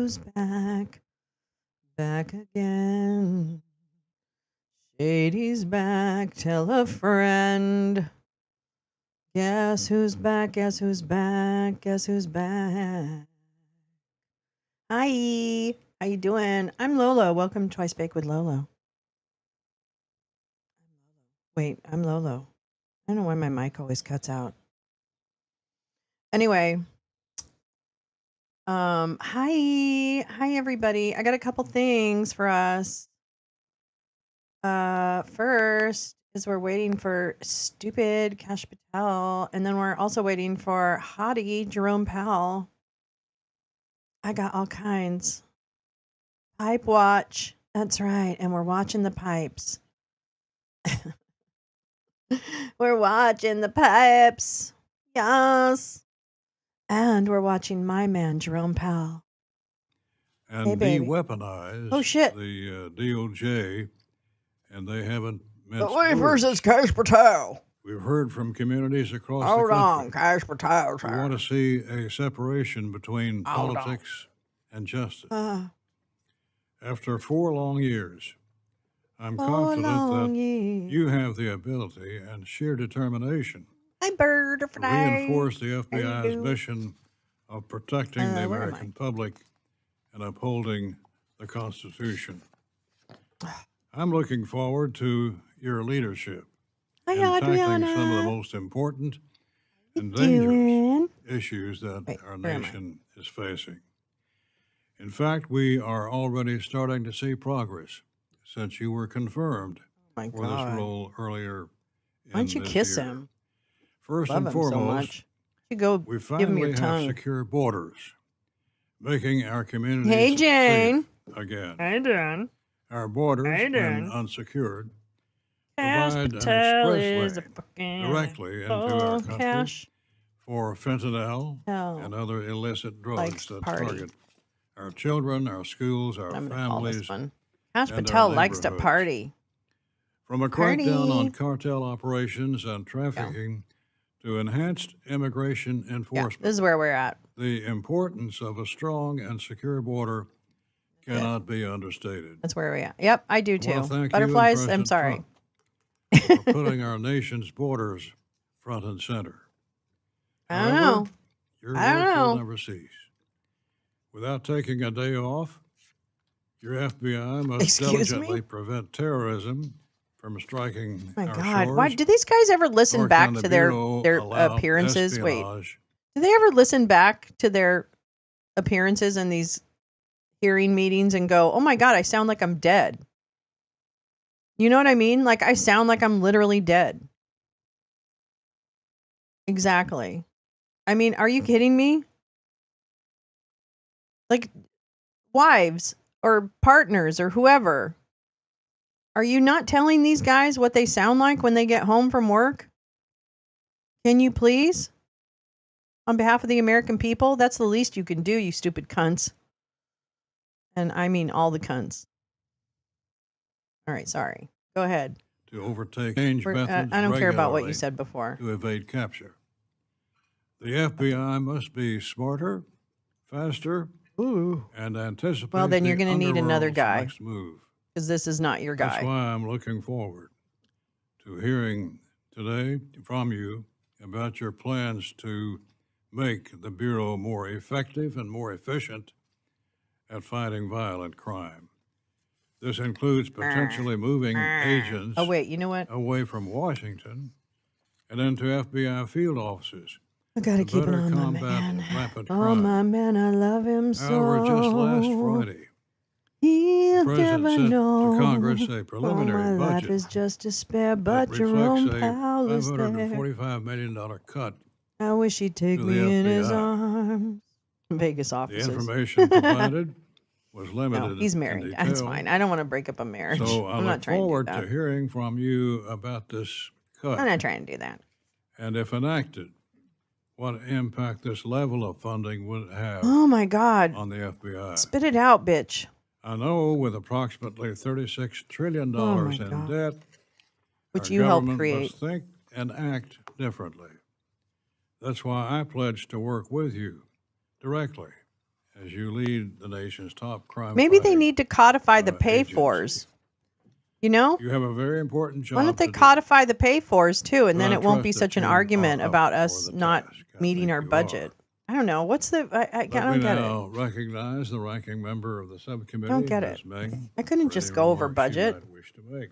who's back? Back again. Shady's back. Tell a friend. Guess who's back? Guess who's back? Guess who's back? Hi. How you doing? I'm Lolo. Welcome to Twice Bake with Lolo. Wait, I'm Lolo. I don't know why my mic always cuts out. Anyway, hi everybody. I got a couple things for us. First is we're waiting for stupid Kash Patel, and then we're also waiting for hottie Jerome Powell. I got all kinds. Pipe watch. That's right, and we're watching the pipes. We're watching the pipes. Yes. And we're watching my man, Jerome Powell. And Hey, baby. de-weaponize Oh, shit. the DOJ, and they haven't minced But wait words. versus Kash Patel. We've heard from communities across the Hold country on, Kash Patel. who want to see a separation between politics and justice. After 4 long years, I'm confident that you have the ability and sheer determination to reinforce the FBI's mission of protecting the American public and upholding the Constitution. I'm looking forward to your leadership in tackling some of the most important and dangerous issues that our nation is facing. In fact, we are already starting to see progress since you were confirmed for this role earlier in Why don't you this kiss year. him? First Love and him so foremost, much. You go we give him your finally have tongue. secure borders, making our communities Hey, Jane. safe again. Hey, Dan. Our borders, Hey, when Dan. unsecured, Kash provide an Patel express is a lane fucking directly into our country Kash for fentanyl Patel and other illicit drugs likes that party. target our children, our schools, our I'm gonna call this families, one. Kash and Patel our likes to neighborhoods. party. From a crackdown on Party. cartel operations and trafficking to enhanced immigration Yeah, enforcement, this is where we're at. the importance of a strong and secure border cannot be understated. That's where we're at. Yep, I do I too. want to thank you and Butterflies, I'm President sorry. Trump for putting our nation's borders front and center. I don't However, know. your I don't work will know. never cease. Without taking a day off, your FBI must Excuse diligently me? prevent terrorism from striking My our God, shores. why do these guys ever listen nor back can the to their Bureau their allow appearances? Wait, espionage. do they ever listen back to their appearances in these hearing meetings and go, "Oh my God, I sound like I'm dead." You know what I mean? Like I sound like I'm literally dead. Exactly. I mean, are you kidding me? Like wives or partners or whoever. Are you not telling these guys what they sound like when they get home from work? Can you please? On behalf of the American people, that's the least you can do, you stupid cunts. And I mean all the cunts. All right, sorry. Go ahead. To overtake change methods I don't care about what you regularly said before. to evade capture. The FBI must be smarter, faster, and anticipate Well, then you're the going to need another underworld's guy next move. because this is not your That's guy. why I'm looking forward to hearing today from you about your plans to make the Bureau more effective and more efficient at fighting violent crime. This includes potentially moving agents Oh, wait, you know what? away from Washington and into FBI field offices I got to to keep it better on my combat man. rapid Oh, crime. my man, I love him so. However, just last Friday, He'll President never sent know. to Congress a All preliminary my life budget is just despair, that but reflects Jerome a Powell is there. $545 million cut. I wish he'd take to me the in his FBI. arms. Vegas The offices. information provided was limited No, he's in married. detail. That's fine. I don't want to break up a marriage. So I I'm look not trying forward to do to that. hearing from you about this cut. I'm not trying to do that. And if enacted, what impact this level of funding would have Oh my God. on the FBI. Spit it out, bitch. I know with approximately $36 trillion Oh my in God. debt, Which our you helped government create. must think and act differently. That's why I pledge to work with you directly as you lead the nation's top crime Maybe they fighting need to codify the agency. pay-fors. You know? You have a very important job Why don't they to do, codify the pay-fors too, and but then I it won't be trust that such an you argument are up about for us the not task. I meeting think our you budget. are. I don't know. What's the? I Let don't me get it. now recognize the ranking member of the subcommittee, Don't get Ms. it. Meng, I couldn't for just any go over remarks she budget. might wish to make.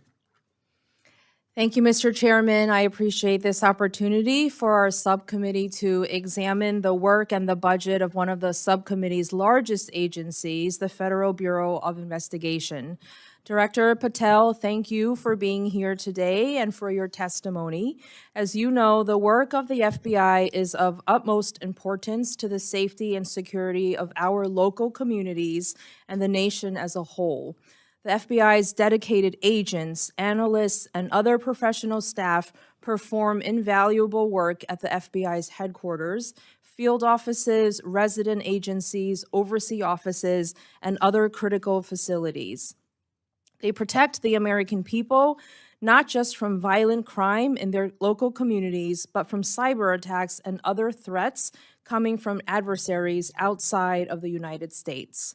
Thank you, Mr. Chairman. I appreciate this opportunity for our subcommittee to examine the work and the budget of one of the subcommittee's largest agencies, the Federal Bureau of Investigation. Director Patel, thank you for being here today and for your testimony. As you know, the work of the FBI is of utmost importance to the safety and security of our local communities and the nation as a whole. The FBI's dedicated agents, analysts, and other professional staff perform invaluable work at the FBI's headquarters, field offices, resident agencies, overseas offices, and other critical facilities. They protect the American people, not just from violent crime in their local communities, but from cyber attacks and other threats coming from adversaries outside of the United States.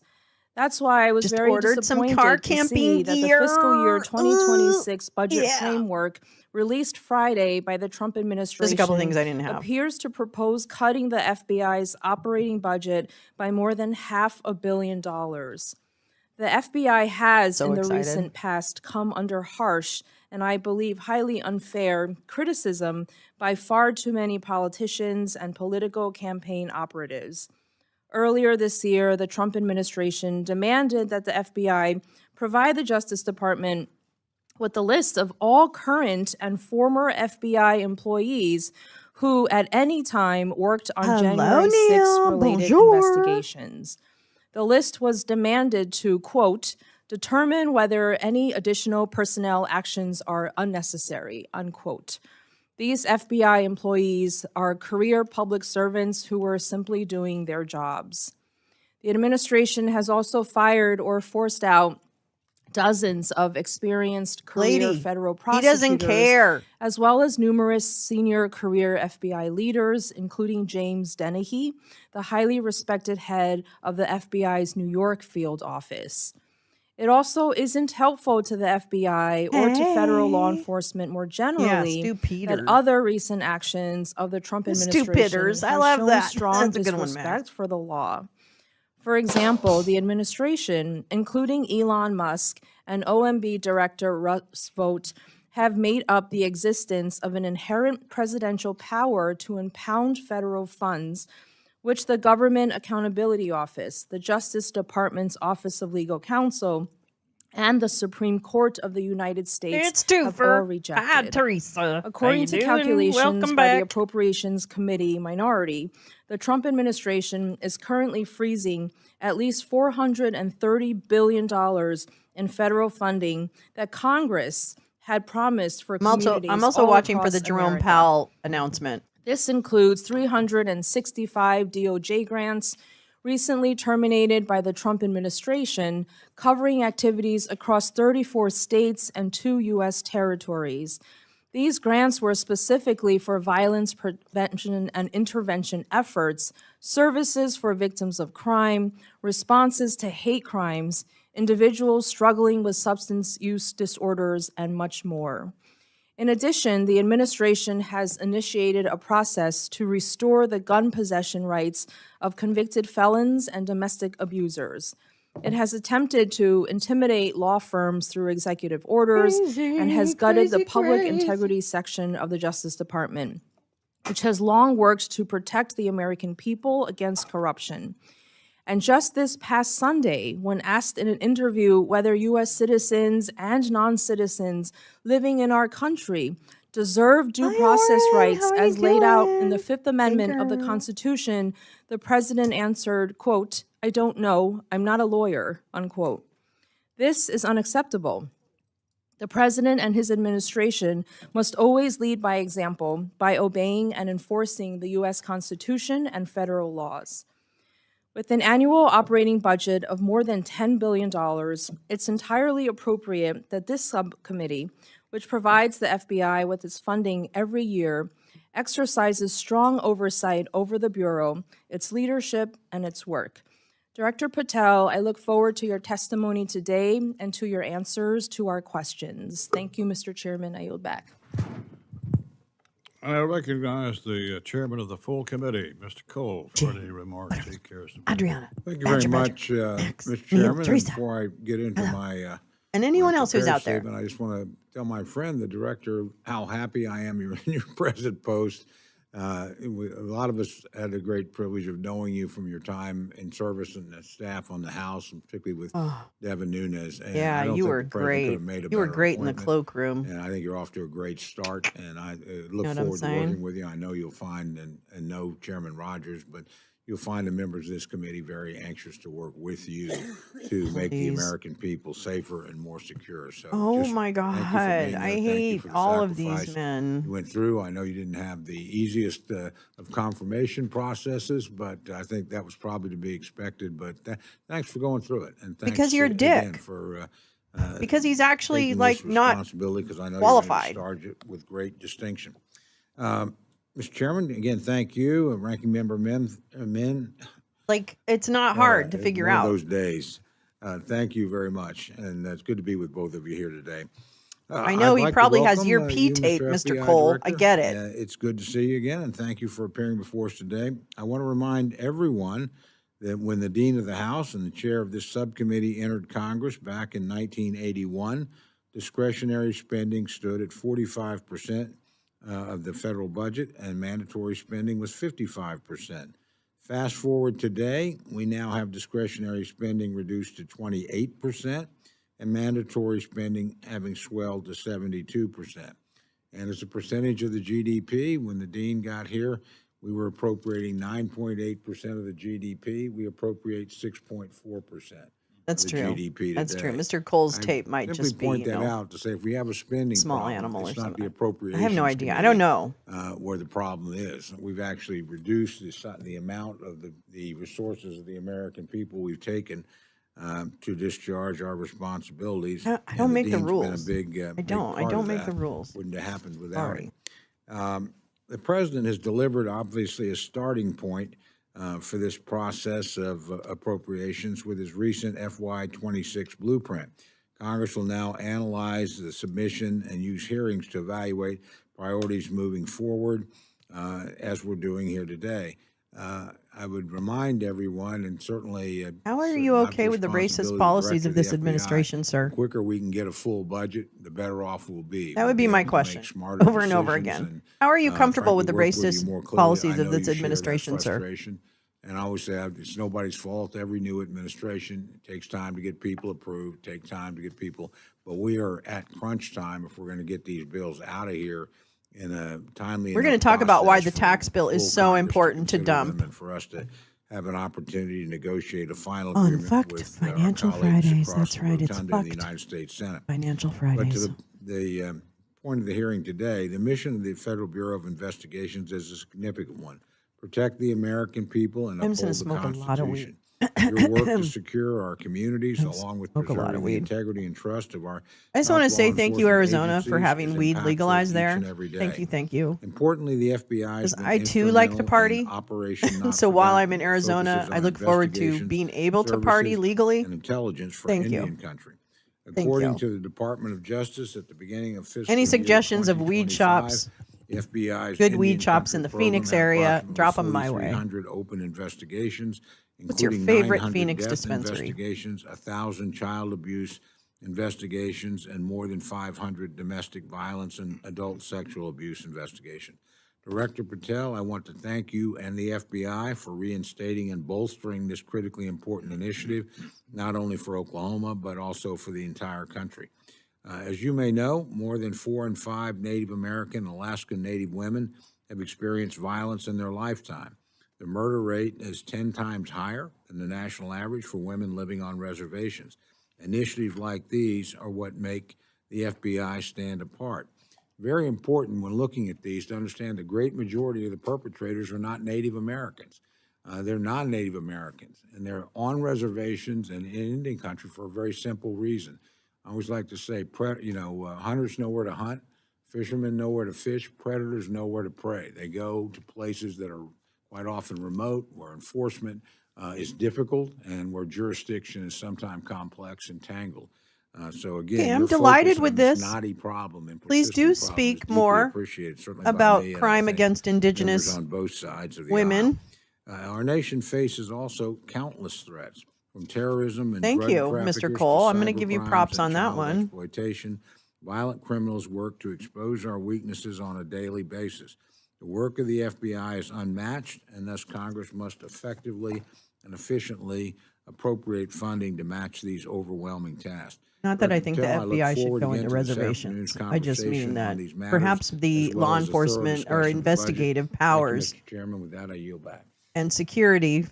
That's why I was Just very ordered some car disappointed to see camping that the fiscal year gear. 2026 budget Yeah. framework released Friday by the Trump There's a administration couple things I didn't have. appears to propose cutting the FBI's operating budget by more than $500 million. The FBI has, So in the excited. recent past, come under harsh and I believe highly unfair criticism by far too many politicians and political campaign operatives. Earlier this year, the Trump administration demanded that the FBI provide the Justice Department with the list of all current and former FBI employees who at any time worked on Hello, January 6 Neil. related Bonjour. investigations. The list was demanded to, quote, determine whether any additional personnel actions are unnecessary, unquote. These FBI employees are career public servants who were simply doing their jobs. The administration has also fired or forced out dozens of experienced career Lady, federal he prosecutors, doesn't care. as well as numerous senior career FBI leaders, including James Dennehy, the highly respected head of the FBI's New York field office. It also isn't helpful to the FBI or to federal law Hey. enforcement more Yeah, generally Stu that Peters. other recent actions of the Trump Stu administration Peters. I have love shown that. strong That's a good one, Max. disrespect for the law. For example, the administration, including Elon Musk and OMB Director Russ Vought, have made up the existence of an inherent presidential power to impound federal funds, which the Government Accountability Office, the Justice Department's Office of Legal Counsel, and the Supreme Court of the United States It's have all Twofer. Hi, rejected. Teresa. According How to you doing? calculations Welcome by the back. Appropriations Committee minority, the Trump administration is currently freezing at least $430 billion in federal funding that Congress had promised for communities I'm also all watching for across the Jerome America. Powell announcement. This includes 365 DOJ grants recently terminated by the Trump administration, covering activities across 34 states and 2 U.S. territories. These grants were specifically for violence prevention and intervention efforts, services for victims of crime, responses to hate crimes, individuals struggling with substance use disorders, and much more. In addition, the administration has initiated a process to restore the gun possession rights of convicted felons and domestic abusers. It has attempted to intimidate law firms through executive orders and has gutted the public integrity section of the Justice Department, which has long worked to protect the American people against corruption. And just this past Sunday, when asked in an interview whether U.S. citizens and non-citizens living in our country deserve due process rights as laid out in the Fifth Amendment of the Constitution, the president answered, quote, "I don't know, I'm not a lawyer," unquote. This is unacceptable. The president and his administration must always lead by example by obeying and enforcing the U.S. Constitution and federal laws. With an annual operating budget of more than $10 billion, it's entirely appropriate that this subcommittee, which provides the FBI with its funding every year, exercises strong oversight over the Bureau, its leadership, and its work. Director Patel, I look forward to your testimony today and to your answers to our questions. Thank you, Mr. Chairman. I yield back. I recognize the chairman of the full committee, Mr. Cole, for any remarks he cares to make. Adriana. Thank you very much, Mr. Chairman. And Teresa. before I get into my And anyone my else who's prepared out there. statement, I just want to tell my friend, the director, how happy I am you're in your present post. A lot of us had the great privilege of knowing you from your time in service and the staff on the House, and particularly with Devin Nunes. And Yeah, I don't you think were the president could great. have made a You were better great in the appointment. cloakroom. And I think you're off to a great start, and I look what I'm forward to saying? working with you. I know you'll find and know Chairman Rogers, but you'll find the members of this committee very anxious to work with you to make the Please. American people safer and more secure. So Oh just my thank you for God. being I there. Thank you hate for the all of these sacrifice men. you went through. I know you didn't have the easiest of confirmation processes, but I think that was probably to be expected. But thanks for going through it, and thanks Because you're a again dick. for Because he's actually taking like this not responsibility, because I know qualified. you're going to discharge it with great distinction. Mr. Chairman, again, thank you, Ranking Member Min. like it's not hard to It's figure one out. of those days. Thank you very much, and it's good to be with both of you here today. I know I'd he like to probably has welcome, your P you, tape, Mr. FBI Cole. Director. I get it. It's good to see you again, and thank you for appearing before us today. I want to remind everyone that when the Dean of the House and the chair of this subcommittee entered Congress back in 1981, discretionary spending stood at 45% of the federal budget, and mandatory spending was 55%. Fast forward today, we now have discretionary spending reduced to 28%, and mandatory spending having swelled to 72%. And as a percentage of the GDP, when the dean got here, we were appropriating 9.8% of the GDP. We appropriate 6.4%. That's the true. GDP That's true. today. Mr. Cole's I tape might simply just be, point you that know, out to say if we have a spending small problem, animal or it's not something. the I appropriations have no idea. I committee, don't know. where the problem is. We've actually reduced the amount of the resources of the American people we've taken to discharge our responsibilities. I don't and make the dean's rules. Been a big, I big don't. I part don't of make that. the rules. Wouldn't have happened without Sorry. it. The president has delivered, obviously, a starting point for this process of appropriations with his recent FY26 blueprint. Congress will now analyze the submission and use hearings to evaluate priorities moving forward, as we're doing here today. I would remind everyone, and certainly How are you okay with the racist policies of this administration, sir? The quicker we can get a full budget, the better off we'll be. That would be my question over and over again. How are you comfortable with the racist policies of this administration, sir? And I always say it's nobody's fault. Every new administration, it takes time to get people approved, takes time to get people. But we are at crunch time if we're going to get these bills out of here in a timely. We're going to talk about why the tax bill is so Congress important to consider them dump. and for us to have an opportunity to negotiate a final On agreement Fucked with Financial our colleagues Fridays. across That's the right. It's rotunda in the Fucked United States Senate. Financial But Fridays. to the point of the hearing today, the mission of the Federal Bureau of Investigations is a significant one. Protect the American people and I'm just uphold gonna the smoke a lot of weed. Constitution. Your work to secure our communities, along with smoke a lot of preserving the weed. integrity and trust of our I just top want to say law thank you, enforcement Arizona, for agencies, having is weed impactful legalized each there. and every day. Thank you, thank you. Importantly, the FBI has Because been I too like to instrumental party. in Operation Not So while I'm Forgotten, in Arizona, focuses I on look forward to investigations, being able to party services, legally. and intelligence for Thank you. Indian country. Thank According you. to the Department of Justice, at the beginning of fiscal Any year suggestions of weed 2025, shops? the FBI's Good Indian weed shops country in the program Phoenix had area, approximately drop 'em my way. 4,300 open investigations, What's your including favorite 900 Phoenix death dispensary? investigations, 1,000 child abuse investigations, and more than 500 domestic violence and adult sexual abuse investigations. Director Patel, I want to thank you and the FBI for reinstating and bolstering this critically important initiative, not only for Oklahoma, but also for the entire country. As you may know, more than 4 in 5 Native American and Alaskan Native women have experienced violence in their lifetime. The murder rate is 10 times higher than the national average for women living on reservations. Initiatives like these are what make the FBI stand apart. Very important when looking at these to understand the great majority of the perpetrators are not Native Americans. They're non-Native Americans, and they're on reservations and in Indian country for a very simple reason. I always like to say, hunters know where to hunt, fishermen know where to fish, predators know where to prey. They go to places that are quite often remote, where enforcement is difficult and where jurisdiction is sometimes complex and tangled. So again, Okay, I'm your delighted focus with on this this. knotty problem and Please do persistent problem is speak deeply more appreciated, certainly by about me and I crime think against members Indigenous on both sides of the women. aisle. Our nation faces also countless threats, from terrorism and Thank drug you, Mr. traffickers to Cole. I'm going to give you cybercrimes props and on that child one. exploitation. Violent criminals work to expose our weaknesses on a daily basis. The work of the FBI is unmatched, and thus Congress must effectively and efficiently appropriate funding to match these overwhelming tasks. Not that I Director think the Patel, I look FBI should forward go again into to this afternoon's reservations. I just mean conversation on that these matters, perhaps as the well law as a thorough enforcement or discussion of the budget. investigative Thank you, powers Mr. Chairman. With that, I yield back. and security,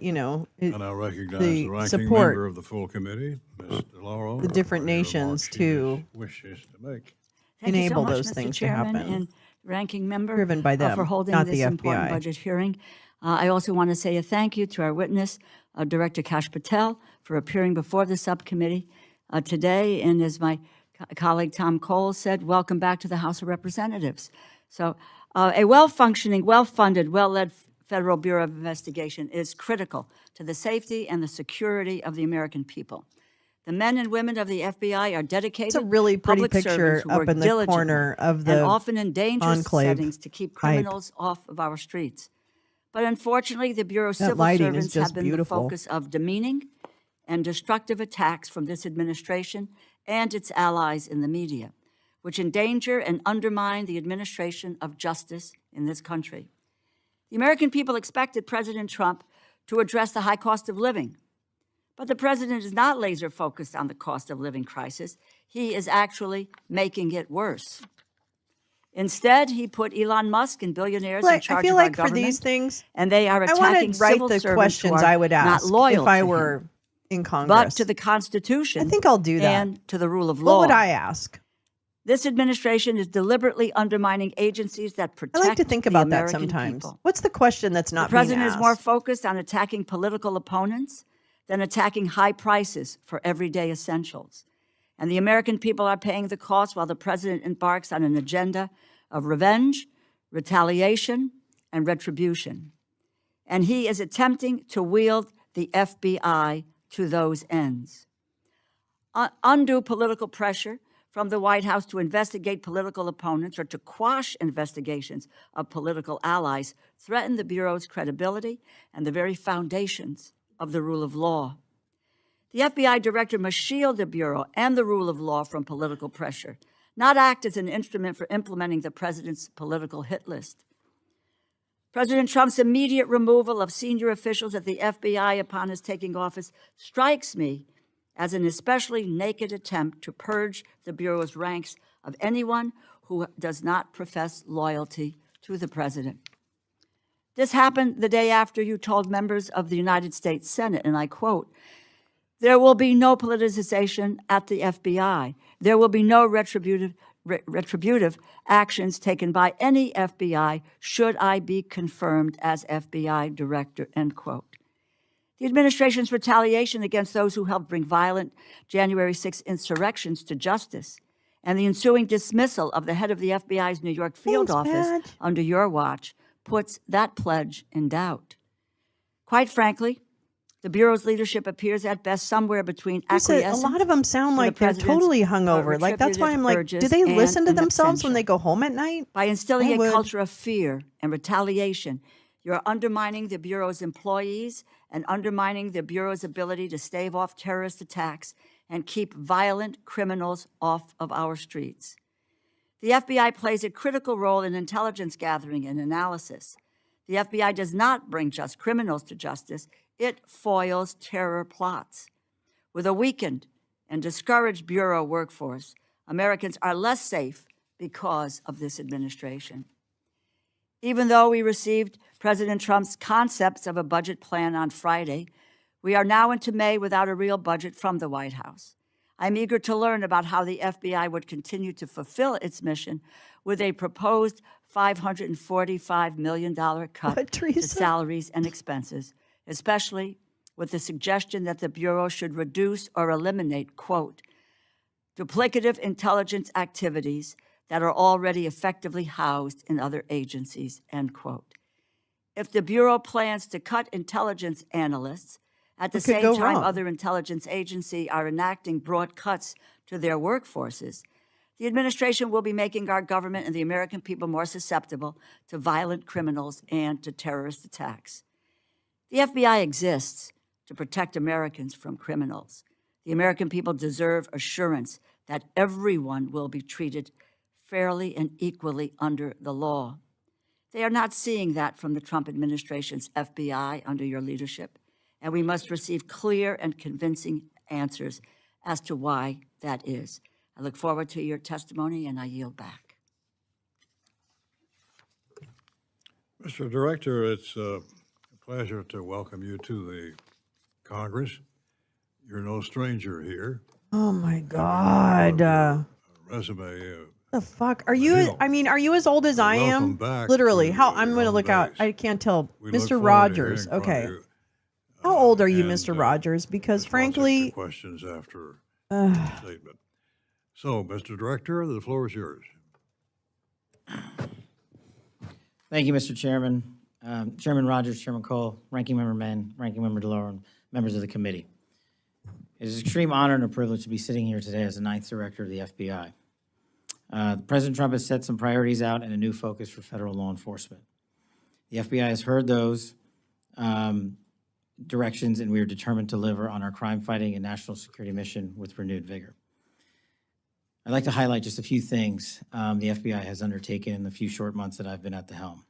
you know, And I recognize the the ranking support member of the full committee, Ms. Lolo, the different for any nations remarks she to wishes to make. Thank you so enable much, those Mr. things to Chairman happen. and Ranking Member, Driven by them, for holding not this the important FBI. budget hearing. I also want to say a thank you to our witness, Director Kash Patel, for appearing before the subcommittee today. And as my colleague Tom Cole said, welcome back to the House of Representatives. So a well-functioning, well-funded, well-led Federal Bureau of Investigation is critical to the safety and the security of the American people. The men and women of the FBI are dedicated, It's a really pretty public picture servants who up work in the diligently corner of and the often in dangerous enclave settings to keep criminals off of our streets. But unfortunately, the Bureau's That civil lighting is servants just have been beautiful. the focus of demeaning and destructive attacks from this administration and its allies in the media, which endanger and undermine the administration of justice in this country. The American people expected President Trump to address the high cost of living. But the president is not laser focused on the cost of living crisis. He is actually making it worse. Instead, he put Elon Musk and billionaires in Like, charge I feel of our like for government, these things, and they are I want attacking to write civil the servants who questions are I would not ask loyal if I to were him, in but Congress. to the Constitution I think I'll do that. and to the rule of law. What would I ask? This administration is deliberately undermining agencies that I protect like to think the about that American sometimes. people. What's the question that's The not being president is more asked? focused on attacking political opponents than attacking high prices for everyday essentials. And the American people are paying the cost while the president embarks on an agenda of revenge, retaliation, and retribution. And he is attempting to wield the FBI to those ends. Undue political pressure from the White House to investigate political opponents or to quash investigations of political allies threaten the Bureau's credibility and the very foundations of the rule of law. The FBI director must shield the Bureau and the rule of law from political pressure, not act as an instrument for implementing the president's political hit list. President Trump's immediate removal of senior officials at the FBI upon his taking office strikes me as an especially naked attempt to purge the Bureau's ranks of anyone who does not profess loyalty to the president. This happened the day after you told members of the United States Senate, and I quote, "There will be no politicization at the FBI. There will be no retributive actions taken by any FBI should I be confirmed as FBI director," end quote. The administration's retaliation against those who helped bring violent January 6 insurrections to justice and the ensuing dismissal of the head of the FBI's New York field Thanks, office Pat. under your watch puts that pledge in doubt. Quite frankly, the Bureau's leadership appears at best somewhere between A acquiescent lot of them sound to the like they're president's, totally hungover. Like, that's why I'm like, retributive do they urges listen to and in themselves when absentia. they go home at night? By instilling I a would. culture of fear and retaliation, you're undermining the Bureau's employees and undermining the Bureau's ability to stave off terrorist attacks and keep violent criminals off of our streets. The FBI plays a critical role in intelligence gathering and analysis. The FBI does not bring just criminals to justice, it foils terror plots. With a weakened and discouraged Bureau workforce, Americans are less safe because of this administration. Even though we received President Trump's concepts of a budget plan on Friday, we are now into May without a real budget from the White House. I'm eager to learn about how the FBI would continue to fulfill its mission with a proposed $545 million cut What, to Teresa? salaries and expenses, especially with the suggestion that the Bureau should reduce or eliminate, quote, duplicative intelligence activities that are already effectively housed in other agencies, end quote. If the Bureau plans to cut intelligence analysts, at the What could same go time wrong? other intelligence agencies are enacting broad cuts to their workforces, the administration will be making our government and the American people more susceptible to violent criminals and to terrorist attacks. The FBI exists to protect Americans from criminals. The American people deserve assurance that everyone will be treated fairly and equally under the law. They are not seeing that from the Trump administration's FBI under your leadership, and we must receive clear and convincing answers as to why that is. I look forward to your testimony, and I yield back. Mr. Director, it's a pleasure to welcome you to the Congress. You're no stranger here. Oh my God. Resume. The fuck? Are you, Deal. I mean, are you as old as I Welcome am? back Literally. to How, your I'm going to home look out. base. I can't tell. We look Mr. forward to Rogers. hearing from Okay. you, How old are you, and, Mr. Rogers? Because responses to frankly, questions after the statement. So, Mr. Director, the floor is yours. Thank you, Mr. Chairman. Chairman Rogers, Chairman Cole, Ranking Member Mann, Ranking Member DeLore, and members of the committee. It is an extreme honor and a privilege to be sitting here today as the 9th Director of the FBI. President Trump has set some priorities out and a new focus for federal law enforcement. The FBI has heard those directions, and we are determined to deliver on our crime-fighting and national security mission with renewed vigor. I'd like to highlight just a few things the FBI has undertaken in the few short months that I've been at the helm.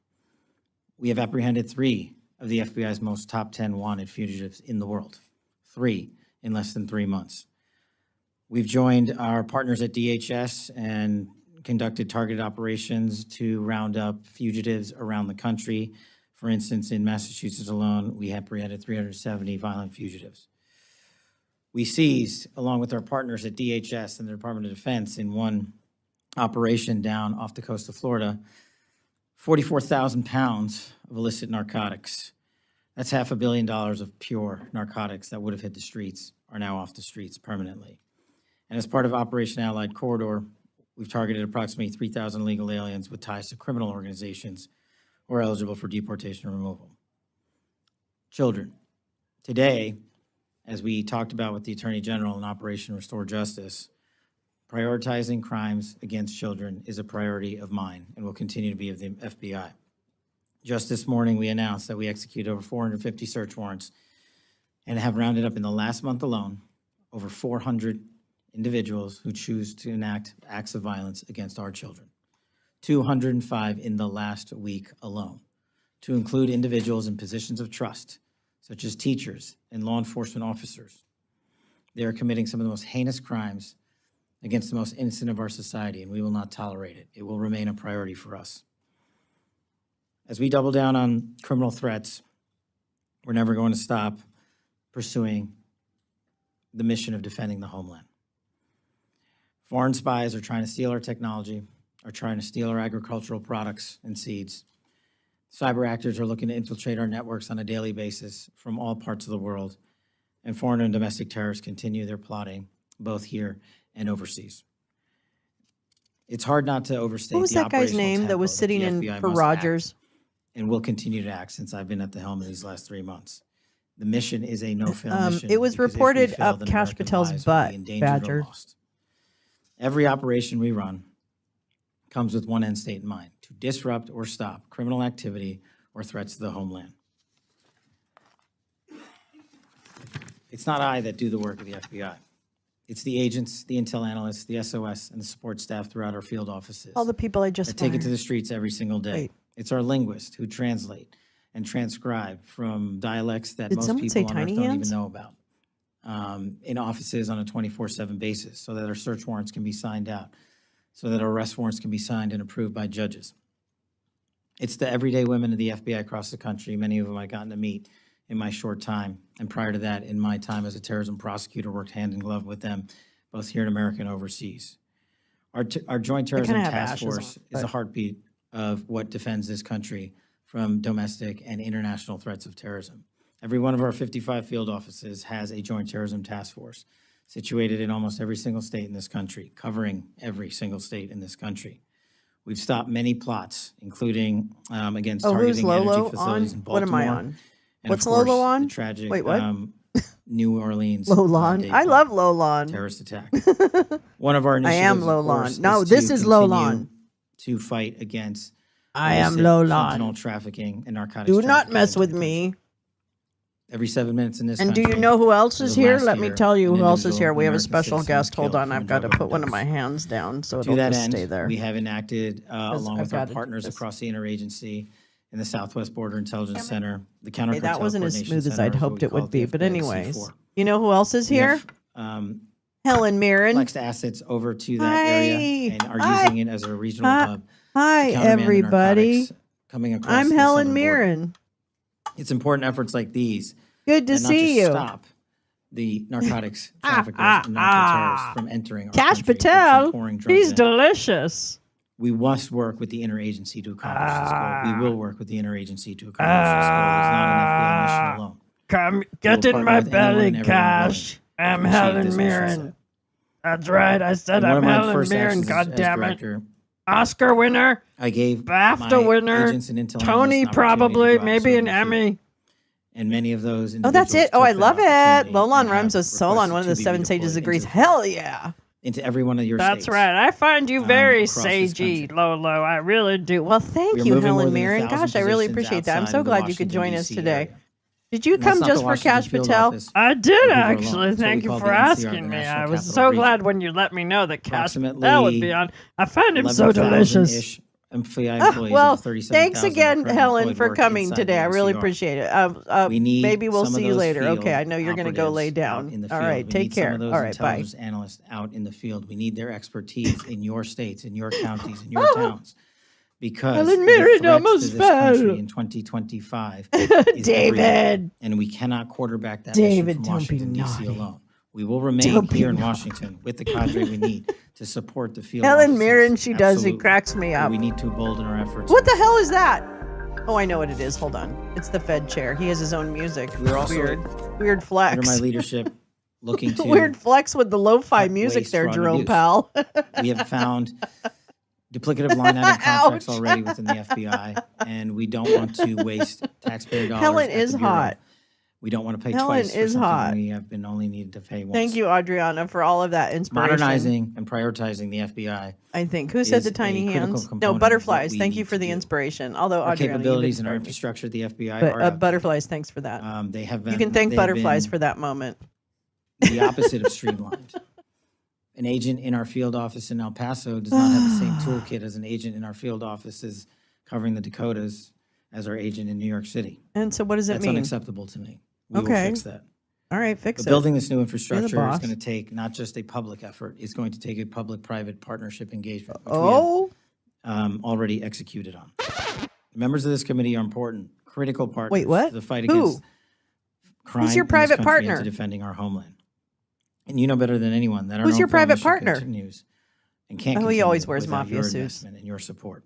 We have apprehended 3 of the FBI's most top 10 wanted fugitives in the world, 3 in less than 3 months. We've joined our partners at DHS and conducted targeted operations to round up fugitives around the country. For instance, in Massachusetts alone, we apprehended 370 violent fugitives. We seized, along with our partners at DHS and the Department of Defense in one operation down off the coast of Florida, 44,000 pounds of illicit narcotics. That's $500 million of pure narcotics that would have hit the streets, are now off the streets permanently. And as part of Operation Allied Corridor, we've targeted approximately 3,000 illegal aliens with ties to criminal organizations who are eligible for deportation or removal. Children. Today, as we talked about with the Attorney General in Operation Restore Justice, prioritizing crimes against children is a priority of mine and will continue to be of the FBI. Just this morning, we announced that we executed over 450 search warrants and have rounded up in the last month alone over 400 individuals who choose to enact acts of violence against our children. 205 in the last week alone, to include individuals in positions of trust, such as teachers and law enforcement officers. They are committing some of the most heinous crimes against the most innocent of our society, and we will not tolerate it. It will remain a priority for us. As we double down on criminal threats, we're never going to stop pursuing the mission of defending the homeland. Foreign spies are trying to steal our technology, are trying to steal our agricultural products and seeds. Cyber actors are looking to infiltrate our networks on a daily basis from all parts of the world, and foreign and domestic terrorists continue their plotting, both here and overseas. It's hard not to overstate what was the that guy's operational name that tempo was sitting the in FBI for must Rogers? act and will continue to act since I've been at the helm of these last 3 months. The mission is a no-fail mission. It was because if we reported fail, up then Kash American Patel's lives will be butt, endangered or Badger. lost. Every operation we run comes with one end state in mind: to disrupt or stop criminal activity or threats to the homeland. It's not I that do the work of the FBI. It's the agents, the intel analysts, the SOS, and the support staff throughout our field offices All the people I just that take it to fired. the streets every single day. Wait. It's our linguists who translate and transcribe from dialects that Did most someone say people on Earth tiny don't hands? even know about, in offices on a 24/7 basis, so that our search warrants can be signed out, so that our arrest warrants can be signed and approved by judges. It's the everyday women of the FBI across the country, many of whom I've gotten to meet in my short time, and prior to that, in my time as a terrorism prosecutor, worked hand in glove with them, both here in America and overseas. Our Joint Terrorism have Task ashes Force on, is the but- heartbeat of what defends this country from domestic and international threats of terrorism. Every one of our 55 field offices has a Joint Terrorism Task Force situated in almost every single state in this country, covering every single state in this country. We've stopped many plots, including against Oh, who's targeting energy Lolo facilities on? in What Baltimore. am I on? And What's of course, Lolo on? the tragic Wait, what? New Orleans Lolon. day I bomb, love Lolon. terrorist attack. One of our I initiatives, am of Lolon. course, No, is this to is continue Lolon. to fight against I am illicit fentanyl Lolon. trafficking and narcotics Do not trafficking mess into with the country. me. Every 7 minutes in this And do country. you know who else as is of here? last Let me year, tell you an who else is individual here. We have a American special citizen was guest. Hold killed on. from a I've got to drug put one of my overdose. hands down so To it'll that just end, stay there. we have enacted, along I've with our got to do partners this. across the interagency and the Southwest Border Intelligence Center, the Counter Okay, Cartel that wasn't as Coordination smooth as Center, I'd is what hoped we it call would be. the But FBI anyways, C4. you know who else is We here? have Helen Mirren. flexed assets over to that Hi. area and are Hi. using it as a regional Hi. hub Hi, to countermand the everybody. narcotics coming across I'm the Helen southern border. Mirren. It's important efforts like these Good to that not see just you. stop the narcotics traffickers and narco-terrorists from entering our Cash country, but Patel. from pouring drugs He's in. delicious. We must work with the interagency to accomplish this goal. We will work with the interagency to accomplish this goal. It's not an FBI mission alone. Come, get in my belly, Cash. I'm Helen Mirren. That's right. I said And one I'm of my Helen first Mirren. actions God as damn it. director, Oscar winner, I gave BAFTA my winner, agents and intel analysts Tony an opportunity to probably, go out and maybe serve an in the field. Emmy. And many of those Oh, that's individuals it. Oh, I took that love it. opportunity Lolon and rhymes have with Solon, one of the requested to be seven sages redeployed agrees. into the field, Hell yeah. into every one of your That's states. right. I find you very across this sagey, country. Lolo. I really do. Well, We thank are you, moving more Helen than 1,000 Mirren. Gosh, I really positions appreciate that. I'm outside so of the glad you could Washington, join us D.C. today. area. Did you And that's come not the just for Washington Cash field Patel? office I did of Hoover actually. alone. It's what Thank we you call for the NCR, asking the me. National I was Capital so Region. glad when you let me know that Cash Patel would Approximately be on. I find him so delicious. 11,000-ish FBI employees Well, of the 37,000 thanks again, currently Helen, employed for work coming inside today. the I really NCR. appreciate it. We need Maybe we'll some of see you those later. Okay, field I know you're going to go lay operatives down. out in the All field. right, We take need some care. of those All right, bye. intelligence analysts out in the field. We need their expertise in your states, in your counties, in your towns. Because Helen the Mirren threats to almost this country fell. in 2025 is every day. David. And we cannot quarterback that David, mission from don't be Washington, D.C. naughty. alone. We will remain Don't be here in naughty. Washington with the cadre we need to support the field Helen offices. Mirren, she does. It Absolutely. cracks me But up. we need to embolden our efforts. What the hell is that? Oh, I know what it is. Hold on. It's the Fed chair. He has his own music. We're also, Weird flex. under my leadership, looking to Weird flex with the lo-fi cut music waste, there, fraud, and Jerome abuse. Powell. We have found duplicative line item contracts already within the FBI, and we don't want to waste taxpayer dollars. Helen at is the Bureau. hot. We don't want to pay Helen twice for is something hot. we have been only needed to pay once. Thank you, Adriana, for all of that inspiration. Modernizing and prioritizing the FBI. I think. Who said is the a tiny critical hands? component No, of what butterflies. we Thank you need for to the do. inspiration. Although, Our Adriana, capabilities and our you did infrastructure at the FBI but, are outdated. butterflies, thanks for that. They have been. You can thank they have butterflies been for that moment. the opposite of streamlined. An agent in our field office in El Paso does not have the same toolkit as an agent in our field offices covering the Dakotas as our agent in New York City. And so what does it That's mean? unacceptable to me. We will Okay. fix that. All right, fix But it. building this new infrastructure is boss. going to take not just a public effort, it's going to take a public-private partnership engagement, which Oh, we have already executed on. Members of this committee are important, critical partners Wait, what? to the fight Who? against crime Who's your in this private country partner? and to defending our homeland. And you know better than anyone that our Who's your no-fail private mission partner? continues and can't Oh, he continue always wears without mafia your suits. investment and your support.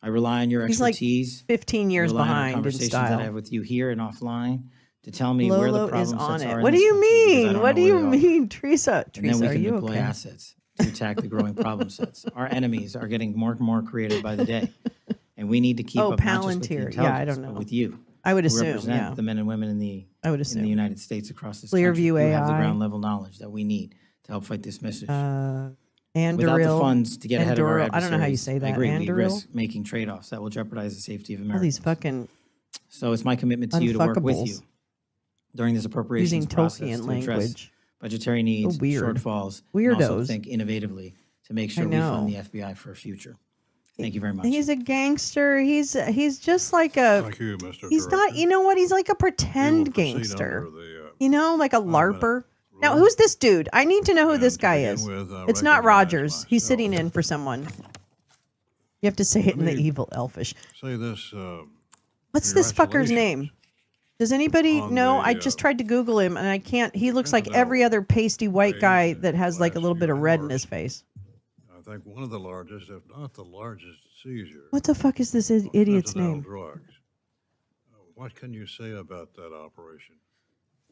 I rely on your He's like expertise. 15 years I rely on our behind in conversations that I style. have with you here and offline to tell me where the Lolo problem is on sets it. are in What do this you country, because I mean? don't What know do where you they are. mean, Teresa? And then Teresa, we are can you deploy okay? assets to attack the growing problem sets. Our enemies are getting more and more creative by the day. And we need to keep Oh, up not just with the Palantir. intelligence, Yeah, I don't but know. with you. I would Who assume, represent yeah. the men and women in the I would in assume. the United States across this Clearview country who have the AI. ground level knowledge that we need to help fight this message. Without the Anduril. funds to get ahead of our Anduril. adversaries, I don't know how you say that. I agree, we Anduril? risk making trade-offs that will jeopardize the safety of All Americans. these fucking So it's my commitment to you to work with you unfuckables. during this appropriations Using process Tolkien to address language. budgetary needs, weird. shortfalls, and also Weirdos. think innovatively to make sure we know. fund the FBI for a future. Thank you very much. He's a gangster. He's just like a. Thank you, Mr. He's Director. not. You know what? He's like a We will pretend proceed gangster. under the, You know, like a minute larper. Now, rule. who's this dude? I need to know who And this to guy begin is. with, I It's not recognize Rogers. He's myself. sitting in for someone. You have to say it in the me- evil elfish. Say this. What's this fucker's name? Does anybody on know? the, I just tried to Google him and I can't. He looks like printed every out other pasty white page guy that that has like a last little bit few of red in hours. his face. I think one of the largest, if not the largest, seizure. What the fuck is this of idiot's fentanyl name? Drugs. What can you say about that operation?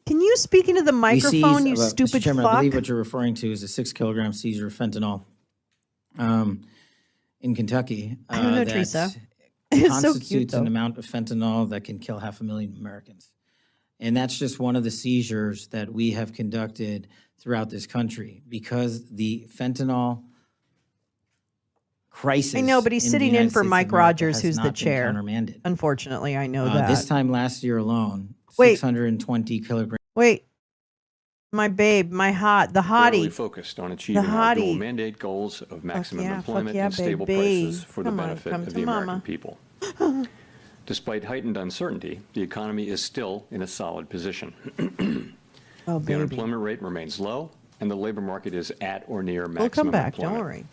Can you speak into the We microphone, seized- you Mr. stupid Chairman, I fuck? believe what you're referring to is a 6 kilogram seizure of fentanyl in Kentucky I don't know, that Teresa. It's so cute, constitutes an though. amount of fentanyl that can kill 500,000 Americans. And that's just one of the seizures that we have conducted throughout this country because the fentanyl crisis. I know, but he's in the sitting in United for States of Mike America Rogers, has who's the not been chair. countermanded. Unfortunately, I know that. This time last year alone, Wait. 620 kilograms. Wait, my babe, the Squarely hottie. focused on achieving our dual hottie. mandate goals of maximum yeah, employment fuck yeah, and stable baby. prices for the Come on, benefit come of to the American mama. people. Despite heightened uncertainty, the economy is still in a solid position. Oh, The baby. unemployment rate remains low, and the labor market is at or near maximum We'll come back, employment. don't worry.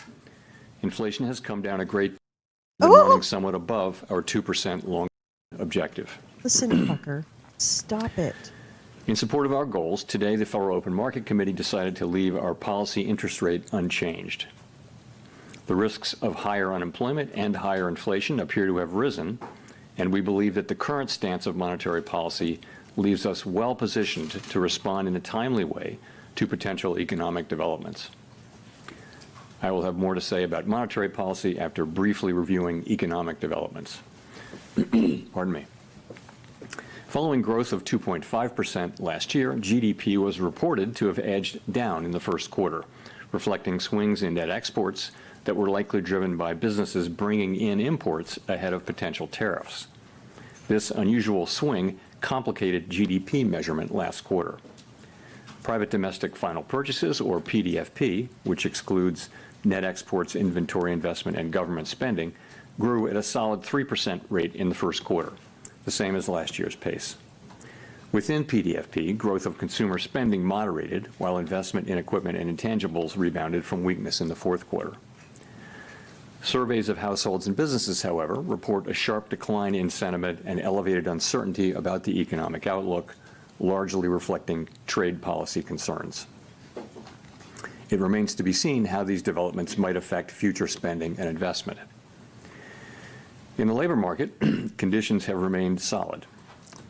Inflation has come down a great deal, Oh! running somewhat above our 2% long objective. Listen, fucker. Stop it. In support of our goals, today the Federal Open Market Committee decided to leave our policy interest rate unchanged. The risks of higher unemployment and higher inflation appear to have risen, and we believe that the current stance of monetary policy leaves us well positioned to respond in a timely way to potential economic developments. I will have more to say about monetary policy after briefly reviewing economic developments. Pardon me. Following growth of 2.5% last year, GDP was reported to have edged down in the first quarter, reflecting swings in net exports that were likely driven by businesses bringing in imports ahead of potential tariffs. This unusual swing complicated GDP measurement last quarter. Private domestic final purchases, or PDFP, which excludes net exports, inventory investment, and government spending, grew at a solid 3% rate in the first quarter, the same as last year's pace. Within PDFP, growth of consumer spending moderated, while investment in equipment and intangibles rebounded from weakness in the fourth quarter. Surveys of households and businesses, however, report a sharp decline in sentiment and elevated uncertainty about the economic outlook, largely reflecting trade policy concerns. It remains to be seen how these developments might affect future spending and investment. In the labor market, conditions have remained solid.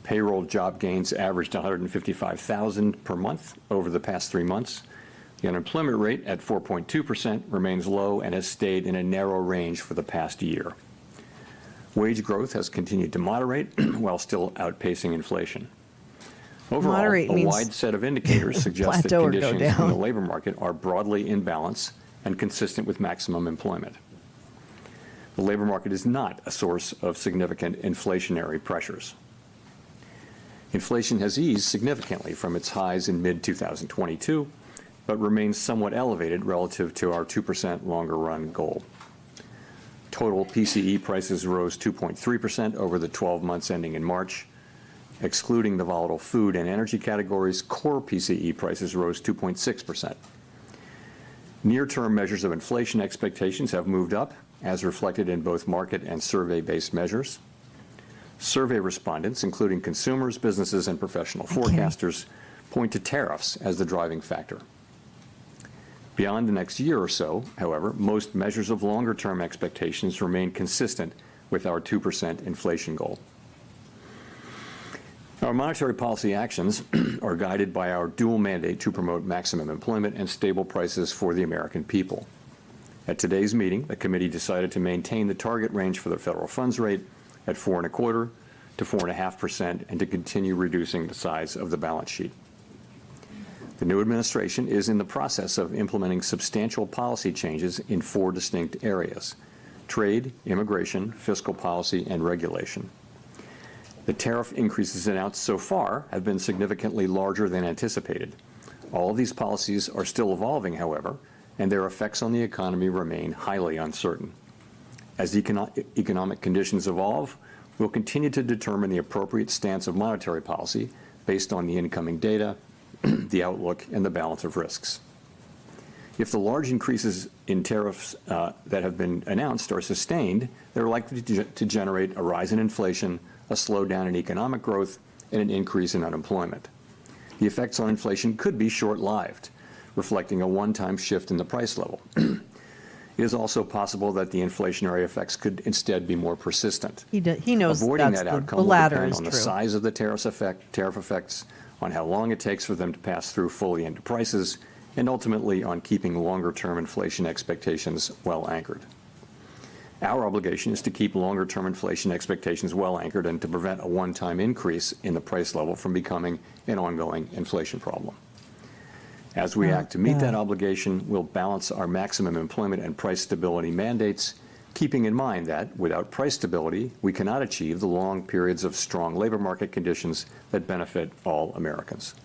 Payroll job gains averaged 155,000 per month over the past 3 months. The unemployment rate at 4.2% remains low and has stayed in a narrow range for the past year. Wage growth has continued to moderate while still outpacing inflation. Overall, Moderate a means wide set of indicators suggest that plateau or go conditions in down. the labor market are broadly in balance and consistent with maximum employment. The labor market is not a source of significant inflationary pressures. Inflation has eased significantly from its highs in mid-2022, but remains somewhat elevated relative to our 2% longer-run goal. Total PCE prices rose 2.3% over the 12 months ending in March. Excluding the volatile food and energy categories, core PCE prices rose 2.6%. Near-term measures of inflation expectations have moved up, as reflected in both market and survey-based measures. Survey respondents, including consumers, businesses, and professional forecasters, point to tariffs as the driving factor. Beyond the next year or so, however, most measures of longer-term expectations remain consistent with our 2% inflation goal. Our monetary policy actions are guided by our dual mandate to promote maximum employment and stable prices for the American people. At today's meeting, the committee decided to maintain the target range for the federal funds rate at 4.25% to 4.5% and to continue reducing the size of the balance sheet. The new administration is in the process of implementing substantial policy changes in 4 distinct areas: trade, immigration, fiscal policy, and regulation. The tariff increases announced so far have been significantly larger than anticipated. All of these policies are still evolving, however, and their effects on the economy remain highly uncertain. As economic conditions evolve, we'll continue to determine the appropriate stance of monetary policy based on the incoming data, the outlook, and the balance of risks. If the large increases in tariffs that have been announced are sustained, they're likely to generate a rise in inflation, a slowdown in economic growth, and an increase in unemployment. The effects on inflation could be short-lived, reflecting a one-time shift in the price level. It is also possible that the inflationary effects could instead be more persistent. He knows Avoiding that's that outcome the will latter depend is on the true. size of the tariff effects, on how long it takes for them to pass through fully into prices, and ultimately on keeping longer-term inflation expectations well anchored. Our obligation is to keep longer-term inflation expectations well anchored and to prevent a one-time increase in the price level from becoming an ongoing inflation problem. As we act to meet that obligation, we'll balance our maximum employment and price stability mandates, keeping in mind that without price stability, we cannot achieve the long periods of strong labor market conditions that benefit all Americans.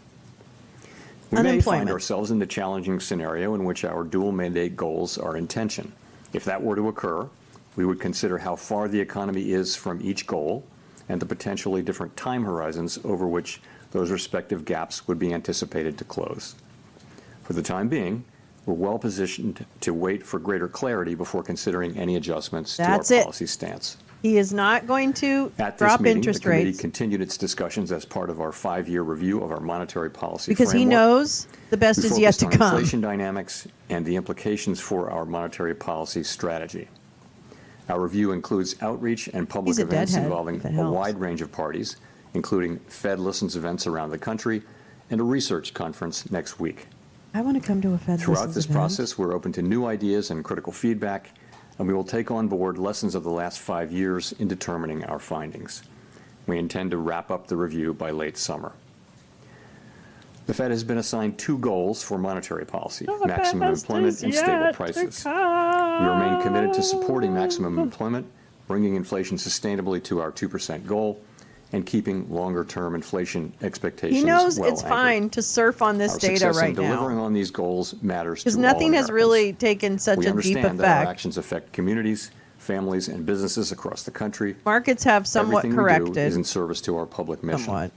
We may find ourselves in the challenging scenario in which our dual mandate goals are in tension. If that were to occur, we would consider how far the economy is from each goal and the potentially different time horizons over which those respective gaps would be anticipated to close. For the time being, we're well positioned to wait for greater clarity before considering any adjustments to our policy stance. He is not going to At this drop meeting, interest the committee rates continued its discussions as part of our 5-year review of our monetary policy because he framework. knows the best We is yet focused to on come. inflation dynamics and the implications for our monetary policy strategy. Our review includes outreach and public He's a events deadhead, involving if it a helps. wide range of parties, including Fed Listens events around the country and a research conference next week. I want to come to a Fed Throughout Listens this event. process, we're open to new ideas and critical feedback, and we will take on board lessons of the last 5 years in determining our findings. We intend to wrap up the review by late summer. The Fed has been assigned 2 goals for monetary policy: maximum employment and stable prices. We remain committed to supporting maximum employment, bringing inflation sustainably to our 2% goal, and keeping longer-term inflation expectations He knows well it's anchored. fine to surf on this Our data success right in delivering now on these goals matters to because all nothing has Americans. really taken such We a deep understand that our effect. actions affect communities, families, and businesses across the country. Markets have somewhat Everything we do is corrected. in service to our public mission. Somewhat.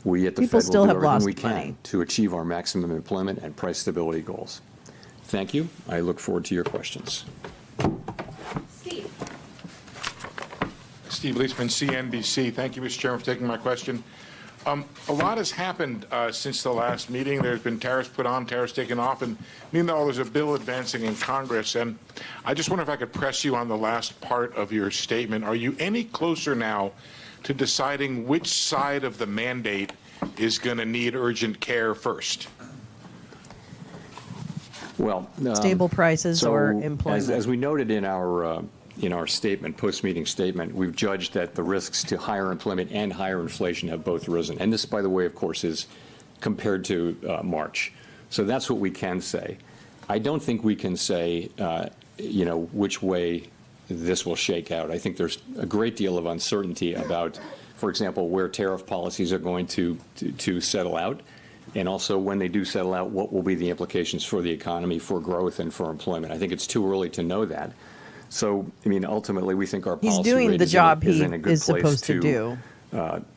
We at the People Fed still will do have everything lost we can money. to achieve our maximum employment and price stability goals. Thank you. I look forward to your questions. Steve Leisman, CNBC. Thank you, Mr. Chairman, for taking my question. A lot has happened since the last meeting. There's been tariffs put on, tariffs taken off, and meanwhile, there's a bill advancing in Congress. And I just wonder if I could press you on the last part of your statement. Are you any closer now to deciding which side of the mandate is going to need urgent care first? Well, Stable prices so or employment. as we noted in our statement, post-meeting statement, we've judged that the risks to higher employment and higher inflation have both risen. And this, by the way, of course, is compared to March. So that's what we can say. I don't think we can say, which way this will shake out. I think there's a great deal of uncertainty about, for example, where tariff policies are going to settle out. And also, when they do settle out, what will be the implications for the economy, for growth, and for employment? I think it's too early to know that. So, I mean, ultimately, we think our He's policy doing rate the job is he in a good is place supposed to do,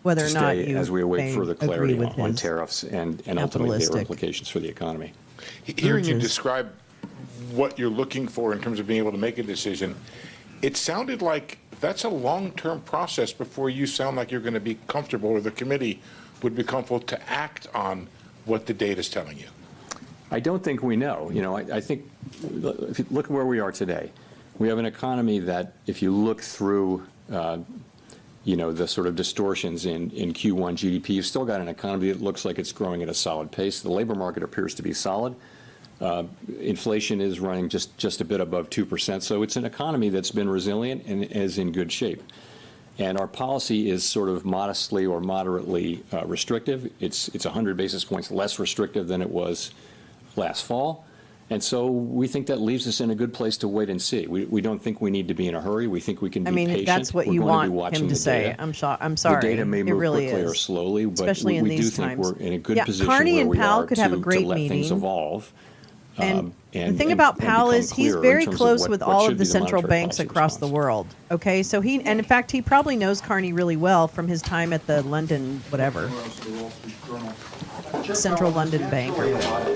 whether or not stay you as we await may further agree clarity with on his tariffs and ultimately their capitalistic implications for the economy. Hearing you urges. describe what you're looking for in terms of being able to make a decision, it sounded like that's a long-term process before you sound like you're going to be comfortable, or the committee would be comfortable to act on what the data is telling you. I don't think we know. I think, if you look at where we are today, we have an economy that, if you look through, the sort of distortions in Q1 GDP, you've still got an economy that looks like it's growing at a solid pace. The labor market appears to be solid. Inflation is running just a bit above 2%. So it's an economy that's been resilient and is in good shape. And our policy is sort of modestly or moderately restrictive. It's 100 basis points less restrictive than it was last fall. And so we think that leaves us in a good place to wait and see. We don't think we need to be in a hurry. We think we can be patient. if that's what We're you going to be want watching him to the say, data. I'm sorry. The data may it move really quickly or is. slowly, but Especially in we do these think times. we're in a good Yeah, position Carney where and we Powell are could have a to great let things meeting. evolve. And the thing about Powell is he's very close with all of the central banks across the world. Okay, so and in fact, he probably knows Carney really well from his time at the London, whatever, Central London Bank or whatever.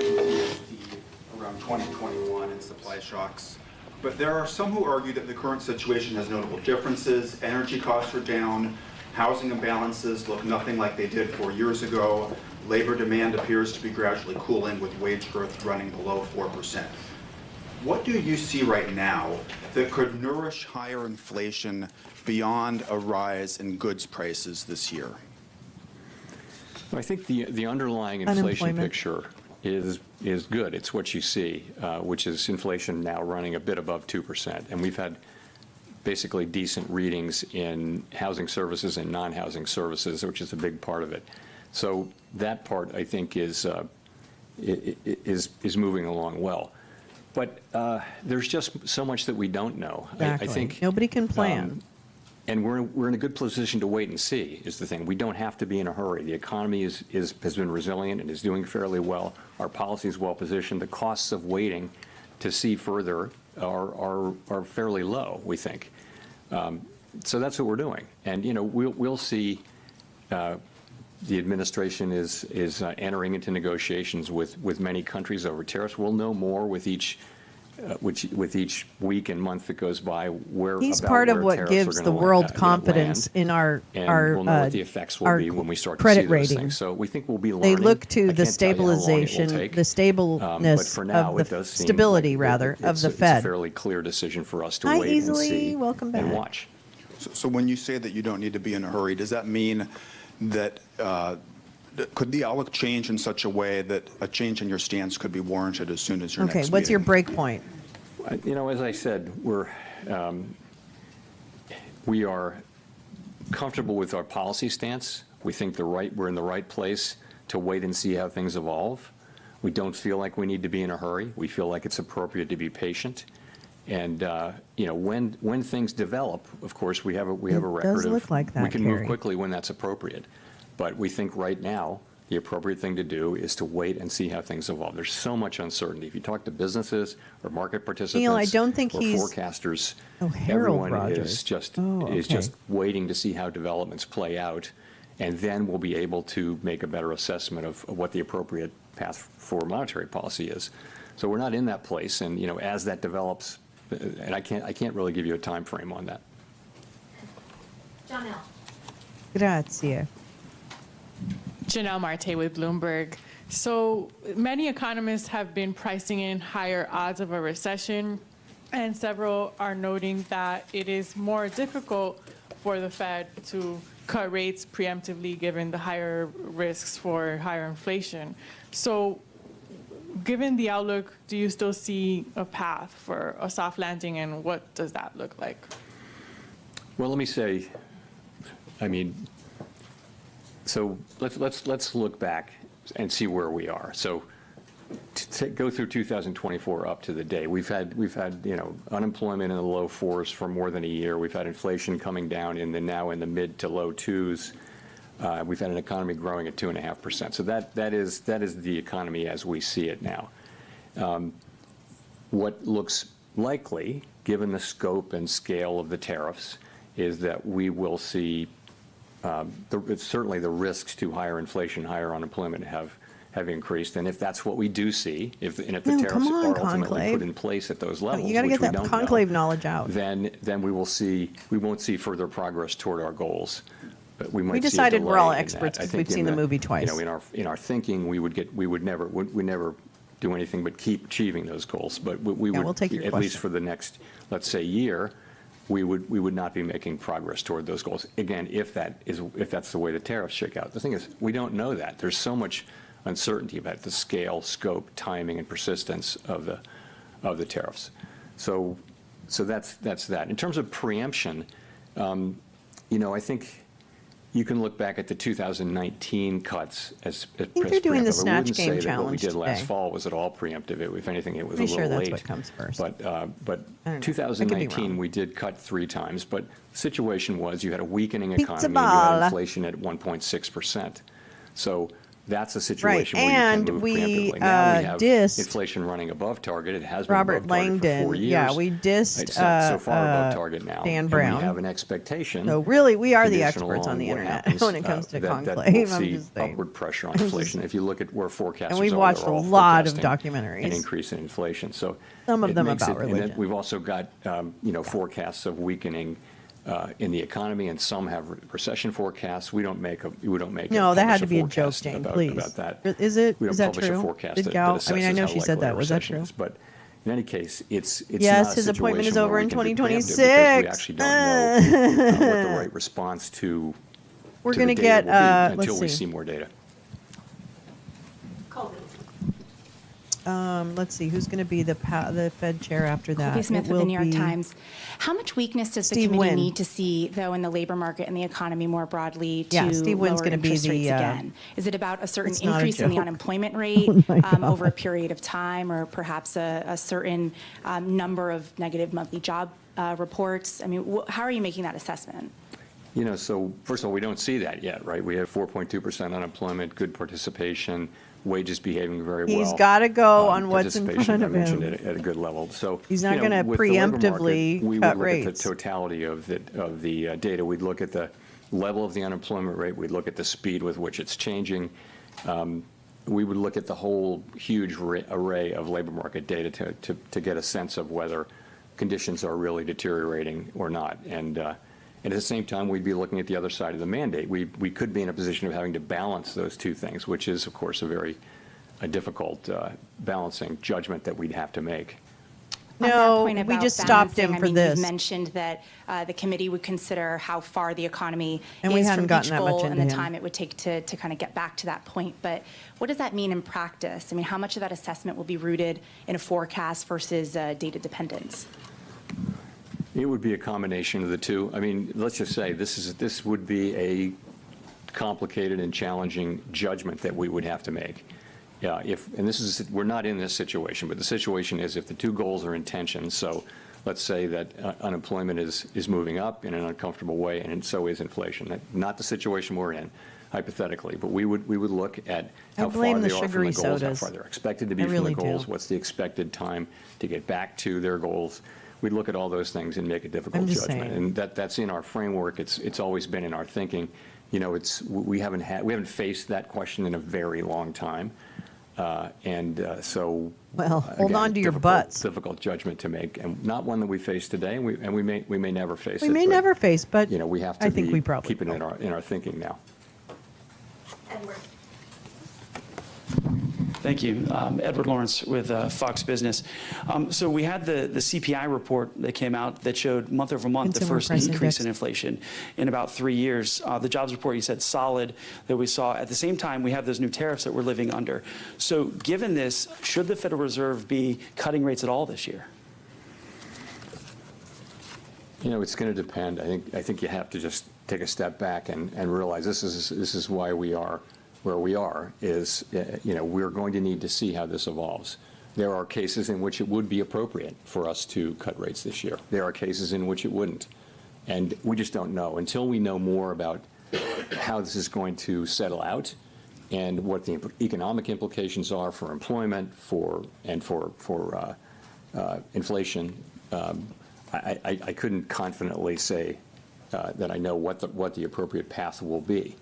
Around 2021 and supply shocks. But there are some who argue that the current situation has notable differences. Energy costs are down, housing imbalances look nothing like they did 4 years ago. Labor demand appears to be gradually cooling with wage growth running below 4%. What do you see right now that could nourish higher inflation beyond a rise in goods prices this year? I think the underlying inflation picture is good. It's what you see, which is inflation now running a bit above 2%. And we've had basically decent readings in housing services and non-housing services, which is a big part of it. So that part, I think, is moving along well. But there's just so much that we don't know. Exactly. I think nobody can plan. and we're in a good position to wait and see, is the thing. We don't have to be in a hurry. The economy has been resilient and is doing fairly well. Our policy is well positioned. The costs of waiting to see further are fairly low, we think. So that's what we're doing. And, you know, we'll see. The administration is entering into negotiations with many countries over tariffs. We'll know more with each week and month that goes by He's part of what gives the world confidence in our we'll know what the effects will be when we start to see credit those rating. things. So we think we'll be They learning. look to I the can't tell you how long it will stabilization, take. the But stableness for now, of it the does seem stability, like rather, of it's the a Fed. fairly clear decision for us to Hi, wait and Easily. see Welcome back. and watch. So when you say that you don't need to be in a hurry, does that mean that could the outlook change in such a way that a change in your stance could be warranted as soon as your next Okay, meeting? what's your break point? You know, as I said, we are comfortable with our policy stance. We think we're in the right place to wait and see how things evolve. We don't feel like we need to be in a hurry. We feel like it's appropriate to be patient. And you know, when things develop, of course, we have a record does of look like that, we can Carrie. move quickly when that's appropriate. But we think right now the appropriate thing to do is to wait and see how things evolve. There's so much uncertainty. If you talk to businesses or market participants Neil, I don't think or he's- forecasters, Oh, Harold everyone Rogers. is just Okay. waiting to see how developments play out, and then we'll be able to make a better assessment of what the appropriate path for monetary policy is. So we're not in that place, and you know, as that develops, and I can't really give you a time frame on that. Janelle. Grazie. Janelle Marte with Bloomberg. So many economists have been pricing in higher odds of a recession, and several are noting that it is more difficult for the Fed to cut rates preemptively given the higher risks for higher inflation. So given the outlook, do you still see a path for a soft landing, and what does that look like? Well, let me say, I mean, so let's look back and see where we are. So to go through 2024 up to the day, we've had you know, unemployment in the low 4s for more than a year. We've had inflation coming down now in the mid to low 2s. We've had an economy growing at 2.5%. So that is the economy as we see it now. What looks likely, given the scope and scale of the tariffs, is that we will see certainly the risks to higher inflation, higher unemployment have increased. And if that's what we do see, if the tariffs come on, are ultimately Conclave. put in place at those levels, You got to which get we that don't conclave know, knowledge out. then we won't see further progress toward our goals. But we might see a decided we're all delay in experts that. I 'cause think we've seen the movie twice. You know, in our thinking, we would never do anything but keep achieving those goals. But we would, we'll take your at least question. for the next, let's say, year, we would not be making progress toward those goals. Again, if that's the way the tariffs shake out. The thing is, we don't know that. There's so much uncertainty about the scale, scope, timing, and persistence of the tariffs. So that's that. In terms of preemption, you know, I think you can look back at the 2019 cuts as think you're doing the preemptive. I Snatch wouldn't Game say that what we challenge did last today. fall was at all preemptive. If anything, it was Pretty a sure little that's late. what comes first. But I don't know. I could be 2019, wrong. we did cut 3 times, but the situation was you had a weakening Pizza economy and you ball. had inflation at 1.6%. So that's a Right, situation where and you can move we preemptively. Now we have dissed inflation running above target. It has been Robert above target for 4 Langdon. years. Yeah, we dissed It's not so far above target now. Dan And Brown. we have an expectation. So really, we are the conditional experts on the what internet happens, when it comes to that conclave. we'll I'm see just saying. upward pressure on inflation. If you look at where forecasters And we've are, watched they're a all lot of forecasting documentaries. an increase in inflation. So Some of it them makes about and then religion. we've also got you know, forecasts of weakening in the economy, and some have recession forecasts. We don't make No, that had publish to be a joke, forecast Jane, about please. that. Is it? We don't Is that publish true? a forecast Did that Gal? assesses I mean, I know how she said likely a that. Was that recession true? is. But in any case, it's Yes, not a his appointment is situation over where in we can be preemptive 2026. because we actually don't know what the right response to We're to going the to data get. will be until Let's we see. see more data. Colby. let's see, who's going to be the Fed chair after that? Colby Smith It with will the New York be Times. How much weakness does the Steve committee Wynn. need to see, though, in the labor market and the economy more broadly to Yeah, Steve Wynn's lower gonna be interest rates the, again? Is it about a certain it's not a increase in the joke. unemployment rate Oh my over a God. period of time, or perhaps a certain number of negative monthly job reports? I mean, how are you making that assessment? You know, so first of all, we don't see that yet, right? We have 4.2% unemployment, good participation, wages behaving very well. He's got to go on what's in Participation, front I of mentioned him. it at a good level. So He's not you know, gonna with the labor market, preemptively we cut would look at rates. the totality of the data. We'd look at the level of the unemployment rate. We'd look at the speed with which it's changing. We would look at the whole huge array of labor market data to get a sense of whether conditions are really deteriorating or not. And at the same time, we'd be looking at the other side of the mandate. We could be in a position of having to balance those two things, which is, of course, a difficult balancing judgment that we'd have to make. On that No, point we about just stopped balancing, him I for mean, this. You've mentioned that the committee would consider how far the economy And we is hadn't from gotten each that much goal and into the him. time it would take to kind of get back to that point. But what does that mean in practice? I mean, how much of that assessment will be rooted in a forecast versus data dependence? It would be a combination of the two. I mean, let's just say this would be a complicated and challenging judgment that we would have to make. Yeah, we're not in this situation, but the situation is if the two goals are in tension, so let's say that unemployment is moving up in an uncomfortable way, and so is inflation. Not the situation we're in, hypothetically, but we would look at how far they are from the goals, how far they're expected to be from the goals, what's the expected time to get back to their goals. We'd look at all those things and make a difficult judgment. And that's in our framework. It's always been in our thinking. You know, we haven't faced that question in a very long time. So, Well, hold again, on to your butts. Difficult judgment to make, and not one that we face today, and we may never face it. We may never face, but You know, we have to I think we probably keep it in our thinking now. Thank you. Edward Lawrence with Fox Business. So we had the CPI report that came out that showed month over month the Consumer first Price decrease Index. in inflation in about 3 years. The jobs report, you said, solid, that we saw. At the same time, we have those new tariffs that we're living under. So given this, should the Federal Reserve be cutting rates at all this year? You know, it's going to depend. I think you have to just take a step back and realize this is why we are where we are. Is you know, we're going to need to see how this evolves. There are cases in which it would be appropriate for us to cut rates this year. There are cases in which it wouldn't, and we just don't know until we know more about how this is going to settle out and what the economic implications are for employment, for inflation. I couldn't confidently say that I know what the appropriate path will be.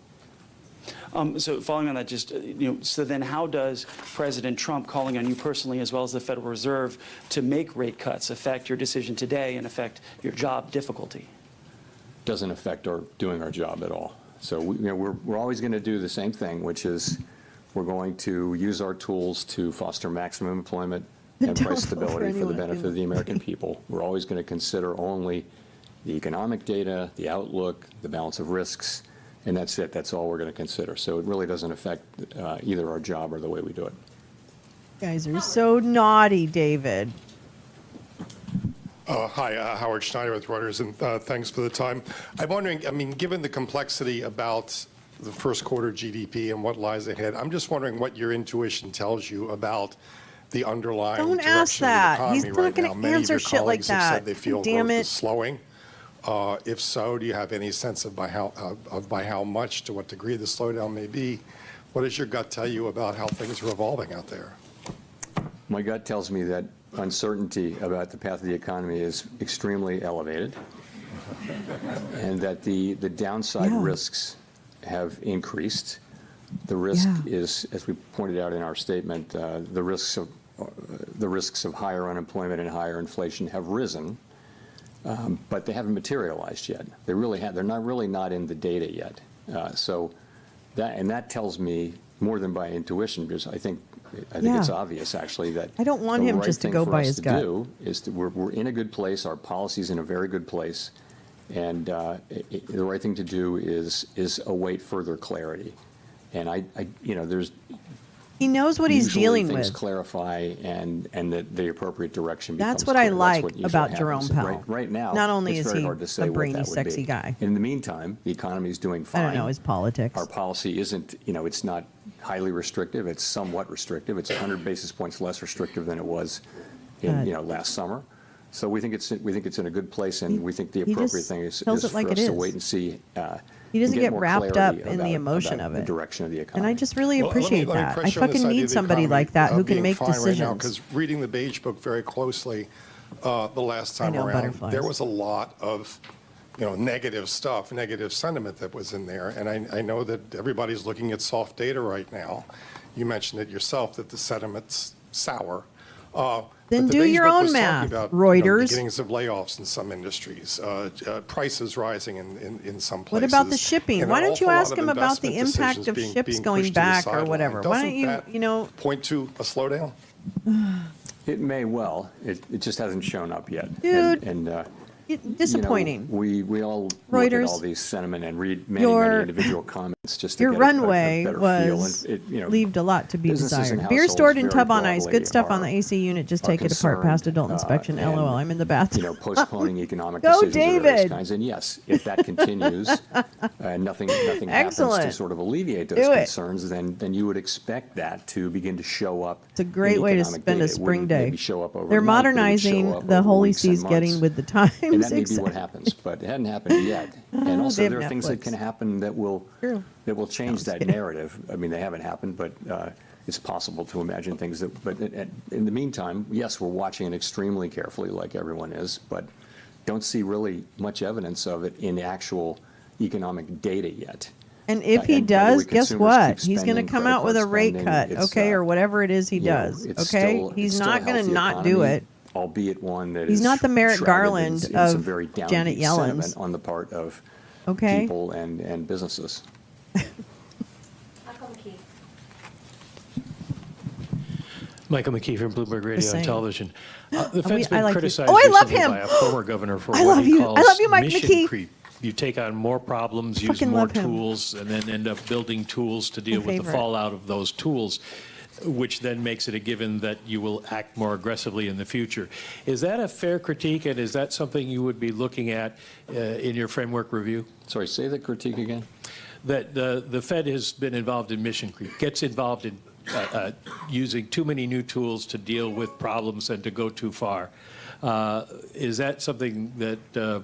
So following on that, just, so then how does President Trump calling on you personally, as well as the Federal Reserve, to make rate cuts affect your decision today and affect your job difficulty? Doesn't affect our doing our job at all. So we're always going to do the same thing, which is we're going to use our tools to foster maximum employment and price stability for the benefit of the American people. We're always going to consider only the economic data, the outlook, the balance of risks, and that's it. That's all we're going to consider. So it really doesn't affect either our job or the way we do it. You guys are so naughty, David. Hi, Howard Schneider with Reuters, and thanks for the time. I'm wondering, I mean, given the complexity about the first quarter GDP and what lies ahead, I'm just wondering what your intuition tells you about the underlying Don't direction ask that. of the He's economy not right gonna now. Many of answer your shit like colleagues have that. said they feel Damn growth it. is slowing. If so, do you have any sense of by how much, to what degree the slowdown may be? What does your gut tell you about how things are evolving out there? My gut tells me that uncertainty about the path of the economy is extremely elevated, and that the downside risks have increased. The risk is, as we pointed out in our statement, the risks of higher unemployment and higher inflation have risen, but they haven't materialized yet. They're really not in the data yet. So that tells me more than by intuition, because I think it's obvious, actually, that I don't want him just to go by his gut. We're in a good place. Our policy's in a very good place, and the right thing to do is await further clarity. And He knows what he's usually dealing things with. clarify and the appropriate direction That's becomes what I clear. like what usually about Jerome happens. Powell. Right now, Not only it's is very he hard to say a what brainy, that would sexy be. guy. In the meantime, the economy is doing fine. I don't know his politics. Our policy isn't, it's not highly restrictive. It's somewhat restrictive. It's 100 basis points less restrictive than it was in, last summer. So we think it's in a good place, and we think the appropriate thing is for us to wait and see. He doesn't get more wrapped up clarity in the emotion about of the it. direction of the And economy. I just really Well, appreciate let me that. I press you on this fucking idea need of the somebody economy, like that who can being make fine right now, decisions. because reading the Beige Book very closely the last time know, around, butterflies. there was a lot of negative stuff, negative sentiment that was in there. And I know that everybody's looking at soft data right now. You mentioned it yourself that the sentiment's sour. Then but the do Beige your Book own was talking math, about, Reuters. beginnings of layoffs in some industries, prices rising in some places. What about the shipping? and Why an don't you awful lot ask him about the investment impact decisions of being ships pushed going to the back or sideline. whatever? Why don't Doesn't that point to a slowdown? It may well. It just hasn't shown up yet. Dude, And disappointing. We all look at Reuters, all these sentiment and read many individual comments just to Your get runway a better was feel. And leaved a lot to be businesses desired. and Beer households stored in very tub on ice. broadly Good stuff on the AC unit. Just take it apart past concerned, adult inspection. and, LOL. I'm in the bathroom. postponing economic Go, decisions of various David. kinds. And yes, if that continues, and nothing happens to Excellent. sort of alleviate those Do it. concerns, then you would expect that to begin to show up. It's a great in way to economic spend data. a It spring wouldn't day. maybe show up overnight, They're but it would show modernizing up the over Holy weeks and Sea's getting months. with the times. And that may be what happens, but it hadn't happened yet. And also, they there are have things that Netflix. can happen that will change that kidding. narrative. I mean, they haven't happened, but it's possible to imagine things that. But in the meantime, yes, we're watching it extremely carefully, like everyone is, but don't see really much evidence of it in the actual economic data yet. And if he And by the way, does, guess consumers what? keep He's going to spending, come credit out with a card rate spending. cut, It's, okay, or whatever it is he does, it's okay? still- He's it's still a not going to healthy not do economy, it. Albeit one that He's is not the Merrick shrouded Garland in of some very Janet downbeat Yellen's. sentiment on the part of Okay. people and businesses. Michael McKee from Bloomberg Radio same. and Television. The I Fed's been like you. criticized Oh, I love recently him. by a former governor for I what love he you. calls I love you, Mike mission McKee. creep. You take on more problems, use Fucking more love him. tools, and then end up building tools to deal with the favorite. fallout of those tools, which then makes it a given that you will act more aggressively in the future. Is that a fair critique, and is that something you would be looking at in your framework review? Sorry, say the critique again. That the Fed has been involved in mission creep, gets involved in using too many new tools to deal with problems and to go too far. Is that something that the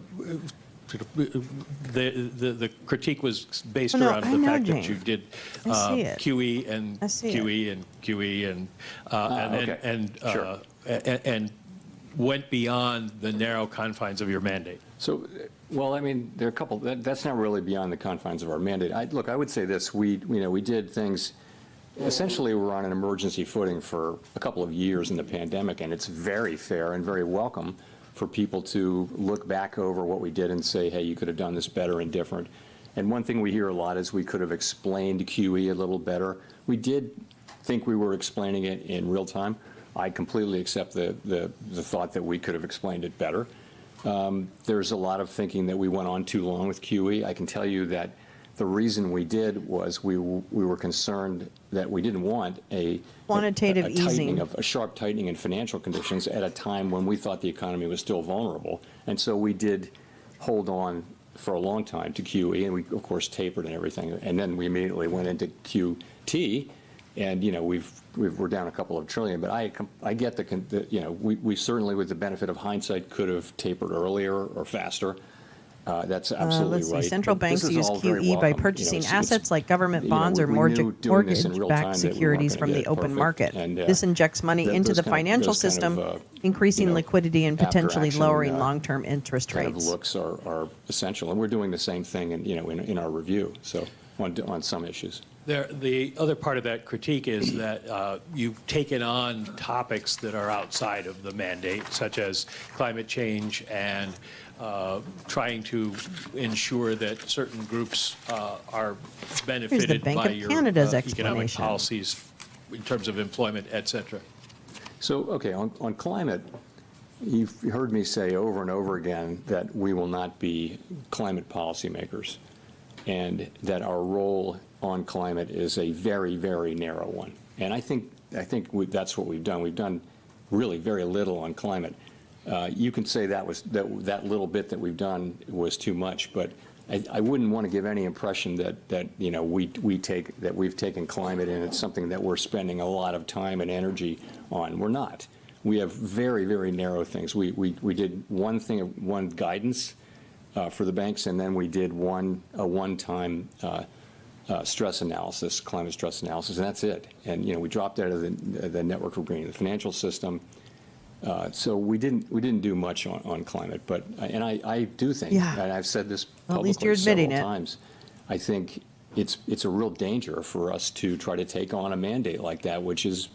critique was based Oh, no, around I the know, fact that Jane. you did I see it. QE and I see QE and QE Sure. and went beyond the narrow confines of your mandate? So, well, I mean, there are a couple. That's not really beyond the confines of our mandate. Look, I would say this: we did things. Essentially, we're on an emergency footing for a couple of years in the pandemic, and it's very fair and very welcome for people to look back over what we did and say, hey, you could have done this better and different. And one thing we hear a lot is we could have explained QE a little better. We did think we were explaining it in real time. I completely accept the thought that we could have explained it better. There's a lot of thinking that we went on too long with QE. I can tell you that the reason we did was we were concerned that we didn't want a Quantitative tightening easing. a sharp tightening in financial conditions at a time when we thought the economy was still vulnerable. And so we did hold on for a long time to QE, and we, of course, tapered and everything. And then we immediately went into QT, and, we're down a couple of trillion. But I get we certainly, with the benefit of hindsight, could have tapered earlier or faster. That's absolutely Let's right. see. Central But this banks is use all very QE by welcome. purchasing It's- assets like government bonds or we knew doing this in real time mortgage-backed that we weren't securities gonna from get the it open perfect, market. and, This injects money into the financial those kind system, of, increasing liquidity and potentially after-action, lowering long-term interest kind of rates. looks are essential, and we're doing the same thing in our review. So on some issues. The other part of that critique is that you've taken on topics that are outside of the mandate, such as climate change and trying to ensure that certain groups are benefited Bank by of your Canada's economic explanation. policies in terms of employment, et cetera. So, okay, on climate, you've heard me say over and over again that we will not be climate policymakers, and that our role on climate is a very, very narrow one. And I think that's what we've done. We've done really very little on climate. You can say that little bit that we've done was too much, but I wouldn't want to give any impression that you know we've taken climate and it's something that we're spending a lot of time and energy on. We're not. We have very, very narrow things. We did one guidance for the banks, and then we did a one-time stress analysis, climate stress analysis, and that's it. And you know, we dropped out of the network for greening the financial system. So we didn't do much on climate, but I do think, and I've said this publicly several times, I think it's a real danger for us to try to take on a mandate like that, which is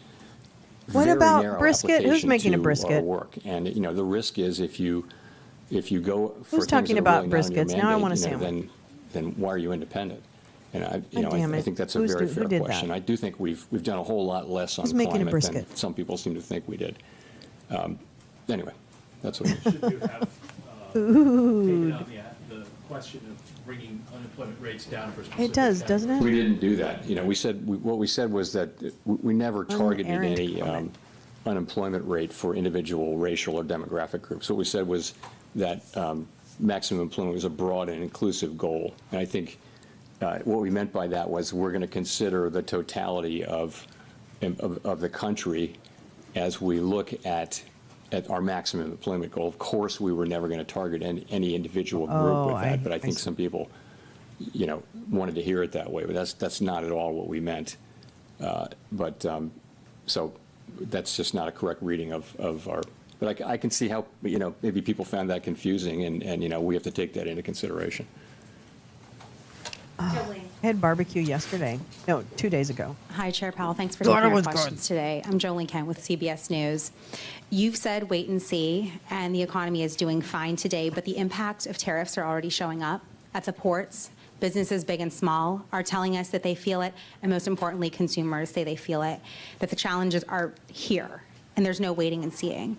what very about narrow brisket? Who's making a brisket? Our work, and you know the risk is if you go for who's things talking that are about really not in your briskets? Now I mandate, want a you know, sandwich. then why are you independent? And I think that's a Who very fair did question. that? I do think we've done a whole lot less on Who's making a climate brisket? than some people seem to think we did. Anyway, that's what. Should you have taken on the question of bringing unemployment rates down for specific It does, doesn't it? We didn't do that. You know, what we said was that we never targeted Unerrant any comment. unemployment rate for individual racial or demographic groups. What we said was that maximum employment was a broad and inclusive goal. And I think what we meant by that was we're going to consider the totality of the country as we look at our maximum employment goal. Of course, we were never going to target any individual group with that, but I think some people, you know, wanted to hear it that way. But that's not at all what we meant. So that's just not a correct reading of our. But I can see how, you know, maybe people found that confusing, and you know, we have to take that into consideration. I had barbecue yesterday. No, 2 days ago. Hi, Chair Powell. Thanks for taking our questions today. I'm Jolene Kent with CBS News. You've said wait and see, and the economy is doing fine today, but the impact of tariffs are already showing up at the ports. Businesses, big and small, are telling us that they feel it, and most importantly, consumers say they feel it, that the challenges are here, and there's no waiting and seeing.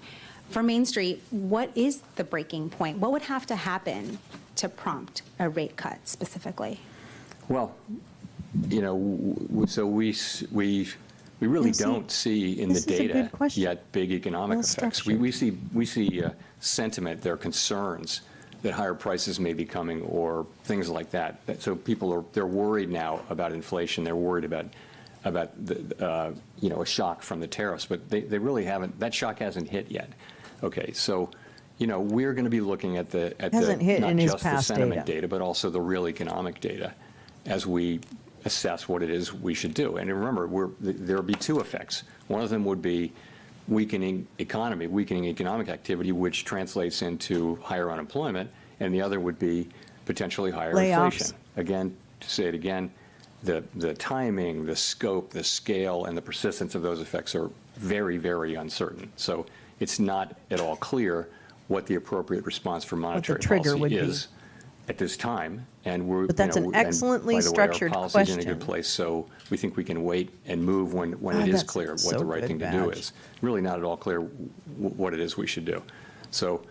For Main Street, what is the breaking point? What would have to happen to prompt a rate cut specifically? Well, you know, so we really don't see in the data yet big economic effects. We see sentiment, there are concerns that higher prices may be coming or things like that. So they're worried now about inflation. They're worried about the, you know, a shock from the tariffs, but they really haven't. That shock hasn't hit yet. Okay, so. You know, we're going to be looking at not just the sentiment data, but also the real economic data as we assess what it is we should do. And remember, there will be two effects. One of them would be weakening economic activity, which translates into higher unemployment, and the other would be potentially higher inflation. Again, to say it again, the timing, the scope, the scale, and the persistence of those effects are very, very uncertain. So it's not at all clear what the appropriate response for monetary policy is at this time. And but that's an excellently structured our policy's question. in a good place, so we think we can wait and move when it is clear what the right thing to do is. Really not at all clear what it is we should do. So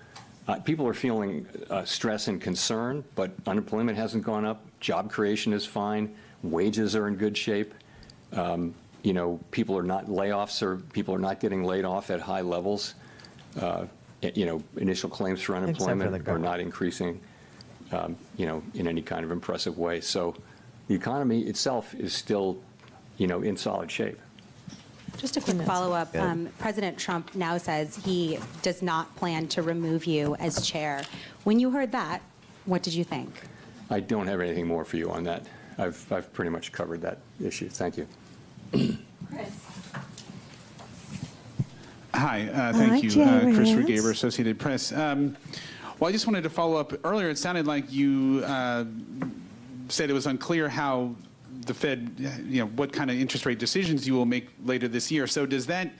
people are feeling stress and concern, but unemployment hasn't gone up. Job creation is fine. Wages are in good shape. You know, people are not getting laid off at high levels. You know, initial claims for unemployment are not increasing, you know, in any kind of impressive way. So the economy itself is still, you know, in solid shape. Just a quick follow-up. President Trump now says he does not plan to remove you as chair. When you heard that, what did you think? I don't have anything more for you on that. I've pretty much covered that issue. Thank you. Chris. Hi, thank you. Chris Rugaber, Associated Press. Well, I just wanted to follow up. Earlier, it sounded like you said it was unclear how the Fed, you know, what kind of interest rate decisions you will make later this year. So does that,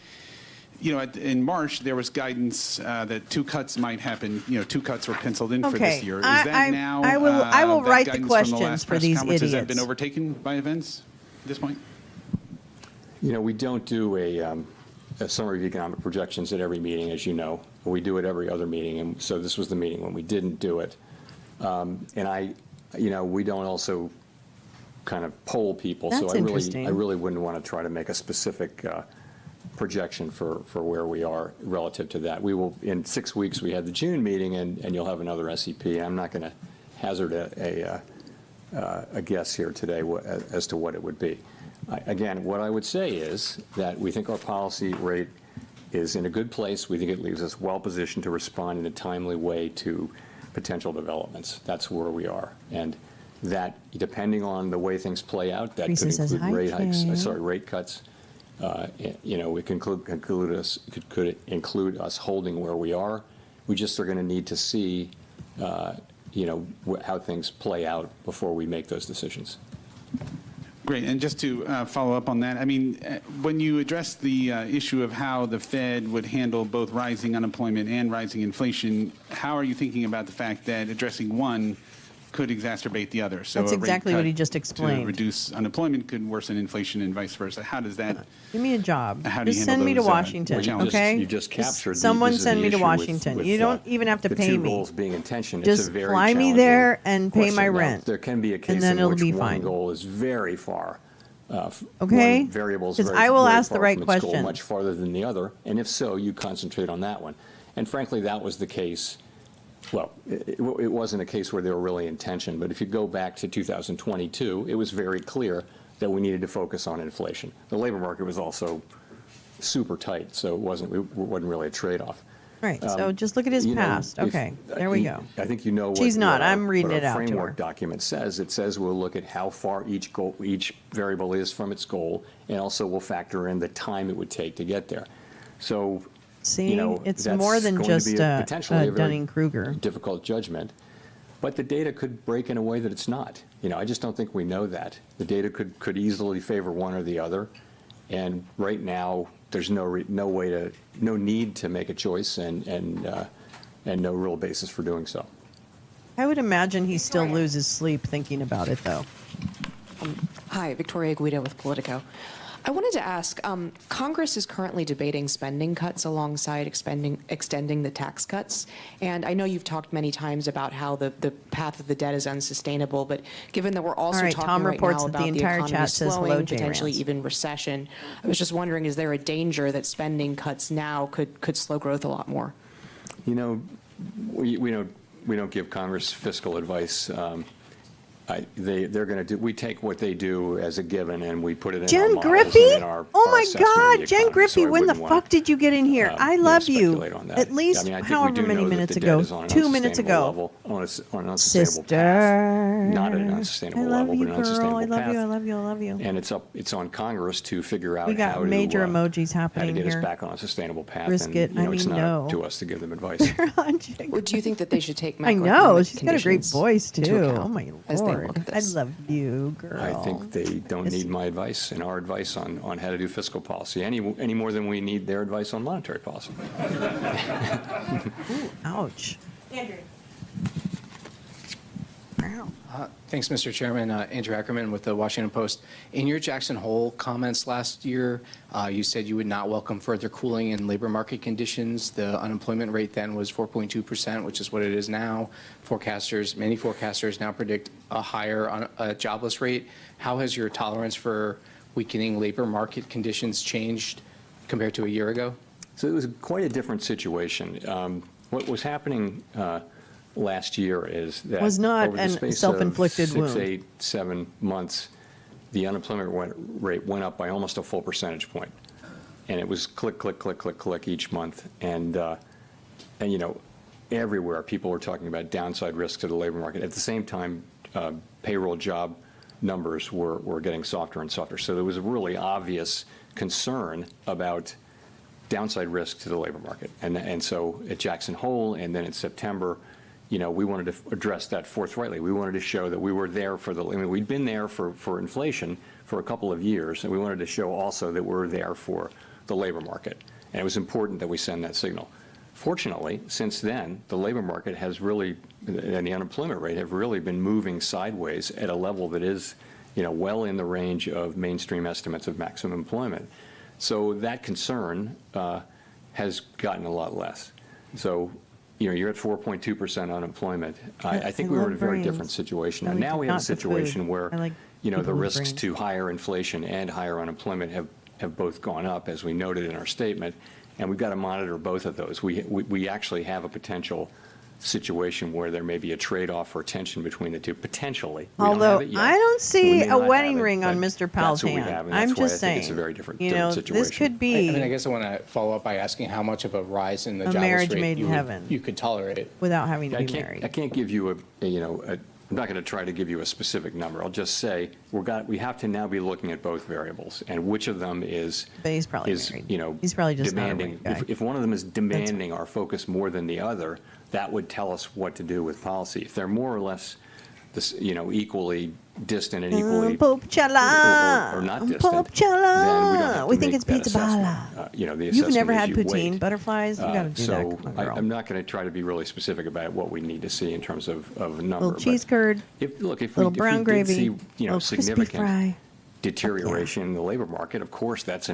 you know, in March, there was guidance that 2 cuts might happen. You know, 2 cuts were penciled in for this year. Is that now? I will write the from questions for these idiots. Has that been overtaken by events at this point? You know, we don't do a summary of economic projections at every meeting, as you know. We do it every other meeting, and so this was the meeting when we didn't do it. And you know, we don't also kind of poll people. That's So interesting. I really wouldn't want to try to make a specific projection for where we are relative to that. We will, in 6 weeks, we had the June meeting, and you'll have another SEP. I'm not going to hazard a guess here today as to what it would be. Again, what I would say is that we think our policy rate is in a good place. We think it leaves us well positioned to respond in a timely way to potential developments. That's where we are. And that, depending on the way things play out, that Teresa could says, include "Hi, rate cuts. It could include us holding where we are. We just are going to need to see, how things play out before we make those decisions. Great. And just to follow up on that, I mean, when you address the issue of how the Fed would handle both rising unemployment and rising inflation, how are you thinking about the fact that addressing one could exacerbate the other? So That's a rate exactly what cut he just explained. to reduce unemployment could worsen inflation and vice versa. How does that? Give me a job. How do you Just handle send me to those, Washington, okay? You just captured someone this is send the me to issue Washington. with, You don't even have to the pay two me. goals being in tension. Just it's a very fly me challenging there and pay my question. Now, rent. there can be a case and then in it'll which be one fine. goal is very far. Okay? One variable is 'Cause very, I will very ask the far right from its goal, questions. much farther than the other. And if so, you concentrate on that one. And frankly, that was the case. Well, it wasn't a case where they were really in tension, but if you go back to 2022, it was very clear that we needed to focus on inflation. The labor market was also super tight, so it wasn't really a trade-off. Right. So just look at his past. Okay. There we go. I think you know what She's not. what our- I'm reading what it our out to her. framework document says. It says we'll look at how far each variable is from its goal, and also we'll factor in the time it would take to get there. So, See, it's that's more than going to just be potentially a very Dunning-Kruger. difficult judgment. But the data could break in a way that it's not. I just don't think we know that. The data could easily favor one or the other. And right now, there's no need to make a choice and no real basis for doing so. I would imagine he still loses sleep thinking about it, though. Hi, Victoria Guida with Politico. I wanted to ask, Congress is currently debating spending cuts alongside extending the tax cuts. And I know you've talked many times about how the path of the debt is unsustainable, but given that we're also All right, talking Tom right reports now that the about the entire economy chat says hello, slowing, Jay potentially Rance. even recession, I was just wondering, is there a danger that spending cuts now could slow growth a lot more? We don't give Congress fiscal advice. They're going to do. We take what they do as a given, and we put it in Jen our models Griffey? and in our Oh our my assessment of God, the Jen economy. Griffey, So I when the wouldn't wanna, fuck did you get in here? I love you. speculate on that. At least I mean, I think however we do many know that minutes the ago. debt is on an 2 minutes unsustainable ago. level, on an unsustainable Sister. path. Not at an I unsustainable love level, you, but an girl. unsustainable I love path. you. I love you. I love you. And it's on Congress to figure out We got how major to, emojis how to happening get here. us back on a sustainable path. Brisket, and, it's I mean, not no. to us to give them advice. Or do you think that they should take I know. macroeconomic She's got a great conditions voice, into too. account Oh, my as they Lord. look at I this? love you, girl. I think they don't need my advice and our advice on how to do fiscal policy any more than we need their advice on monetary policy. Ooh, ouch. Andrew. Thanks, Mr. Chairman. Andrew Ackerman with the Washington Post. In your Jackson Hole comments last year, you said you would not welcome further cooling in labor market conditions. The unemployment rate then was 4.2%, which is what it is now. Many forecasters now predict a higher jobless rate. How has your tolerance for weakening labor market conditions changed compared to a year ago? So it was quite a different situation. What was happening last year is that Was not over the an space self-inflicted of 6, wound. 8, 7 months, the unemployment rate went up by almost a full percentage point. And it was click, click, click, click, click each month. And everywhere people were talking about downside risks to the labor market. At the same time, payroll job numbers were getting softer and softer. So there was a really obvious concern about downside risk to the labor market. And so at Jackson Hole and then in September, we wanted to address that forthrightly. We wanted to show that we were there we'd been there for inflation for a couple of years, and we wanted to show also that we're there for the labor market. And it was important that we send that signal. Fortunately, since then, the labor market has really, and the unemployment rate have really been moving sideways at a level that is, well in the range of mainstream estimates of maximum employment. So that concern has gotten a lot less. So, you're at 4.2% unemployment. I think we were in a very different situation. And now we have a situation where, the People with risks brains. to higher inflation and higher unemployment have both gone up, as we noted in our statement, and we've got to monitor both of those. We actually have a potential situation where there may be a trade-off or tension between the two, potentially. We don't Although have it yet. I don't We see may a not wedding have it, ring on but Mr. Powell's that's what we hand. have, and I'm that's why just I think it's a saying, very different you know, situation. this could be I mean, I guess I want to follow up by asking how much of a rise in the a jobless marriage rate made in heaven you could tolerate. without having to I be can't, married. I can't give you I'm not going to try to give you a specific number. I'll just say we have to now be looking at both variables and which of them is But he's probably married. He's probably just not a demanding. married guy. If one of them is demanding our focus more than the other, that would tell us what to do with policy. If they're more or less equally distant and equally Pope Chala. or not distant, Pope then we don't have to We think make it's that pizza assessment. bala. The You've assessment never is had you poutine, wait. butterflies? You got to do that. So Come on, girl. I'm not going to try to be really specific about what we need to see in terms of number. Little but cheese curd. If little we brown did gravy. see little crispy significant fry. deterioration in the labor market, of course, that's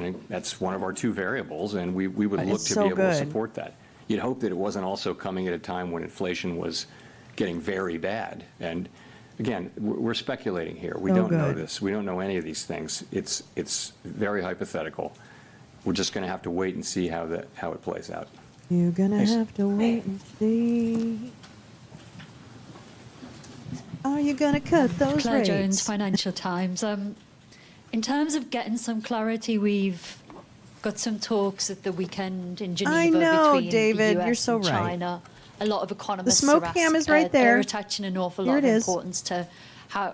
one of our two variables, and we would look It's to so be able to good. support that. You'd hope that it wasn't also coming at a time when inflation was getting very bad. And again, we're speculating here. We So don't know good. this. We don't know any of these things. It's very hypothetical. We're just going to have to wait and see how it plays out. You're going to Thanks. have to wait and see. Are you going to cut those Claire rates? Jones, Financial Times. In terms of getting some clarity, we've got some talks at the weekend in Geneva I know, between David, the US you're so and right. China. A lot of economists smoke are, cam is right there. are attaching an awful Here lot it of is. importance to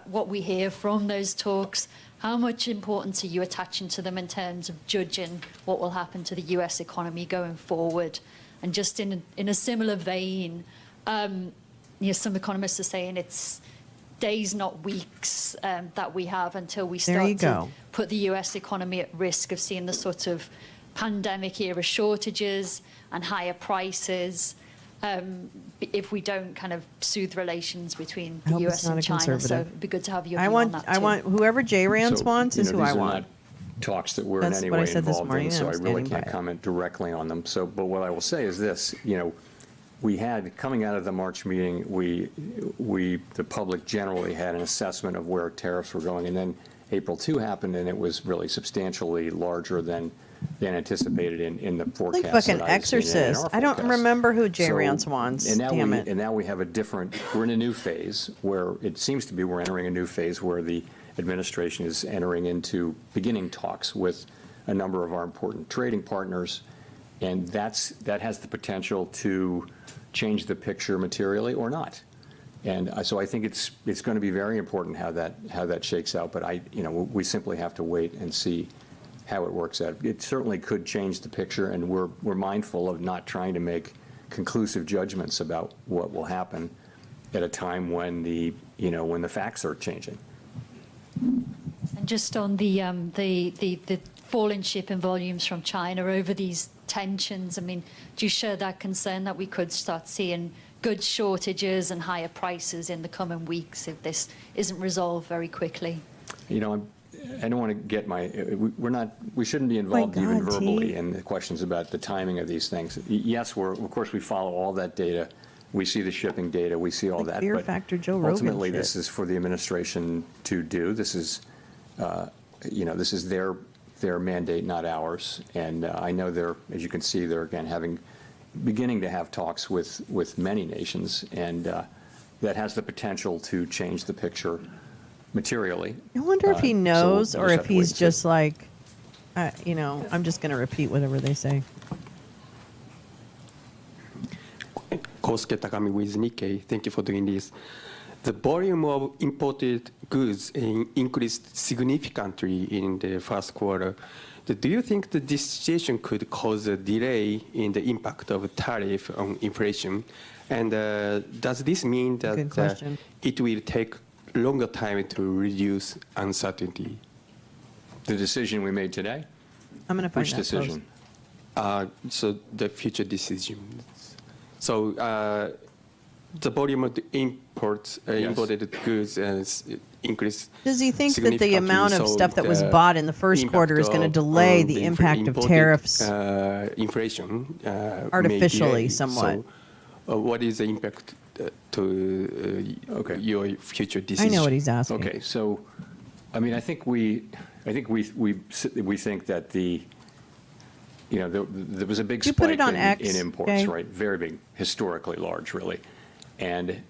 what we hear from those talks. How much importance are you attaching to them in terms of judging what will happen to the US economy going forward? And just in a similar vein, some economists are saying it's days, not weeks, that we have until we There you start to go. put the US economy at risk of seeing the sort of pandemic era shortages and higher prices if we don't kind of soothe relations between I the hope it's US not and a China. So conservative. it'd be good to have your I view on want, that too. whoever Jay Rance So, wants is who these I are want. not talks that we're That's in any what I way said this involved morning, in, and so I'm I really standing by can't it. comment directly on them. So, but what I will say is this, we had, coming out of the March meeting, the public generally had an assessment of where tariffs were going, and then April 2 happened, and it was really substantially larger than anticipated in the Like forecast. fucking that I had seen and in our Exorcist. I don't forecast. remember who Jay So- Rance wants. And now Damn we, it. And now we have we're in a new phase where it seems to be we're entering a new phase where the administration is beginning talks with a number of our important trading partners, and that has the potential to change the picture materially or not. And so I think it's going to be very important how that shakes out. But we simply have to wait and see how it works out. It certainly could change the picture, and we're mindful of not trying to make conclusive judgments about what will happen at a time when the facts are changing. And just on the fall in shipping volumes from China over these tensions, I mean, do you share that concern that we could start seeing goods shortages and higher prices in the coming weeks if this isn't resolved very quickly? I don't want to get we shouldn't be involved even God, verbally T. in the questions about the timing of these things. Yes, of course we follow all that data. We see the shipping data, we see all Like that. Fear but Factor Joe Rogan ultimately, shit. this is for the administration to do. This is, this is their mandate, not ours. And I know as you can see, they're again beginning to have talks with many nations, and that has the potential to change the picture materially. I wonder if he So knows we'll or just if have to wait he's and see. just like, I'm just going to repeat whatever they say. Kosuke Takami with Nikkei. Thank you for doing this. The volume of imported goods increased significantly in the first quarter. Do you think that this situation could cause a delay in the impact of tariff on inflation? And does this mean Good that question. it will take longer time to reduce uncertainty? The decision we made today? I'm going to find Which that decision? So the future decision. So the volume of the imported goods has increased. Does he think that the significantly, amount of so stuff that was the bought in the first impact quarter is going to of, delay the the impact of imported, tariffs inflation may artificially delay. somewhat? So, what is the impact to your future I decision? know what he's asking. Okay, so I mean, I think we think that there was a big You put spike it on X, in imports, okay? right? Very big, historically large, really, and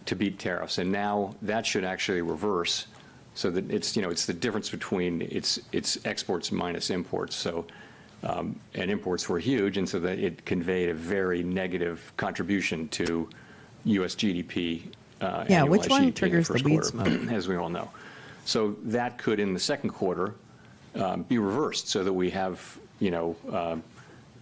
to beat tariffs. And now that should actually reverse, so that it's the difference between it's exports minus imports. So and imports were huge, and so that it conveyed a very negative contribution to U.S. GDP. Yeah, which annualized one GDP triggers the in bead first quarter, smoke? as we all know. So that could, in the second quarter, be reversed, so that we have an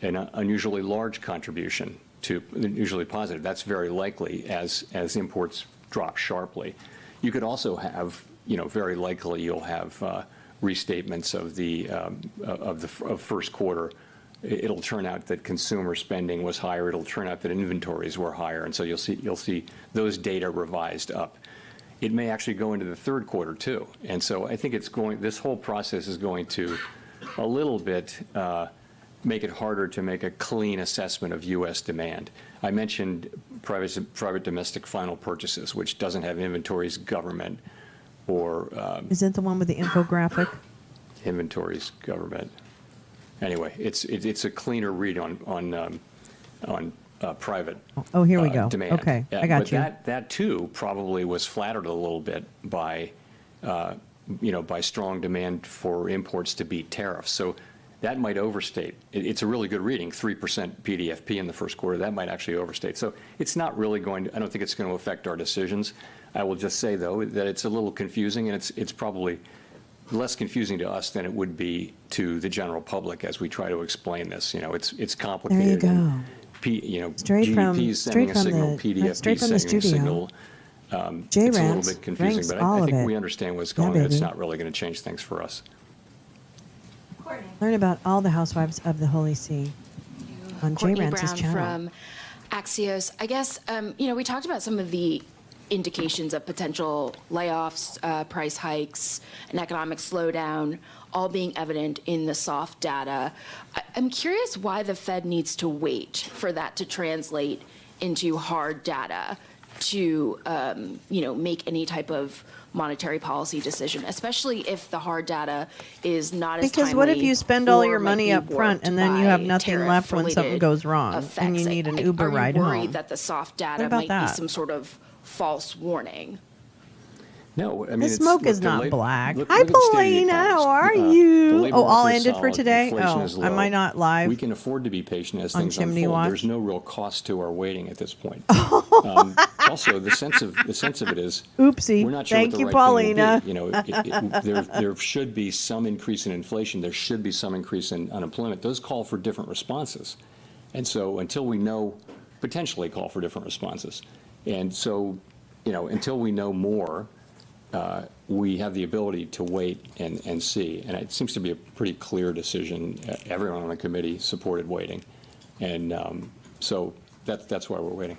unusually large contribution to usually positive. That's very likely as imports drop sharply. You could also have, very likely you'll have restatements of first quarter. It'll turn out that consumer spending was higher. It'll turn out that inventories were higher, and so you'll see those data revised up. It may actually go into the third quarter too, and so I think this whole process is going to a little bit make it harder to make a clean assessment of U.S. demand. I mentioned private domestic final purchases, which doesn't have inventories, government, or Is it the one with the infographic? inventories, government. Anyway, it's a cleaner read on private. Oh, here we go. Demand. Okay, I got but you. That too probably was flattered a little bit by by strong demand for imports to beat tariffs. So that might overstate. It's a really good reading, 3% PDFP in the first quarter. That might actually overstate. So it's not really going to, I don't think it's going to affect our decisions. I will just say, though, that it's a little confusing, and it's probably less confusing to us than it would be to the general public as we try to explain this. It's complicated. There you go. Straight from GDP is sending a signal, the PDFP is sending a signal. It's a little bit confusing, but I think we understand what's going on. It's not really going to change things for us. Learn about all the housewives of the Holy See on Jay Courtney Rance's Brown channel. from Axios. I guess, we talked about some of the indications of potential layoffs, price hikes, an economic slowdown, all being evident in the soft data. I'm curious why the Fed needs to wait for that to translate into hard data to, make any type of monetary policy decision, especially if the hard data is not as timely. Because what if you spend all or your might money be up front and then you warped have by nothing left when something tariff-related goes wrong effects? and you need an Uber ride Are you worried home? that the soft What data about might that? be some sort of false warning? No, I mean, The smoke is not black. look Hi, at the state of the Paulina. economy. How are The you? labor Oh, all market is ended for solid, today? inflation Oh, is am low. I not live? We can afford to be patient as on things Chimney unfold. Watch? There's no real cost to our waiting at this point. Also, the sense of it is, Oopsie. we're not sure Thank what the you, right Paulina. thing will be. There should be some increase in inflation. There should be some increase in unemployment. Those call for different responses, and so until we know, potentially call for different responses, and so until we know more. We have the ability to wait and see. And it seems to be a pretty clear decision. Everyone on the committee supported waiting. And so that's why we're waiting.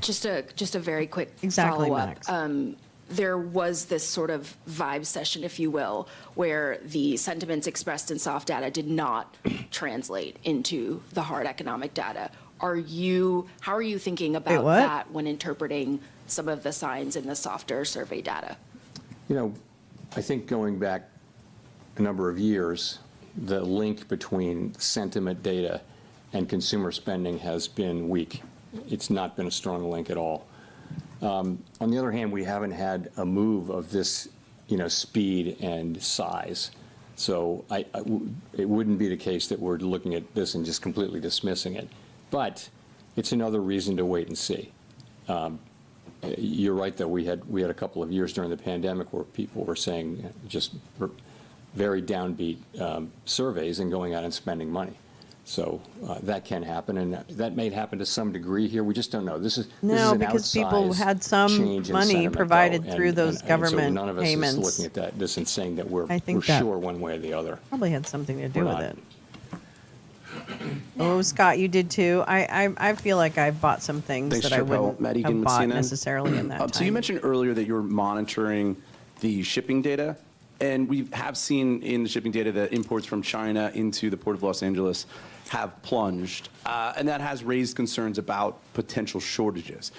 Just a very quick Exactly, follow-up. Max. There was this sort of vibe session, if you will, where the sentiments expressed in soft data did not translate into the hard economic data. How are you thinking about what? that when interpreting some of the signs in the softer survey data? I think going back a number of years, the link between sentiment data and consumer spending has been weak. It's not been a strong link at all. On the other hand, we haven't had a move of this, speed and size. So it wouldn't be the case that we're looking at this and just completely dismissing it. But it's another reason to wait and see. You're right, though. We had a couple of years during the pandemic where people were saying just very downbeat surveys and going out and spending money. So that can happen, and that may happen to some degree here. We just don't know. This is an because people outsized had some change in money sentiment, provided though, through and those so government none of us payments. is looking at this and saying that we're think that sure one way or the other. Probably had something to do We're with not. it. Oh, Scott, you did too. I feel like I've bought some things Thanks, that I Chair Powell. wouldn't Matt have Egan with bought CNN. necessarily in that time. So you mentioned earlier that you're monitoring the shipping data, and we have seen in the shipping data that imports from China into the Port of Los Angeles have plunged, and that has raised concerns about potential shortages.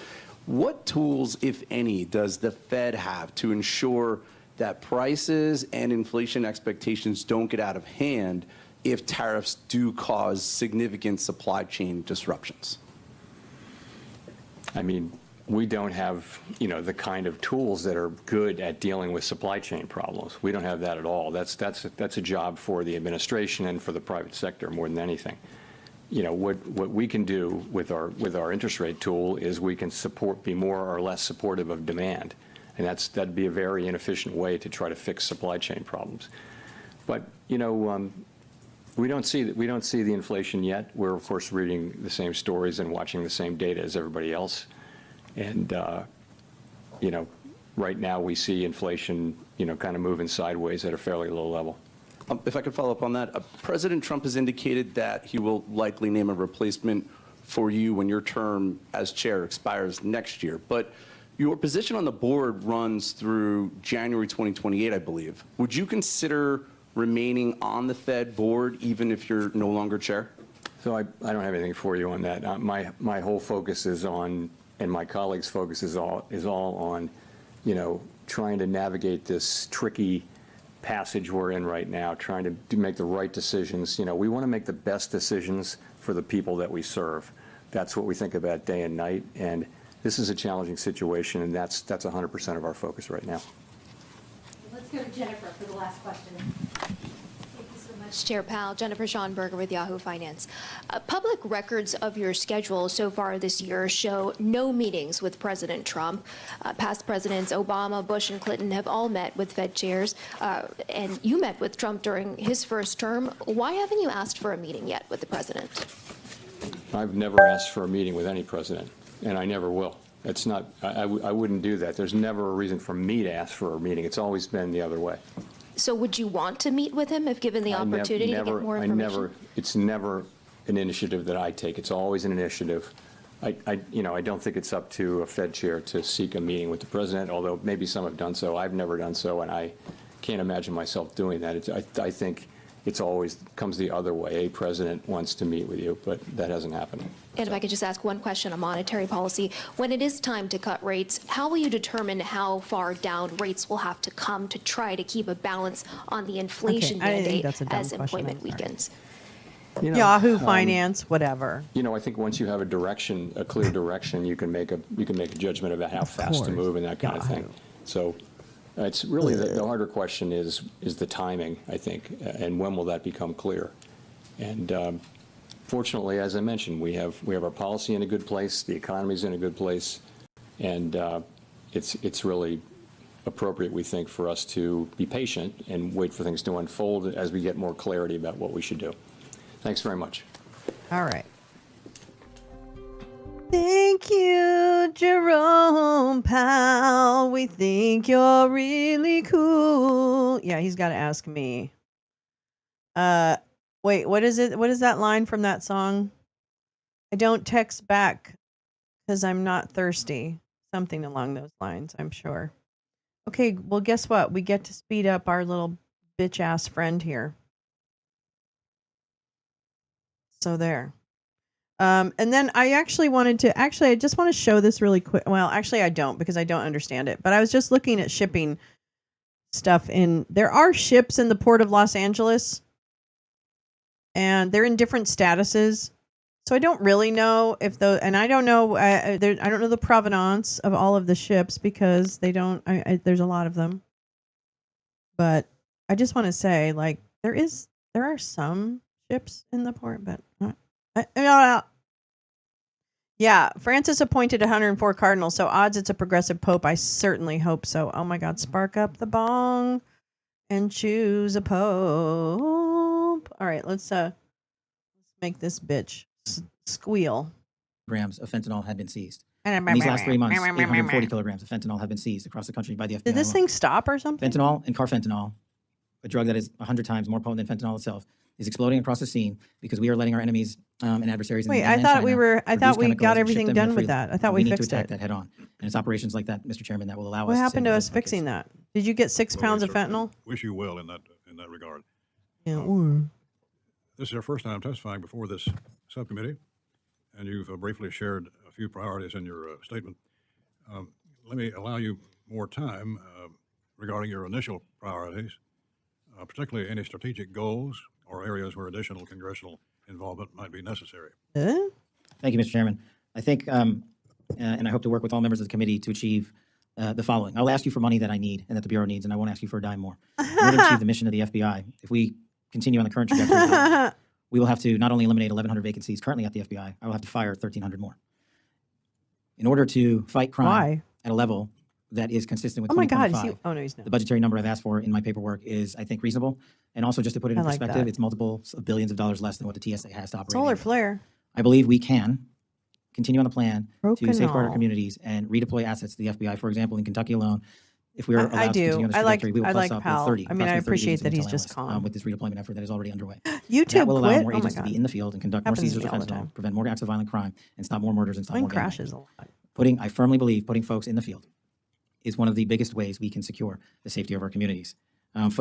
What tools, if any, does the Fed have to ensure that prices and inflation expectations don't get out of hand if tariffs do cause significant supply chain disruptions? I mean, we don't have, the kind of tools that are good at dealing with supply chain problems. We don't have that at all. That's a job for the administration and for the private sector more than anything. What we can do with our interest rate tool is we can be more or less supportive of demand, and that'd be a very inefficient way to try to fix supply chain problems. But we don't see the inflation yet. We're of course reading the same stories and watching the same data as everybody else. And, right now we see inflation, kind of moving sideways at a fairly low level. If I could follow up on that, President Trump has indicated that he will likely name a replacement for you when your term as chair expires next year. But your position on the board runs through January 2028, I believe. Would you consider remaining on the Fed board even if you're no longer chair? So I don't have anything for you on that. My whole focus is on, and my colleagues' focus is all on, trying to navigate this tricky passage we're in right now, trying to make the right decisions. We want to make the best decisions for the people that we serve. That's what we think about day and night. And this is a challenging situation, and that's 100% of our focus right now. Let's go to Jennifer for the last question. Thank you so much, Chair Powell. Jennifer Schonberger with Yahoo Finance. Public records of your schedule so far this year show no meetings with President Trump. Past presidents Obama, Bush, and Clinton have all met with Fed chairs, and you met with Trump during his first term. Why haven't you asked for a meeting yet with the president? I've never asked for a meeting with any president, and I never will. It's not, I wouldn't do that. There's never a reason for me to ask for a meeting. It's always been the other way. So would you want to meet with him if given the opportunity to get more information? It's never an initiative that I take. It's always an initiative. I don't think it's up to a Fed chair to seek a meeting with the president, although maybe some have done so. I've never done so, and I can't imagine myself doing that. I think it's always comes the other way. A president wants to meet with you, but that hasn't happened. And if I could just ask one question on monetary policy. When it is time to cut rates, how will you determine how far down rates will have to come to try to keep a balance on the inflation mandate as employment weakens? Yahoo Finance, whatever. I think once you have a clear direction, you can make a judgment about how fast to move and that kind of thing. So it's really the harder question is the timing, I think, and when will that become clear? And fortunately, as I mentioned, we have our policy in a good place, the economy's in a good place, and it's really appropriate, we think, for us to be patient and wait for things to unfold as we get more clarity about what we should do. Thanks very much. All right. Thank you, Jerome Powell. We think you're really cool. Yeah, he's got to ask me. Wait, what is it? What is that line from that song? I don't text back because I'm not thirsty. Something along those lines, I'm sure. Okay, well, guess what? We get to speed up our little bitch-ass friend here. So there. And then I actually I just want to show this really quick. Well, actually I don't because I don't understand it. But I was just looking at shipping stuff there are ships in the port of Los Angeles and they're in different statuses. So I don't really know if and I don't know, I don't know the provenance of all of the ships because they don't, there's a lot of them. But I just want to say, like, there are some ships in the port, but not. Yeah, Francis appointed 104 cardinals, so odds it's a progressive pope. I certainly hope so. Oh my God, spark up the bong and choose a pope. All right, let's make this bitch squeal. Grams of fentanyl had been seized. In these last 3 months, 840 kilograms of fentanyl have been seized across the country by the FBI. Did this thing stop or something? Fentanyl and carfentanil, a drug that is 100 times more potent than fentanyl itself, is exploding across the scene because we are letting our enemies and adversaries. Wait, I thought we got everything done with that. I thought we need fixed to attack it. that head on, and it's operations like that, Mr. Chairman, that will allow us. What happened to us fixing that? Did you get 6 pounds of fentanyl? Wish you well in that regard. Yeah. This is your first time testifying before this subcommittee, and you've briefly shared a few priorities in your statement. Let me allow you more time regarding your initial priorities, particularly any strategic goals or areas where additional congressional involvement might be necessary. Thank you, Mr. Chairman. I think, and I hope to work with all members of the committee to achieve the following. I'll ask you for money that I need and that the Bureau needs, and I won't ask you for a dime more. In order to achieve the mission of the FBI, if we continue on the current trajectory, we will have to not only eliminate 1,100 vacancies currently at the FBI, I will have to fire 1,300 more. In order to fight crime at a level that is consistent with 2025, the budgetary number I've asked for in my paperwork is, I think, reasonable. And also, just to put it in perspective, it's multiples of billions of dollars less than what the TSA has to operate. Solar flare. I believe we can continue on the plan to safeguard our communities and redeploy assets to the FBI. For example, in Kentucky alone, if we are allowed to continue on this trajectory, we will plus up with 30. I mean, I appreciate that he's just calm with this redeployment effort that is already underway. YouTube that will allow quit? more Oh my agents to God. be in the field and conduct more Happens to seizures me of all the fentanyl, time. prevent more acts of violent crime, and stop more murders and stop Mine more gang crashes a banging. lot. I firmly believe putting folks in the field is one of the biggest ways we can secure the safety of our communities.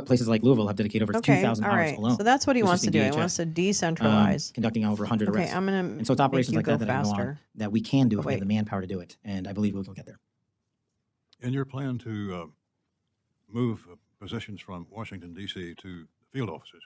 Places like Louisville have dedicated over 2,000 all hours right. alone. So that's what he to wants to do. He assisting wants to DHS, decentralize. conducting over 100 Okay, arrests. I'm gonna and so it's operations make you like that go that I go on faster. that we can do if we Wait. have the manpower to do it, and I believe we'll get there. In your plan to move positions from Washington, D.C. to field offices,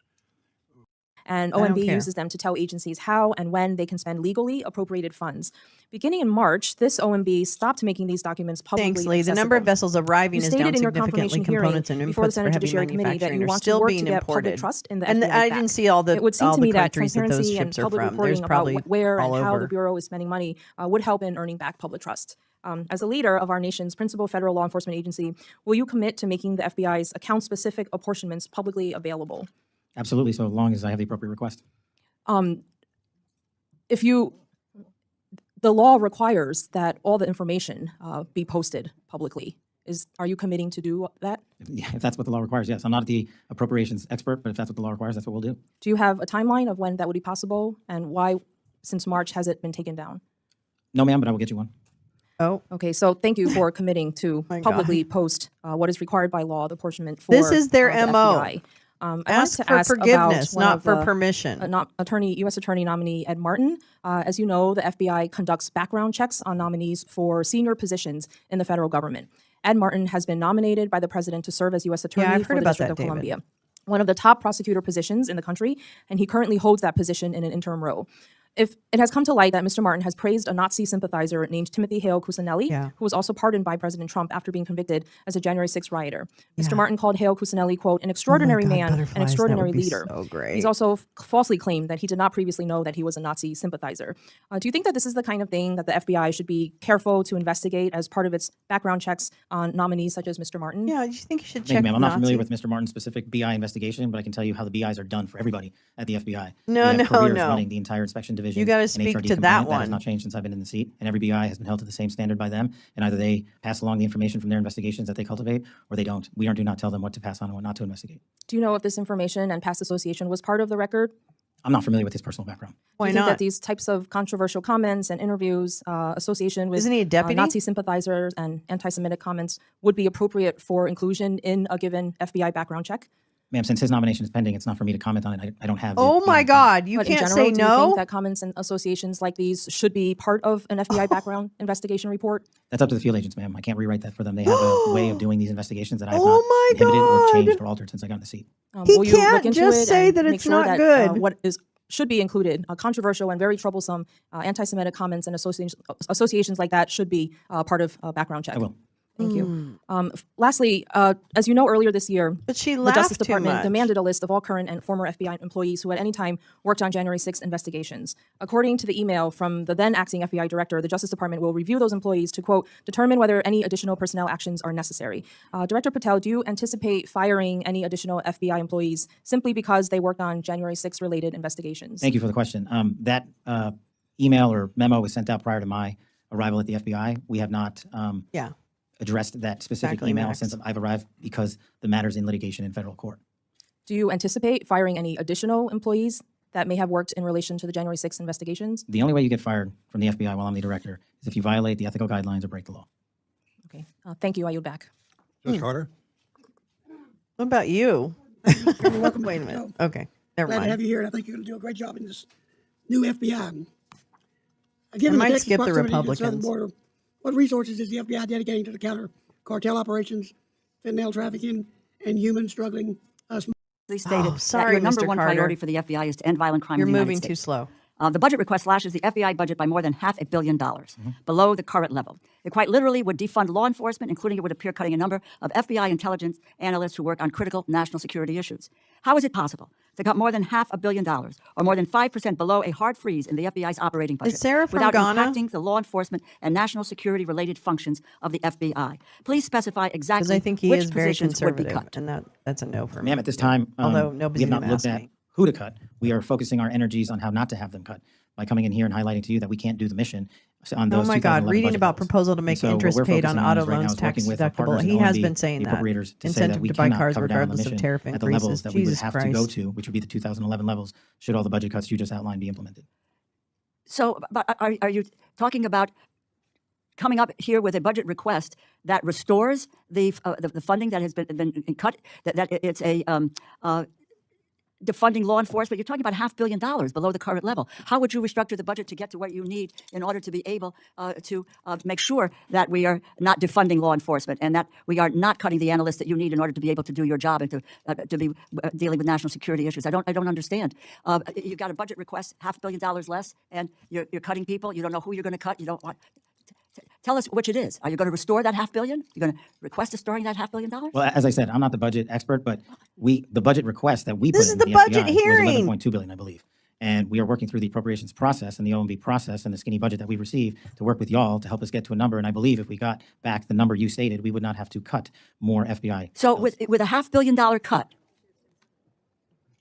and I don't OMB care. uses them to tell agencies how and when they can spend legally appropriated funds. Beginning in March, this OMB stopped making these documents publicly Thanks, Lee. The number of accessible. vessels arriving You is stated down in your significantly. confirmation hearing Components and before the inputs for Senate heavy Judiciary Committee that manufacturing you are want to still work being to get public imported. trust in the And FBI I back. didn't see all the It would seem all to the me that countries that those transparency and ships are public from. reporting There's about probably where all and how over. the Bureau is spending money would help in earning back public trust. As a leader of our nation's principal federal law enforcement agency, will you commit to making the FBI's account-specific apportionments publicly available? Absolutely, so long as I have the appropriate request. The law requires that all the information be posted publicly. Are you committing to do that? If that's what the law requires, yes. I'm not the appropriations expert, but if that's what the law requires, that's what we'll do. Do you have a timeline of when that would be possible, and why, since March, has it been taken down? No, ma'am, but I will get you one. Oh. Okay, so thank you for committing to My publicly post what is required by law, the apportionment for This is their the MO. FBI. I wanted Ask to for ask forgiveness, about one not of for the, permission. U.S. Attorney nominee Ed Martin. As you know, the FBI conducts background checks on nominees for senior positions in the federal government. Ed Martin has been nominated by the president to serve as U.S. Attorney I've for heard the about District that, of David. Columbia, one of the top prosecutor positions in the country, and he currently holds that position in an interim role. If it has come to light that Mr. Martin has praised a Nazi sympathizer named Timothy Hale Cusinelli, who was also pardoned by President Trump after being convicted as a January 6th rioter. Mr. Martin called Hale Cusinelli, quote, an extraordinary man, an butterflies, extraordinary that would be leader. so great. He's also falsely claimed that he did not previously know that he was a Nazi sympathizer. Do you think that this is the kind of thing that the FBI should be careful to investigate as part of its background checks on nominees such as Mr. Martin? Yeah, do you think you should Thank you, check ma'am. I'm not familiar Nazi? with Mr. Martin's specific BI investigation, but I can tell you how the BIs are done for everybody at the FBI. No, we have no, careers no. running the entire inspection division. You gotta and speak HRD to that compliant. That has one. not changed since I've been in the seat, and every BI has been held to the same standard by them, and either they pass along the information from their investigations that they cultivate, or they don't. We do not tell them what to pass on and what not to investigate. Do you know if this information and past association was part of the record? I'm not familiar with his personal background. Do you think that these types of controversial comments and interviews, association with Isn't he a deputy? Nazi sympathizers and anti-Semitic comments would be appropriate for inclusion in a given FBI background check? Ma'am, since his nomination is pending, it's not for me to comment on it. I don't have. Oh my God, you But in can't general, say do you no? think that comments and associations like these should be part of an FBI background investigation report? That's up to the field agents, ma'am. I can't rewrite that for them. They have a way of doing these investigations that I have Oh not my inhibited or God. changed or altered since I got in the seat. He Will you can't look into just it say and that make it's sure not that, good. what should be included, controversial and very troublesome anti-Semitic comments and associations like that should be part of a background check? I will. Thank you. Lastly, as you know, earlier this year, But she the laughed Justice too Department much. demanded a list of all current and former FBI employees who at any time worked on January 6th investigations. According to the email from the then acting FBI director, the Justice Department will review those employees to, quote, determine whether any additional personnel actions are necessary. Director Patel, do you anticipate firing any additional FBI employees simply because they worked on January 6th related investigations? Thank you for the question. That email or memo was sent out prior to my arrival at the FBI. We have not addressed that specific Exactly, email Max. since I've arrived because the matter's in litigation in federal court. Do you anticipate firing any additional employees that may have worked in relation to the January 6th investigations? The only way you get fired from the FBI while I'm the director is if you violate the ethical guidelines or break the law. Okay. Thank you. I yield back. Judge Carter? What about you? Welcome. Wait a minute. Okay, never Glad to mind. have you here, and I think you're going to do a great job in this new FBI. I Given might the Texas skip the proximity to the southern Republicans. border, what resources is the FBI dedicating to the counter cartel operations fentanyl trafficking, and human struggling. sorry, Stated that your number Mr. one Carter. priority for the FBI is to end violent crime You're in the United moving States. too slow. The budget request slashes the FBI budget by more than $500 million below the current level. It quite literally would defund law enforcement, including it would appear cutting a number of FBI intelligence analysts who work on critical national security issues. How is it possible to cut more than $500 million, or more than 5% below a hard freeze in the FBI's operating budget, Is Sarah from without Ghana? impacting the law enforcement and national security related functions of the FBI? Please specify exactly Because I think he which is very positions would be conservative, cut. and that's a no for me. Ma'am, at this time, although we nobody's have not even looked asked at me. who to cut. We are focusing our energies on how not to have them cut by coming in here and highlighting to you that we can't do the mission on those Oh my God! 2011 Reading budget about levels. proposal to make And so what interest we're paid on focusing auto is right now loans is tax working with our deductible. partners in He has OMB, been saying the that. appropriators, to say Incentive that we to buy cannot cars cover down on the regardless of mission tariff at the levels increases. that we would Jesus have to go Christ. to, which would be the 2011 levels, should all the budget cuts you just outlined be implemented. So but are you talking about coming up here with a budget request that restores the funding that has been cut, that it's a defunding law enforcement? You're talking about $500 million below the current level. How would you restructure the budget to get to what you need in order to be able to make sure that we are not defunding law enforcement and that we are not cutting the analysts that you need in order to be able to do your job and to be dealing with national security issues? I don't understand. You've got a budget request, $500 million less, and you're cutting people. You don't know who you're going to cut. You don't want. Tell us which it is. Are you going to restore that $500 million? You're going to request restoring that $500 million? Well, as I said, I'm not the budget expert, but the budget request that we This put is in the the budget FBI hearing. was $11.2 billion, I believe. And we are working through the appropriations process and the OMB process and the skinny budget that we received to work with y'all to help us get to a number. And I believe if we got back the number you stated, we would not have to cut more FBI. So with a $500 million cut,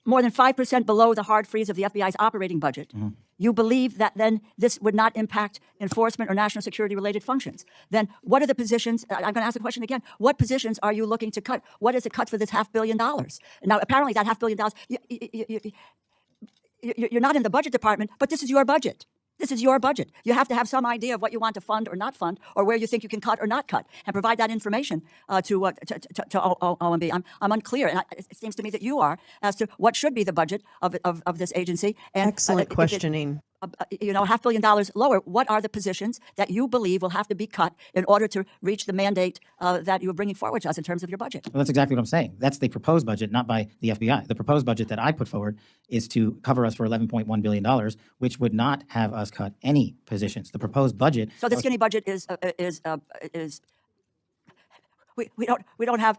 more than 5% below the hard freeze of the FBI's operating budget, you believe that then this would not impact enforcement or national security related functions. Then what are the positions? I'm going to ask the question again. What positions are you looking to cut? What is the cut for this $500 million? Now, apparently that $500 million, you're not in the budget department, but this is your budget. This is your budget. You have to have some idea of what you want to fund or not fund, or where you think you can cut or not cut, and provide that information to OMB. I'm unclear, and it seems to me that you are, as to what should be the budget of this agency. And Excellent questioning. $500 million lower. What are the positions that you believe will have to be cut in order to reach the mandate that you're bringing forward to us in terms of your budget? Well, that's exactly what I'm saying. That's the proposed budget, not by the FBI. The proposed budget that I put forward is to cover us for $11.1 billion, which would not have us cut any positions. The proposed budget. So the skinny budget we don't have,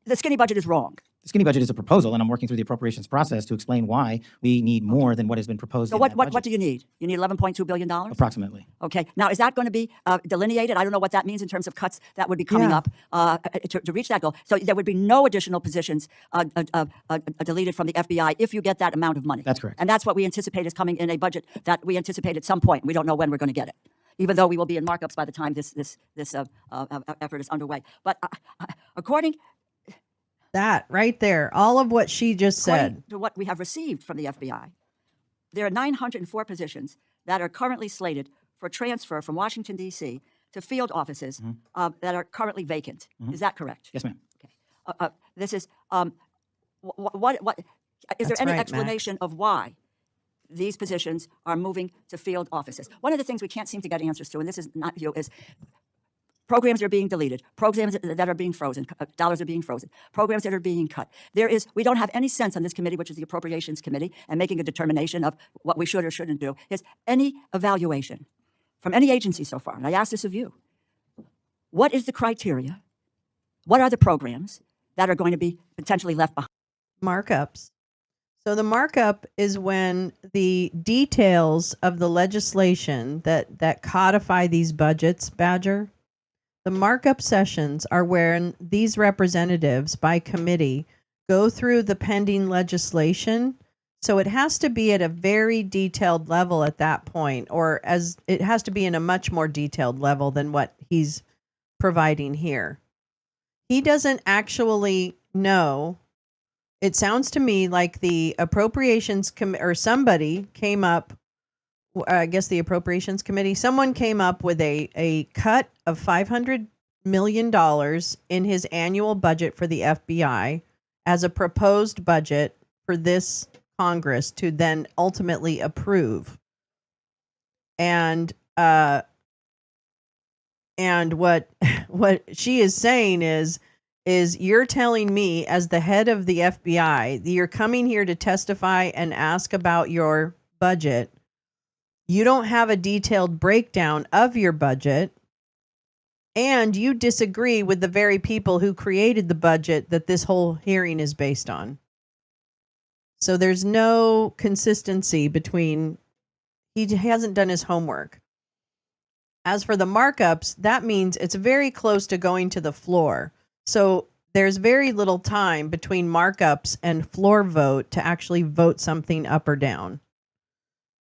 the skinny budget is wrong. The skinny budget is a proposal, and I'm working through the appropriations process to explain why we need more than what has been proposed. So in what that budget. do you need? You need $11.2 billion? Approximately. Okay. Now, is that going to be delineated? I don't know what that means in terms of cuts that would be coming up to reach that goal. So there would be no additional positions deleted from the FBI if you get that amount of money. That's correct. And that's what we anticipate is coming in a budget that we anticipate at some point. We don't know when we're going to get it, even though we will be in markups by the time this effort is underway. But according That right there, all of what she just said. to what we have received from the FBI, there are 904 positions that are currently slated for transfer from Washington, D.C. to field offices that are currently vacant. Is that correct? Yes, ma'am. Okay. This is, what is there That's any right, Matt. explanation of why these positions are moving to field offices? One of the things we can't seem to get answers to, and this is not you, is programs are being deleted, programs that are being frozen, dollars are being frozen, programs that are being cut. We don't have any sense on this committee, which is the Appropriations Committee, and making a determination of what we should or shouldn't do, is any evaluation from any agency so far, and I ask this of you, what is the criteria? What are the programs that are going to be potentially left behind? Markups. So the markup is when the details of the legislation that codify these budgets, Badger, the markup sessions are when these representatives by committee go through the pending legislation. So it has to be at a very detailed level at that point, or as it has to be in a much more detailed level than what he's providing here. He doesn't actually know. It sounds to me like the appropriations or somebody came up, I guess the appropriations committee, someone came up with a cut of $500 million in his annual budget for the FBI as a proposed budget for this Congress to then ultimately approve. And what she is saying is is you're telling me as the head of the FBI that you're coming here to testify and ask about your budget. You don't have a detailed breakdown of your budget, and you disagree with the very people who created the budget that this whole hearing is based on. So there's no consistency between, he hasn't done his homework. As for the markups, that means it's very close to going to the floor. So there's very little time between markups and floor vote to actually vote something up or down.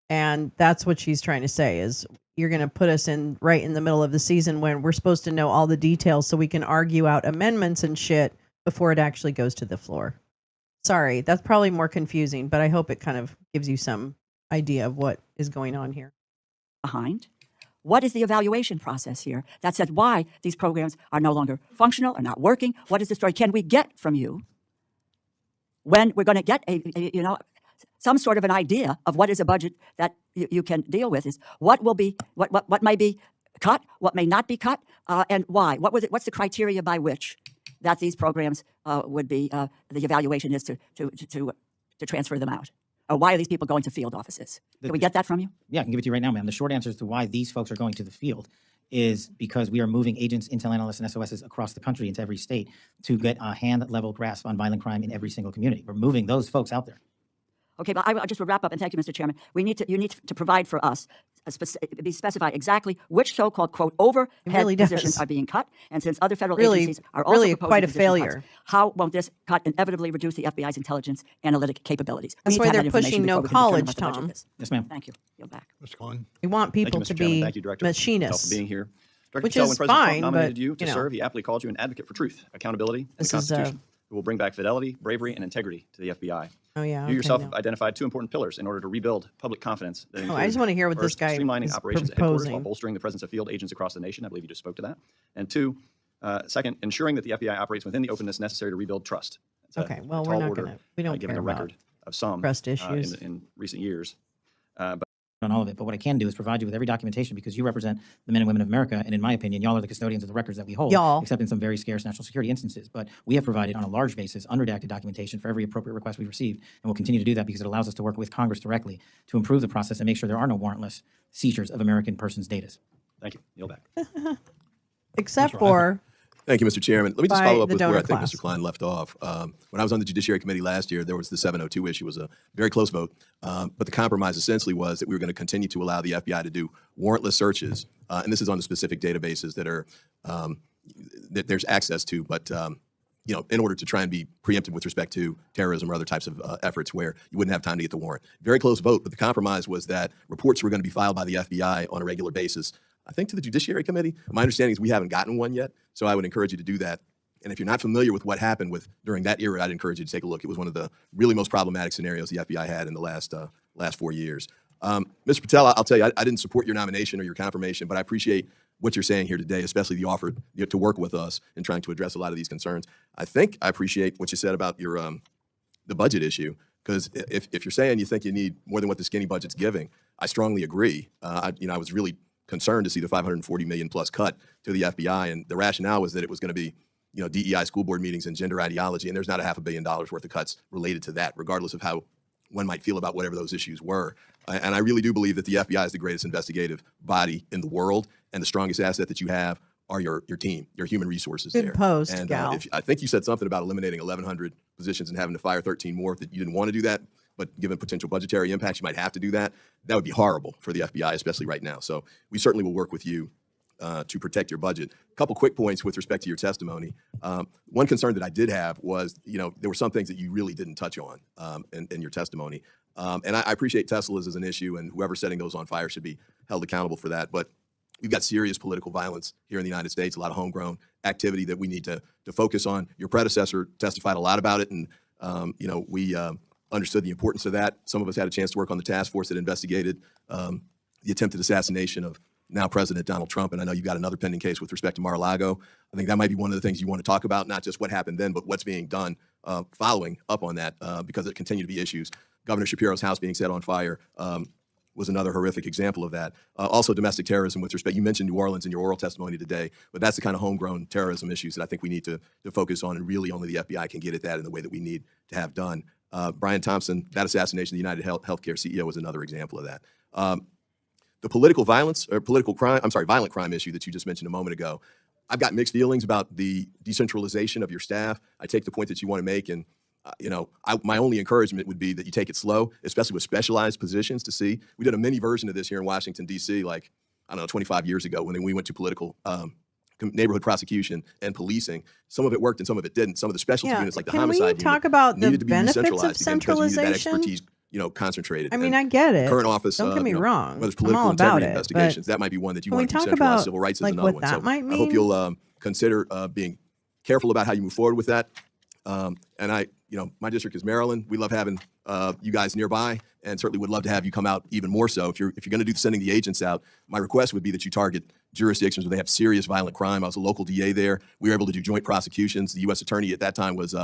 And that's what she's trying to say is you're going to put us in right in the middle of the season when we're supposed to know all the details so we can argue out amendments and shit before it actually goes to the floor. Sorry, that's probably more confusing, but I hope it kind of gives you some idea of what is going on here. Behind? What is the evaluation process here that says why these programs are no longer functional or not working? What is the story? Can we get from you when we're going to get some sort of an idea of what is a budget that you can deal with? Is what will be what may be cut, what may not be cut, and why? What's the criteria by which that these programs would be the evaluation is to transfer them out? Or why are these people going to field offices? Can we get that from you? Yeah, I can give it to you right now, ma'am. The short answer as to why these folks are going to the field is because we are moving agents, intel analysts, and SOSs across the country into every state to get a hand-level grasp on violent crime in every single community. We're moving those folks out there. Okay, but I just will wrap up, and thank you, Mr. Chairman. You need to provide for us, specify exactly which so-called, quote, overhead positions are being cut, and since other federal agencies are also proposing quite a position failure. cuts, how won't this cut inevitably reduce the FBI's intelligence analytic capabilities? That's why they're pushing no college, Tom. Yes, ma'am. Thank you. Yield back. Mr. Klein. We want people to be machinists. For being here. Director Which Patel, is when President fine, Trump nominated but, you to you know. serve, he aptly called you an advocate for truth, accountability, and the Constitution, who will bring back fidelity, bravery, and integrity to the FBI. Oh, yeah. You yourself have identified two important pillars in order to rebuild public confidence. That I just want to hear what first, this guy streamlining is operations at headquarters while proposing. bolstering the presence of field agents across the nation. I believe you just spoke to that. And two, second, ensuring that the FBI operates within the openness necessary to rebuild trust. It's Okay, a well, tall we're not order, going to, we don't given care the about record of some trust issues. in recent years. But On all of it, but what I can do is provide you with every documentation because you represent the men and women of America, and in my opinion, y'all are the custodians of the records that we hold, Y'all. except in some very scarce national security instances. But we have provided on a large basis unredacted documentation for every appropriate request we've received, and we'll continue to do that because it allows us to work with Congress directly to improve the process and make sure there are no warrantless seizures of American persons' data. Thank you. Yield back. Except for Thank you, Mr. Chairman. Let me just by follow up the with where donor I think class. Mr. Klein left off. When I was on the Judiciary Committee last year, there was the 702 issue. It was a very close vote, but the compromise essentially was that we were going to continue to allow the FBI to do warrantless searches, and this is on the specific databases that are that there's access to, but in order to try and be preemptive with respect to terrorism or other types of efforts where you wouldn't have time to get the warrant. Very close vote, but the compromise was that reports were going to be filed by the FBI on a regular basis, I think to the Judiciary Committee. My understanding is we haven't gotten one yet, so I would encourage you to do that. And if you're not familiar with what happened during that era, I'd encourage you to take a look. It was one of the really most problematic scenarios the FBI had in the last 4 years. Mr. Patel, I'll tell you, I didn't support your nomination or your confirmation, but I appreciate what you're saying here today, especially the offer to work with us in trying to address a lot of these concerns. I think I appreciate what you said about your the budget issue, because if you're saying you think you need more than what the skinny budget's giving, I strongly agree. I was really concerned to see the $540 million plus cut to the FBI, and the rationale was that it was going to be, DEI school board meetings and gender ideology, and there's not $500 million worth of cuts related to that, regardless of how one might feel about whatever those issues were. And I really do believe that the FBI is the greatest investigative body in the world, and the strongest asset that you have are your team, your human resources Good there. post, And gal. I think you said something about eliminating 1,100 positions and having to fire 13 more, that you didn't want to do that, but given potential budgetary impacts, you might have to do that. That would be horrible for the FBI, especially right now. So we certainly will work with you to protect your budget. A couple quick points with respect to your testimony. One concern that I did have was, there were some things that you really didn't touch on in your testimony. And I appreciate Teslas as an issue, and whoever's setting those on fire should be held accountable for that. But we've got serious political violence here in the United States, a lot of homegrown activity that we need to focus on. Your predecessor testified a lot about it, and we understood the importance of that. Some of us had a chance to work on the task force that investigated the attempted assassination of now President Donald Trump, and I know you've got another pending case with respect to Mar-a-Lago. I think that might be one of the things you want to talk about, not just what happened then, but what's being done following up on that, because there continue to be issues. Governor Shapiro's house being set on fire, was another horrific example of that. Also, domestic terrorism with respect, you mentioned New Orleans in your oral testimony today, but that's the kind of homegrown terrorism issues that I think we need to focus on, and really only the FBI can get at that in the way that we need to have done. Brian Thompson, that assassination of the United Healthcare CEO was another example of that. The political violence, or violent crime issue that you just mentioned a moment ago, I've got mixed feelings about the decentralization of your staff. I take the point that you want to make, and my only encouragement would be that you take it slow, especially with specialized positions to see. We did a mini version of this here in Washington, D.C., 25 years ago when we went to political neighborhood prosecution and policing. Some of it worked and some of it didn't. Some of the specialty units, like the homicide unit, talk about the needed to be benefits of decentralized again because you needed that centralization? expertise, concentrated. I mean, And I get it. Current office, Don't get me wrong. whether it's I'm political all about integrity it, investigations, but that might be one that you can we want to talk decentralize. about, Civil rights is like, another what one. So that might I hope mean? you'll consider being careful about how you move forward with that. And my district is Maryland. We love having you guys nearby, and certainly would love to have you come out even more so. If you're going to do sending the agents out, my request would be that you target jurisdictions where they have serious violent crime. I was a local DA there. We were able to do joint prosecutions. The U.S. attorney at that time was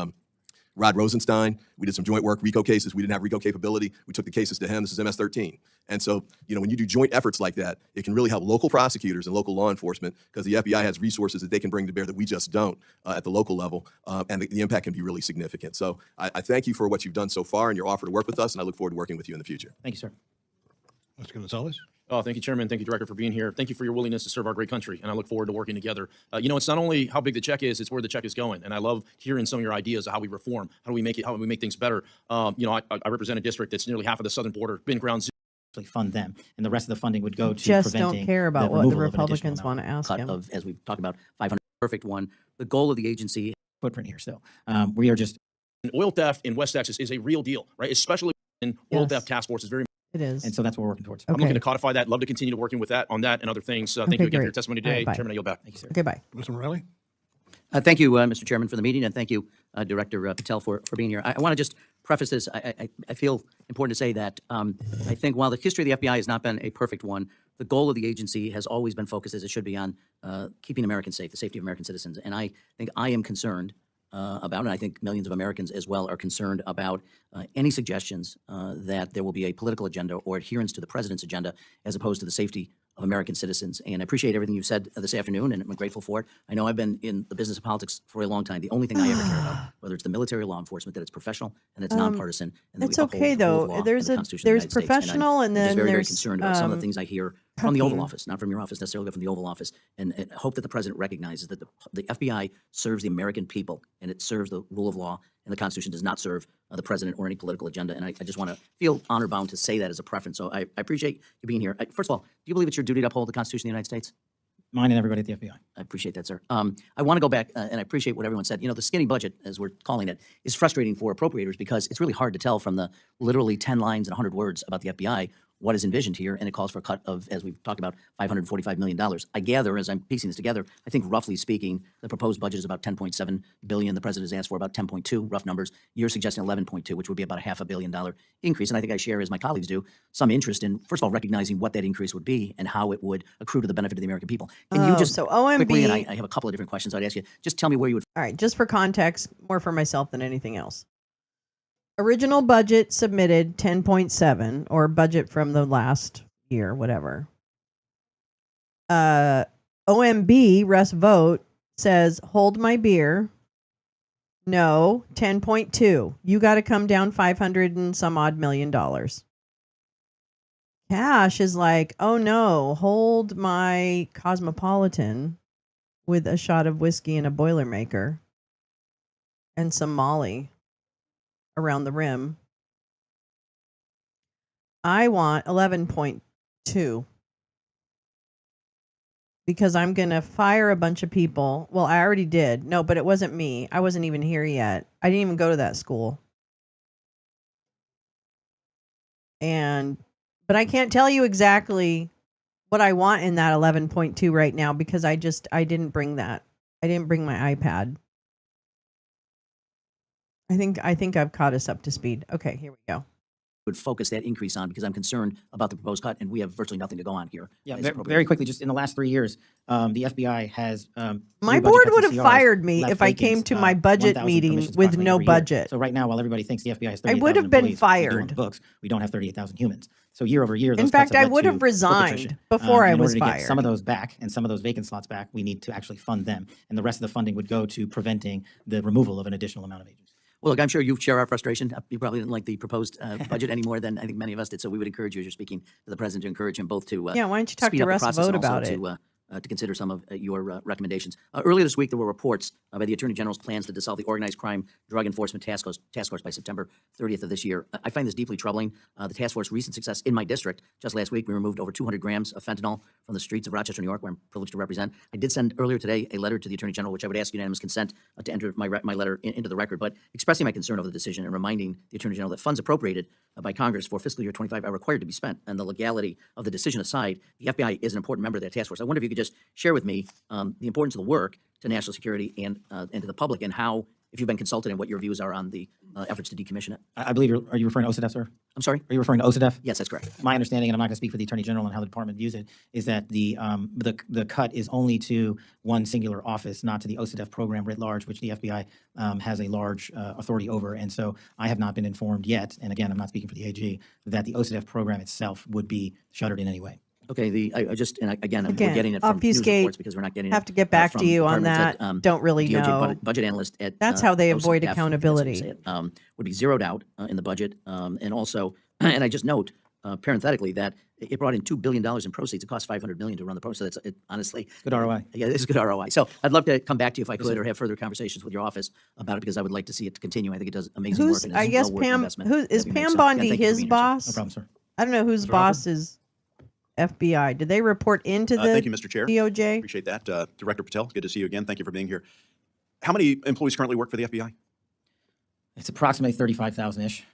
Rod Rosenstein. We did some joint work, RICO cases. We didn't have RICO capability. We took the cases to him. This is MS-13. And so, when you do joint efforts like that, it can really help local prosecutors and local law enforcement, because the FBI has resources that they can bring to bear that we just don't at the local level, and the impact can be really significant. So I thank you for what you've done so far and your offer to work with us, and I look forward to working with you in the future. Thank you, sir. Mr. Gonzalez? Oh, thank you, Chairman. Thank you, Director, for being here. Thank you for your willingness to serve our great country, and I look forward to working together. It's not only how big the check is, it's where the check is going, and I love hearing some of your ideas of how we reform, how do we make things better. I represent a district that's nearly half of the southern border, been ground zero. Fund them, and the rest of the funding would go to Just preventing don't care about the what the removal of an additional Republicans want to ask cut him. of, as we've talked about, 500 perfect one. The goal of the agency footprint here still. We are just Oil theft in West Texas is a real deal, right? Especially in oil theft task force is very. It is. And so that's what we're working towards. I'm looking to codify that. Love to continue to working with that on that and other things. Thank you again for your testimony today. Bye. Chairman, I yield back. Thank you, sir. Okay, bye. Mr. Morelli? Thank you, Mr. Chairman, for the meeting, and thank you, Director Patel, for being here. I want to just preface this. I feel important to say that I think while the history of the FBI has not been a perfect one, the goal of the agency has always been focused, as it should be, on keeping Americans safe, the safety of American citizens. And I think I am concerned about, and I think millions of Americans as well are concerned about any suggestions that there will be a political agenda or adherence to the president's agenda as opposed to the safety of American citizens. And I appreciate everything you've said this afternoon, and I'm grateful for it. I know I've been in the business of politics for a long time. The only thing I ever care about, whether it's the military or law enforcement, that it's professional and it's nonpartisan, and that It's we uphold okay, the rule of though. law There's and the Constitution of the United States. professional, and I'm just then very there's concerned about some of the things I hear from the Oval cucking. Office, not from your office necessarily, but from the Oval Office, and hope that the president recognizes that the FBI serves the American people, and it serves the rule of law, and the Constitution does not serve the president or any political agenda. And I just want to feel honor-bound to say that as a preference. So I appreciate you being here. First of all, do you believe it's your duty to uphold the Constitution of the United States? Mine and everybody at the FBI. I appreciate that, sir. I want to go back, and I appreciate what everyone said. The skinny budget, as we're calling it, is frustrating for appropriators because it's really hard to tell from the literally 10 lines and 100 words about the FBI what is envisioned here, and it calls for a cut of, as we've talked about, $545 million. I gather, as I'm piecing this together, I think roughly speaking, the proposed budget is about $10.7 billion. The president has asked for about 10.2, rough numbers. You're suggesting 11.2, which would be about a $500 million increase. And I think I share, as my colleagues do, some interest in, first of all, recognizing what that increase would be and how it would accrue to the benefit of the American people. Can you just so OMB quickly, and I have a couple of different questions I'd ask you, just tell me where you would. All right, just for context, more for myself than anything else. Original budget submitted 10.7, or budget from the last year, whatever. OMB, Russ Vote, says, hold my beer. No, 10.2. You got to come down 500 and some odd million dollars. Kash is like, oh no, hold my Cosmopolitan with a shot of whiskey and a Boilermaker and some Molly around the rim. I want 11.2 because I'm going to fire a bunch of people. Well, I already did. No, but it wasn't me. I wasn't even here yet. I didn't even go to that school. But I can't tell you exactly what I want in that 11.2 right now because I didn't bring that. I didn't bring my iPad. I think I've caught us up to speed. Okay, here we go. would focus that increase on, because I'm concerned about the proposed cut, and we have virtually nothing to go on here. Yeah, as very, appropriate. very quickly, just in the last 3 years, the FBI has My through budget board cuts would and have CRs fired me left if I came vacant, to my budget 1,000 meeting commissions with approximately no every year. budget. So right now, while everybody thinks the FBI has I 38,000 would have been employees, we do on fired. the books, we don't have 38,000 humans. So year over year, those In cuts fact, I have led would to have book resigned attrition. before And I in was order to get some of fired. those back and some of those vacant slots back, we need to actually fund them. And the rest of the funding would go to preventing the removal of an additional amount of agents. Well, look, I'm sure you share our frustration. You probably didn't like the proposed budget any more than I think many of us did. So we would encourage you, as you're speaking to the president, to encourage him both to Yeah, why don't you talk speed to up the Russ process Vogt and also about it? to consider some of your recommendations. Earlier this week, there were reports by the Attorney General's plans to dissolve the Organized Crime Drug Enforcement Task Force by September 30th of this year. I find this deeply troubling. The task force's recent success in my district, just last week, we removed over 200 grams of fentanyl from the streets of Rochester, New York, where I'm privileged to represent. I did send earlier today a letter to the Attorney General, which I would ask unanimous consent to enter my letter into the record, but expressing my concern over the decision and reminding the Attorney General that funds appropriated by Congress for fiscal year 25 are required to be spent. And the legality of the decision aside, the FBI is an important member of that task force. I wonder if you could just share with me the importance of the work to national security and to the public, and how, if you've been consulted, and what your views are on the efforts to decommission it. I believe are you referring to OCDEF, sir? I'm sorry? Are you referring to OCDEF? Yes, that's correct. My understanding, and I'm not going to speak for the Attorney General and how the department views it, is that the cut is only to one singular office, not to the OCDEF program writ large, which the FBI has a large authority over. And so I have not been informed yet, and again, I'm not speaking for the AG, that the OCDEF program itself would be shuttered in any way. Okay, we're getting it from news obfuscate. reports because we're not getting it. Have to get back from to you on departments that. Don't really DOJ know. budget analyst at That's how they avoid OCDEF, that's how you accountability. say it, would be zeroed out in the budget, and also, and I just note parenthetically that it brought in $2 billion in proceeds. It cost $500 million to run the program. So honestly Good ROI. Yeah, it's good ROI. So I'd love to come back to you if I could, sir. or have further conversations with your office about it, because I would like to see it continue. I think it does amazing work. Who's? And it's I guess well worth the Pam. investment Who is that we make. Pam So, Bondi thank you for his being here, sir. boss? No problem, sir. I don't know whose Mr. boss is FBI. Did they report into the Thank you, Mr. Chair. DOJ? Appreciate that. Director Patel, good to see you again. Thank you for being here. How many employees currently work for the FBI? It's approximately 35,000-ish.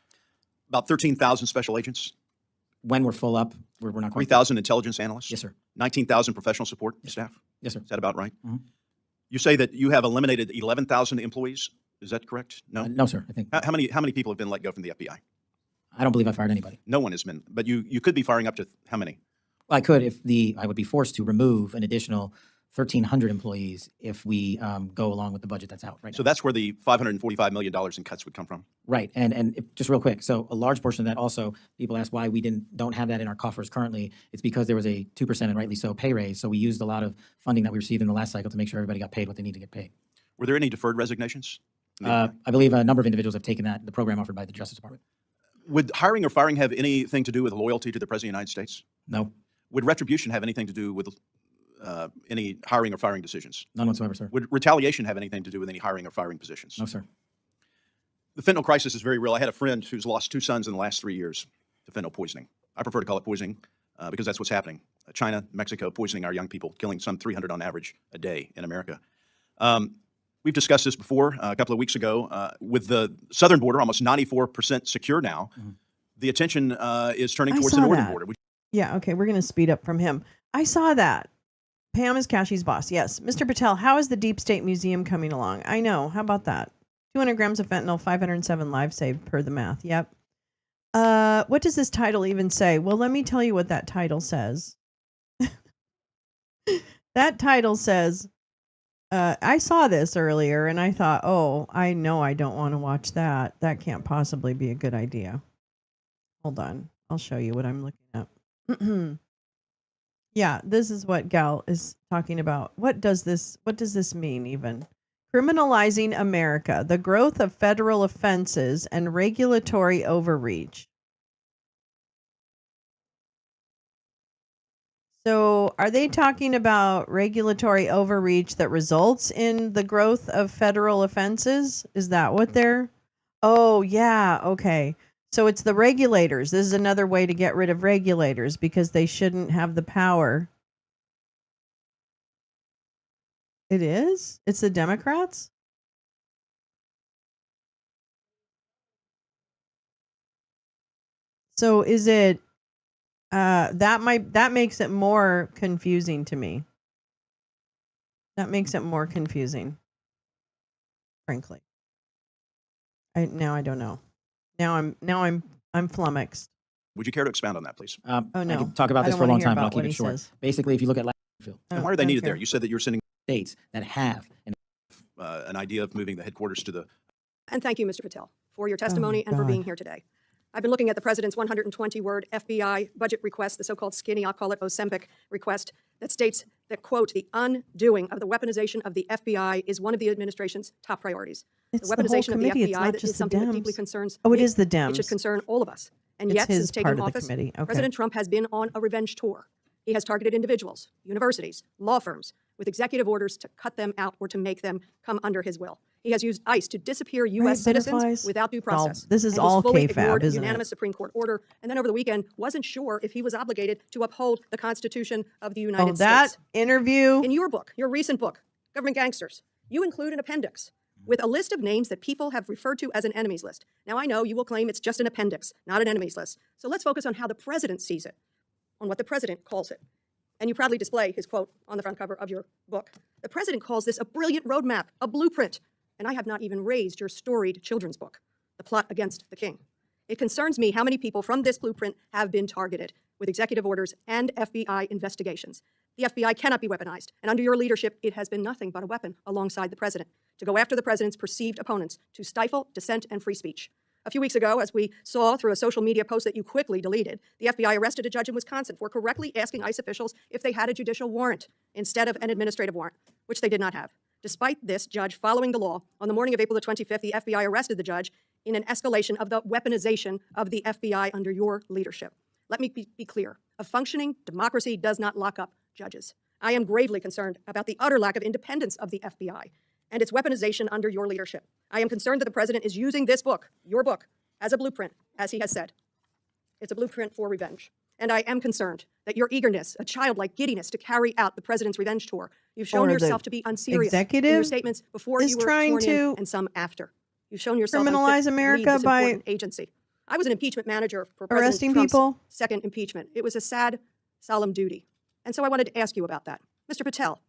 About 13,000 special agents, When we're full up, we're not quite. 3,000 intelligence analysts. Yes, sir. 19,000 professional support staff. Yes, sir. Is that about right? Mhm. You say that you have eliminated 11,000 employees. Is that correct? No. No, sir. I think How many people have been let go from the FBI? I don't believe I fired anybody. No one has been. But you could be firing up to how many? I could if I would be forced to remove an additional 1,300 employees if we go along with the budget that's out right now. So that's where the $545 million in cuts would come from. Right, and just real quick, so a large portion of that also, people ask why we don't have that in our coffers currently. It's because there was a 2%, and rightly so, pay raise. So we used a lot of funding that we received in the last cycle to make sure everybody got paid what they need to get paid. Were there any deferred resignations? I believe a number of individuals have taken the program offered by the Justice Department. Would hiring or firing have anything to do with loyalty to the President of the United States? No, Would retribution have anything to do with any hiring or firing decisions? none whatsoever, sir. Would retaliation have anything to do with any hiring or firing positions? No, sir. The fentanyl crisis is very real. I had a friend who's lost 2 sons in the last 3 years to fentanyl poisoning. I prefer to call it poisoning because that's what's happening. China, Mexico poisoning our young people, killing some 300 on average a day in America. We've discussed this before a couple of weeks ago. With the southern border almost 94% secure now, the attention is turning I towards saw the northern that. border. Yeah, okay, we're going to speed up from him. I saw that. Pam is Kashi's boss. Yes. Mr. Patel, how is the Deep State Museum coming along? I know. How about that? 200 grams of fentanyl, 507 lives saved per the math. Yep. What does this title even say? Well, let me tell you what that title says. That title says, I saw this earlier and I thought, oh, I know I don't want to watch that. That can't possibly be a good idea. Hold on. I'll show you what I'm looking at. Yeah, this is what Gal is talking about. What does this mean even? Criminalizing America, the growth of federal offenses and regulatory overreach. So, are they talking about regulatory overreach that results in the growth of federal offenses? Is that what they're? Oh, yeah, okay. So it's the regulators. This is another way to get rid of regulators because they shouldn't have the power. It is? It's the Democrats? So is it that makes it more confusing to me. That makes it more confusing. Frankly. I don't know. Now I'm I'm flummoxed. Would you care to expound on that, please? Oh, I no. could talk about I this don't for a wanna long hear time, but I'll about keep what it he short. says. Basically, if you look at Landfill, And why are they don't needed care. there? You said that you're sending states that have an idea of moving the headquarters to the. And thank you, Mr. Patel, for your testimony and for being here today. I've been looking at the president's 120-word FBI budget request, the so-called skinny, I'll call it Ozempic request, that states that, quote, the undoing of the weaponization of the FBI is one of the administration's top priorities. It's the the whole weaponization of the committee, it's FBI not that just is the something that deeply Dems. concerns Oh, it me. is the It Dems. should concern all of us. And It's yet, his since taking part of the office, committee. Okay. President Trump has been on a revenge tour. He has targeted individuals, universities, law firms, with executive orders to cut them out or to make them come under his will. He has used ICE to disappear U.S. citizens butterflies? without due It's all- process. this is and he's all fully KFAB, ignored a isn't it? unanimous Supreme Court order, and then over the weekend wasn't sure if he was obligated to uphold the Constitution of the United Oh, that States. interview. In your book, your recent book, Government Gangsters, you include an appendix with a list of names that people have referred to as an enemies list. Now, I know you will claim it's just an appendix, not an enemies list. So let's focus on how the president sees it, on what the president calls it. And you proudly display his quote on the front cover of your book. The president calls this a brilliant roadmap, a blueprint. And I have not even raised your storied children's book, The Plot Against the King. It concerns me how many people from this blueprint have been targeted with executive orders and FBI investigations. The FBI cannot be weaponized, and under your leadership, it has been nothing but a weapon alongside the president to go after the president's perceived opponents, to stifle dissent and free speech. A few weeks ago, as we saw through a social media post that you quickly deleted, the FBI arrested a judge in Wisconsin for correctly asking ICE officials if they had a judicial warrant instead of an administrative warrant, which they did not have. Despite this judge following the law, on the morning of April the 25th, the FBI arrested the judge in an escalation of the weaponization of the FBI under your leadership. Let me be clear. A functioning democracy does not lock up judges. I am gravely concerned about the utter lack of independence of the FBI and its weaponization under your leadership. I am concerned that the president is using this book, your book, as a blueprint, as he has said. It's a blueprint for revenge. And I am concerned that your eagerness, a childlike giddiness to carry out the president's revenge tour, you've shown Or the yourself to be unserious in your executive statements before is you were trying sworn in to and some after. You've shown yourself criminalize unfit to lead America this by important agency. I was an impeachment manager for President arresting Trump's people? second impeachment. It was a sad, solemn duty. And so I wanted to ask you about that. Mr. Patel,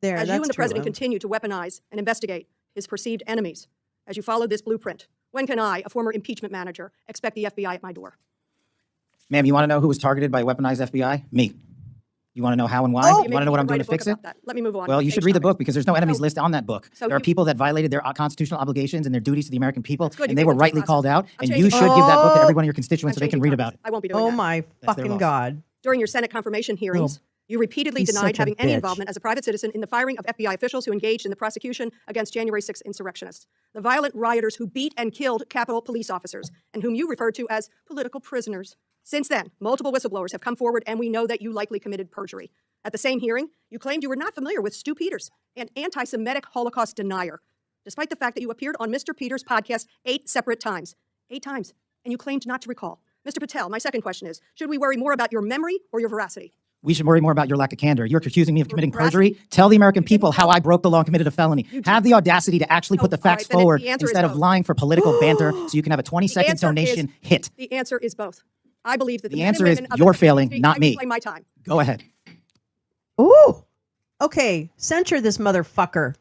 There, as you that's and the true. president continue to weaponize and investigate his perceived enemies, as you follow this blueprint, when can I, a former impeachment manager, expect the FBI at my door? Ma'am, you want to know who was targeted by weaponized FBI? Me. You want to know how and why? Oh, You want to know what I'm doing to fix it? Let me move on. Well, you should read the book because there's no enemies list on that book. So There are you- people that violated their constitutional obligations and their duties to the American people, good, you and they gave were them due rightly process. called out, I'm and you changing should give that book to Oh! every one of your constituents so they can read about it. I won't be doing Oh that. my That's their fucking loss. God. During your Senate confirmation hearings, you repeatedly he's denied such a having any bitch. involvement as a private citizen in the firing of FBI officials who engaged in the prosecution against January 6th insurrectionists, the violent rioters who beat and killed Capitol police officers, and whom you referred to as political prisoners. Since then, multiple whistleblowers have come forward, and we know that you likely committed perjury. At the same hearing, you claimed you were not familiar with Stu Peters, an anti-Semitic Holocaust denier, despite the fact that you appeared on Mr. Peters' podcast 8 separate times. 8 times, and you claimed not to recall. Mr. Patel, my second question is, should we worry more about your memory or your veracity? We should worry more about your lack of candor. You're accusing me of committing Veracity? perjury. Tell the American people how I broke the law and committed a felony. Have the audacity to actually put the facts then forward the answer is instead of both. lying for political banter so you can have a 20-second answer donation is- hit. The answer is both. I believe that The men and answer is women of you're the- failing, I not can me. claim my time. Go ahead. Ooh. Okay, censure this motherfucker.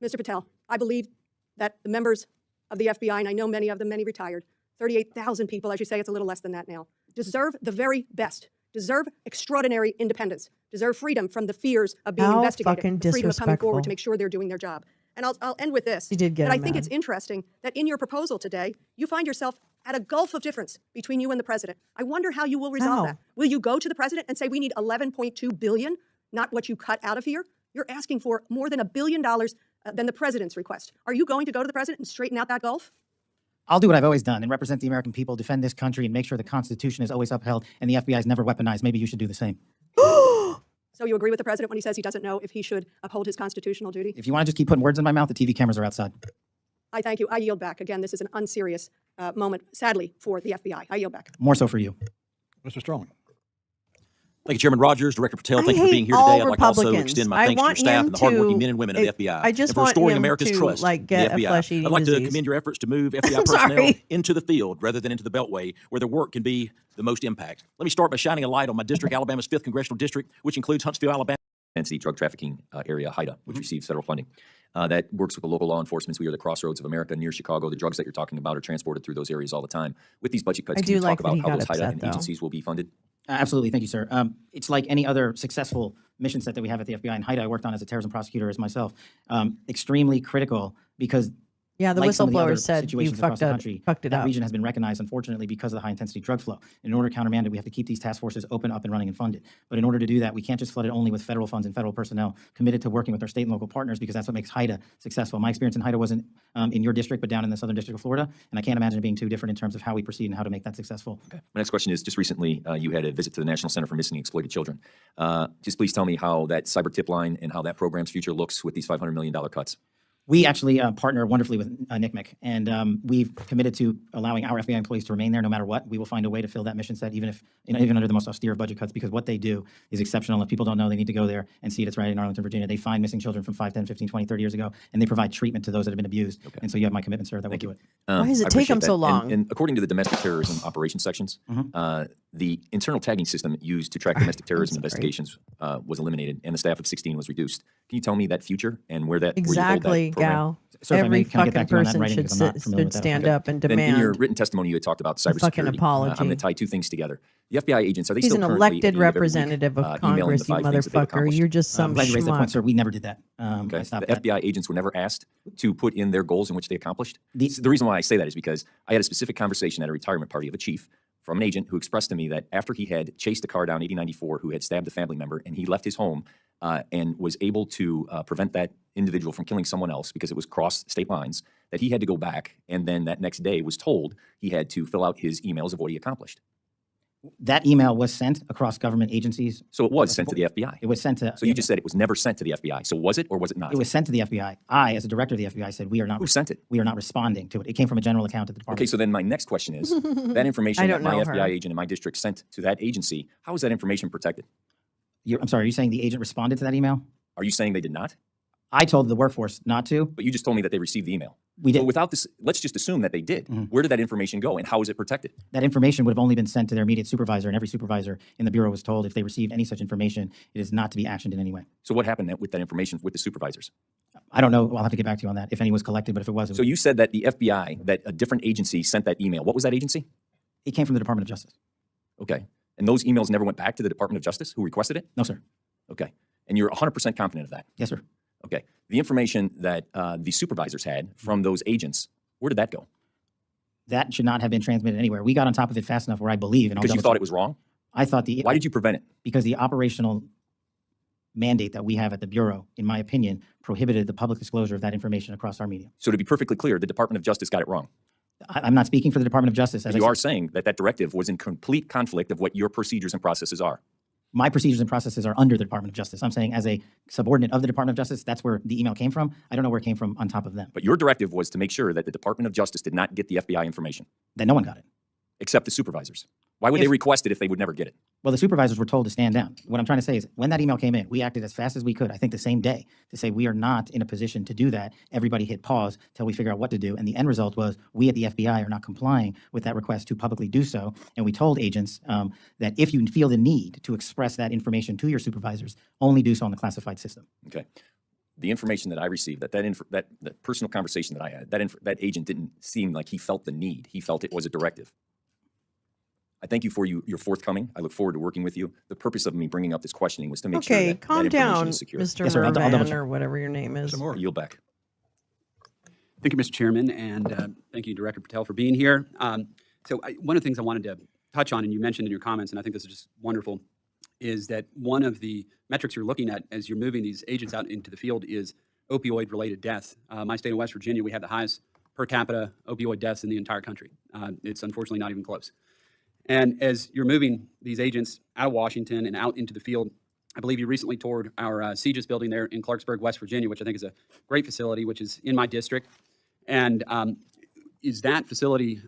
Mr. Patel, I believe that the members of the FBI, and I know many of them, many retired, 38,000 people, as you say, it's a little less than that now, deserve the very best, deserve extraordinary independence, deserve freedom from the fears of being How investigated, fucking the freedom of coming disrespectful. forward to make sure they're doing their job. And I'll end with this. You did get that I him think mad. it's interesting that in your proposal today, you find yourself at a gulf of difference between you and the president. I wonder how you will resolve How? that. Will you go to the president and say we need 11.2 billion, not what you cut out of here? You're asking for more than $1 billion than the president's request. Are you going to go to the president and straighten out that gulf? I'll do what I've always done and represent the American people, defend this country, and make sure the Constitution is always upheld and the FBI is never weaponized. Maybe you should do the same. So you agree with the president when he says he doesn't know if he should uphold his constitutional duty? If you want to just keep putting words in my mouth, the TV cameras are outside. I thank you. I yield back. Again, this is an unserious moment, sadly, for the FBI. I yield back. More so for you. Mr. Strong. Thank you, Chairman Rogers, Director Patel. I Thank you for hate being here all today. I'd like to also Republicans. extend my I thanks to your want staff him and the hardworking to- men and women of the FBI I just and for want restoring him America's to, trust like, in get the a FBI. fleshy I'd like to disease. commend your efforts to move FBI I'm personnel sorry. into the field rather than into the Beltway, where their work can be the most impact. Let me start by shining a light on my district, Alabama's 5th Congressional District, which includes Huntsville, Alabama. Drug trafficking area, HIDA, which receives federal funding. that works with the local law enforcement. We are the crossroads of America near Chicago. The drugs that you're talking about are transported through those areas all the time. With these budget cuts, I can do you like talk that about he how got those HIDA upset, and though. agencies will be funded? Absolutely. Thank you, sir. It's like any other successful mission set that we have at the FBI, and HIDA I worked on as a terrorism prosecutor as myself. Extremely critical because Yeah, the like some of the whistleblower other said you situations across the country, fucked it that up. region has been recognized, unfortunately, because of the high-intensity drug flow. In order to countermand it, we have to keep these task forces open, up and running, and funded. But in order to do that, we can't just flood it only with federal funds and federal personnel committed to working with our state and local partners, because that's what makes HIDA successful. My experience in HIDA wasn't in your district, but down in the Southern District of Florida, and I can't imagine it being too different in terms of how we proceed and how to make that successful. Okay. My next question is, just recently you had a visit to the National Center for Missing and Exploited Children. Just please tell me how that cyber tip line and how that program's future looks with these $500 million cuts. We actually partner wonderfully with NCMEC, and we've committed to allowing our FBI employees to remain there no matter what. We will find a way to fill that mission set, even if even under the most austere budget cuts, because what they do is exceptional. If people don't know, they need to go there and see it. It's right in Arlington, Virginia. They find missing children from 5, 10, 15, 20, 30 years ago, and they provide treatment to those that have been abused. Okay. And so you have my commitment, sir, that we'll do it. Why does it I take them appreciate so that. long? And according to the domestic terrorism operations sections, the internal tagging system used to track domestic terrorism investigations was eliminated, and the staff of 16 was reduced. Can you tell me that future and where that Exactly, where you hold that program? Gal. Sir, if I may, Every can I get fucking back to you on that in person writing, should because I'm not familiar with that. stand Okay. up and Then in your demand. written testimony, you had talked about fucking cybersecurity. apology. I'm going to tie two things together. The FBI agents, are they He's still an currently at elected the end of every week, representative of emailing Congress, the you 5 things that they've motherfucker. accomplished? You're just some I'm glad you raised that point, schmuck. sir. We never did that. Okay. I stopped The that. FBI agents were never asked to put in their goals in which they accomplished. The reason why I say that is because I had a specific conversation at a retirement party of a chief from an agent who expressed to me that after he had chased a car down 8094 who had stabbed a family member, and he left his home and was able to prevent that individual from killing someone else because it was cross state lines, that he had to go back and then that next day was told he had to fill out his emails of what he accomplished. That email was sent across government agencies. So it was sent to the FBI. It was sent to. So you just said it was never sent to the FBI. So was it or was it not? It was sent to the FBI. I, as a director of the FBI, said we are not. Who sent it? We are not responding to it. It came from a general account at the department. Okay, so then my next question is, that information I that don't my know FBI her. agent in my district sent to that agency, how is that information protected? I'm sorry, are you saying the agent responded to that email? Are you saying they did not? I told the workforce not to. But you just told me that they received the email. We did. So without this, let's just assume that they did. Where did that information go and how is it protected? That information would have only been sent to their immediate supervisor, and every supervisor in the Bureau was told if they received any such information, it is not to be actioned in any way. So what happened with that information with the supervisors? I don't know. I'll have to get back to you on that, if any was collected, but if it was, So you said that the FBI, that a different agency sent that email. What was that agency? it came from the Department of Justice. Okay. And those emails never went back to the Department of Justice who requested it? No, sir. Okay. And you're 100% confident of that? Yes, sir. Okay. The information that the supervisors had from those agents, where did that go? That should not have been transmitted anywhere. We got on top of it fast enough where I believe, and I'll Because you double thought check. it was wrong? I thought the. Why did you prevent it? Because the operational mandate that we have at the Bureau, in my opinion, prohibited the public disclosure of that information across our media. So to be perfectly clear, the Department of Justice got it wrong. I'm not speaking for the Department of Justice. As You I are said. saying that that directive was in complete conflict of what your procedures and processes are. My procedures and processes are under the Department of Justice. I'm saying as a subordinate of the Department of Justice, that's where the email came from. I don't know where it came from on top of them. But your directive was to make sure that the Department of Justice did not get the FBI information. That no one got it. Except the supervisors. Why would they request it if they would never get it? Well, the supervisors were told to stand down. What I'm trying to say is when that email came in, we acted as fast as we could, I think the same day, to say we are not in a position to do that. Everybody hit pause till we figure out what to do. And the end result was we at the FBI are not complying with that request to publicly do so. And we told agents that if you feel the need to express that information to your supervisors, only do so on the classified system. Okay. The information that I received, that personal conversation that I had, that agent didn't seem like he felt the need. He felt it was a directive. I thank you for your forthcoming. I look forward to working with you. The purpose of me bringing up this questioning was to make sure Okay, that calm that information down, is secure. Mr. Yes, sir. I'll double Mervan, check. or whatever your name is. I yield back. Thank you, Mr. Chairman, and thank you, Director Patel, for being here. One of the things I wanted to touch on, and you mentioned in your comments, and I think this is just wonderful, is that one of the metrics you're looking at as you're moving these agents out into the field is opioid-related death. My state of West Virginia, we have the highest per capita opioid deaths in the entire country. It's unfortunately not even close. And as you're moving these agents out of Washington and out into the field, I believe you recently toured our CJIS building there in Clarksburg, West Virginia, which I think is a great facility, which is in my district. And is that facility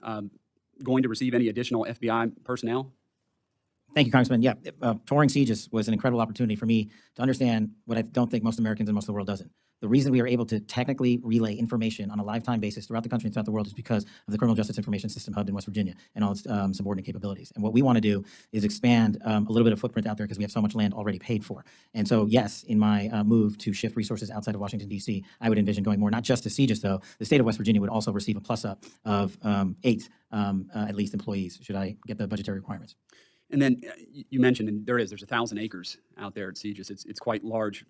going to receive any additional FBI personnel? Thank you, Congressman. Yeah, touring CJIS was an incredible opportunity for me to understand what I don't think most Americans and most of the world doesn't. The reason we are able to technically relay information on a lifetime basis throughout the country and throughout the world is because of the Criminal Justice Information System hub in West Virginia and all its subordinate capabilities. And what we want to do is expand a little bit of footprint out there because we have so much land already paid for. And so, yes, in my move to shift resources outside of Washington, D.C., I would envision going more, not just to CJIS, though. The state of West Virginia would also receive a plus-up of 8 at least employees, should I get the budgetary requirements. And then you mentioned, and there's 1,000 acres out there at CJIS. It's quite large.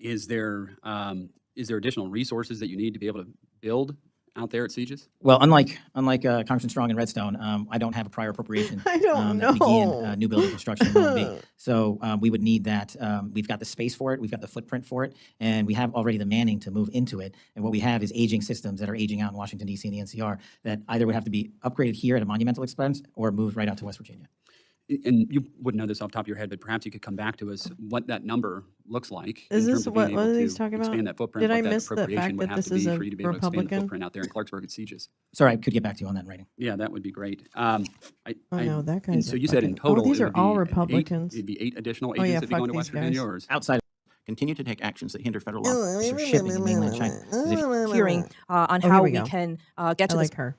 Is there additional resources that you need to be able to build out there at CJIS? Well, unlike Congressman Strong and Redstone, I don't have a prior appropriation I don't that began know. new building construction in OMB. So we would need that. We've got the space for it. We've got the footprint for it. And we have already the manning to move into it. And what we have is aging systems that are aging out in Washington, D.C. and the NCR that either would have to be upgraded here at a monumental expense or moved right out to West Virginia. And you wouldn't know this off the top of your head, but perhaps you could come back to us what that number looks like. Is in this terms of being what are able these to talking about? expand that footprint, Did I what that miss the appropriation fact would that have this to is be a for you to be able to expand the Republican? footprint out there in Clarksburg at CJIS. Sorry, I could get back to you on that in writing. Yeah, that would be great. Oh no, that And guy's. so you said in total, these it are would all be Republicans. it'd be 8 additional Oh, agents yeah, that'd be fuck going to these West Virginia, guys. or is Outside Continue to take actions that hinder federal law. for shipping in mainland China. 'Cause if hearing on Oh, how here we we go. can get to I this. like her.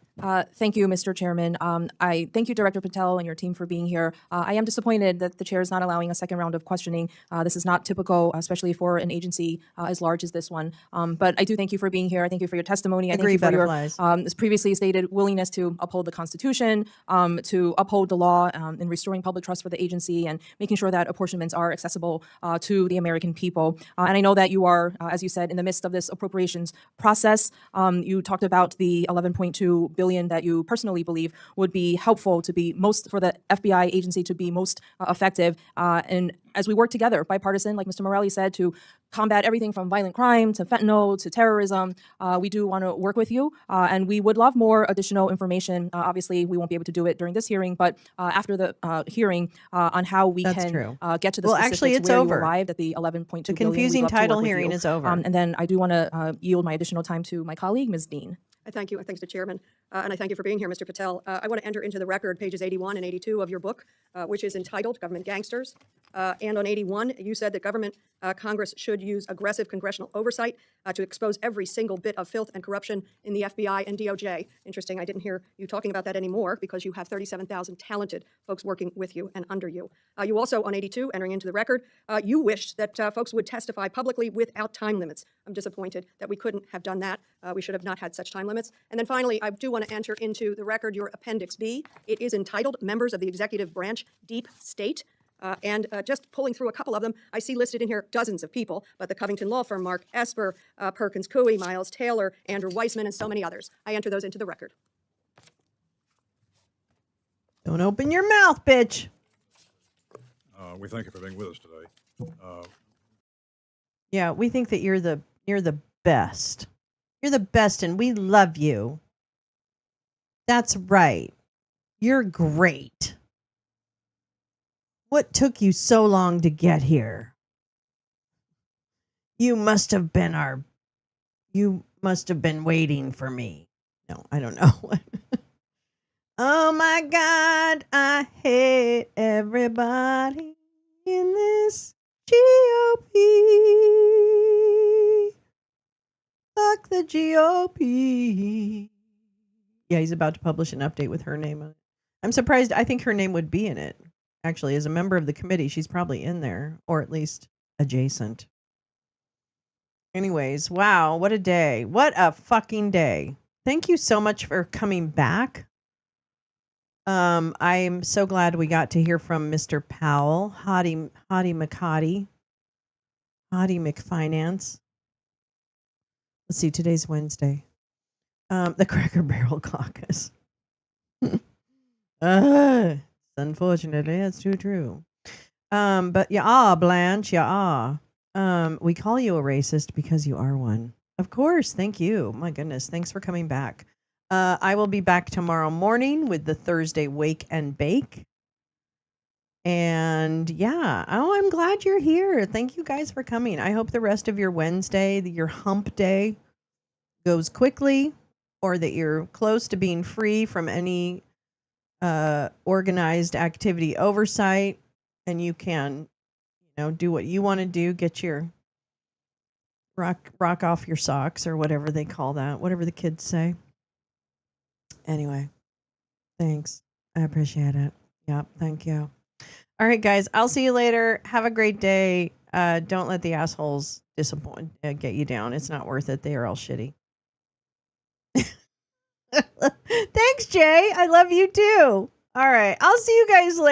Thank you, Mr. Chairman. I thank you, Director Patel, and your team for being here. I am disappointed that the chair is not allowing a second round of questioning. This is not typical, especially for an agency as large as this one. But I do thank you for being here. I thank you for your testimony. I thank Agree, you for your, butterflies. as previously stated, willingness to uphold the Constitution, to uphold the law, in restoring public trust for the agency, and making sure that apportionments are accessible to the American people. And I know that you are, as you said, in the midst of this appropriations process. You talked about the $11.2 billion that you personally believe would be helpful to be most for the FBI agency to be most effective. And as we work together, bipartisan, like Mr. Morelli said, to combat everything from violent crime to fentanyl to terrorism, we do want to work with you. And we would love more additional information. Obviously, we won't be able to do it during this hearing, but after the hearing on how we That's can true. get to the Well, specifics actually, it's where over. you arrived at the $11.2 billion. The We'd confusing love to title work with hearing you. is over. And then I do want to yield my additional time to my colleague, Ms. Dean. I thank you. Thanks to Chairman. And I thank you for being here, Mr. Patel. I want to enter into the record pages 81 and 82 of your book, which is entitled Government Gangsters. And on 81, you said that Congress should use aggressive congressional oversight to expose every single bit of filth and corruption in the FBI and DOJ. Interesting, I didn't hear you talking about that anymore because you have 37,000 talented folks working with you and under you. You also, on 82, entering into the record, you wished that folks would testify publicly without time limits. I'm disappointed that we couldn't have done that. We should have not had such time limits. And then finally, I do want to enter into the record your Appendix B. It is entitled Members of the Executive Branch, Deep State. And just pulling through a couple of them, I see listed in here dozens of people, but the Covington Law Firm, Mark Esper, Perkins Coie, Miles Taylor, Andrew Weissman, and so many others. I enter those into the record. Don't open your mouth, bitch. We thank you for being with us today. Yeah, we think that you're the best. You're the best, and we love you. That's right. You're great. What took you so long to get here? You must have been waiting for me. No, I don't know. Oh my God, I hate everybody in this GOP. Fuck the GOP. Yeah, he's about to publish an update with her name on it. I'm surprised. I think her name would be in it. Actually, as a member of the committee, she's probably in there, or at least adjacent. Anyways, wow, what a day. What a fucking day. Thank you so much for coming back. I'm so glad we got to hear from Mr. Powell, Hottie McHottie, Hottie McFinance. Let's see, today's Wednesday. The Cracker Barrel Caucus. Unfortunately, that's too true. But Blanche, we call you a racist because you are one. Of course, thank you. My goodness, thanks for coming back. I will be back tomorrow morning with the Thursday Wake and Bake. And I'm glad you're here. Thank you guys for coming. I hope the rest of your Wednesday, your hump day, goes quickly, or that you're close to being free from any organized activity oversight, and you can, do what you want to do, get your rock off your socks or whatever they call that, whatever the kids say. Anyway, thanks. I appreciate it. Yep, thank you. All right, guys, I'll see you later. Have a great day. Don't let the assholes get you down. It's not worth it. They are all shitty. Thanks, Jay. I love you too. All right, I'll see you guys later.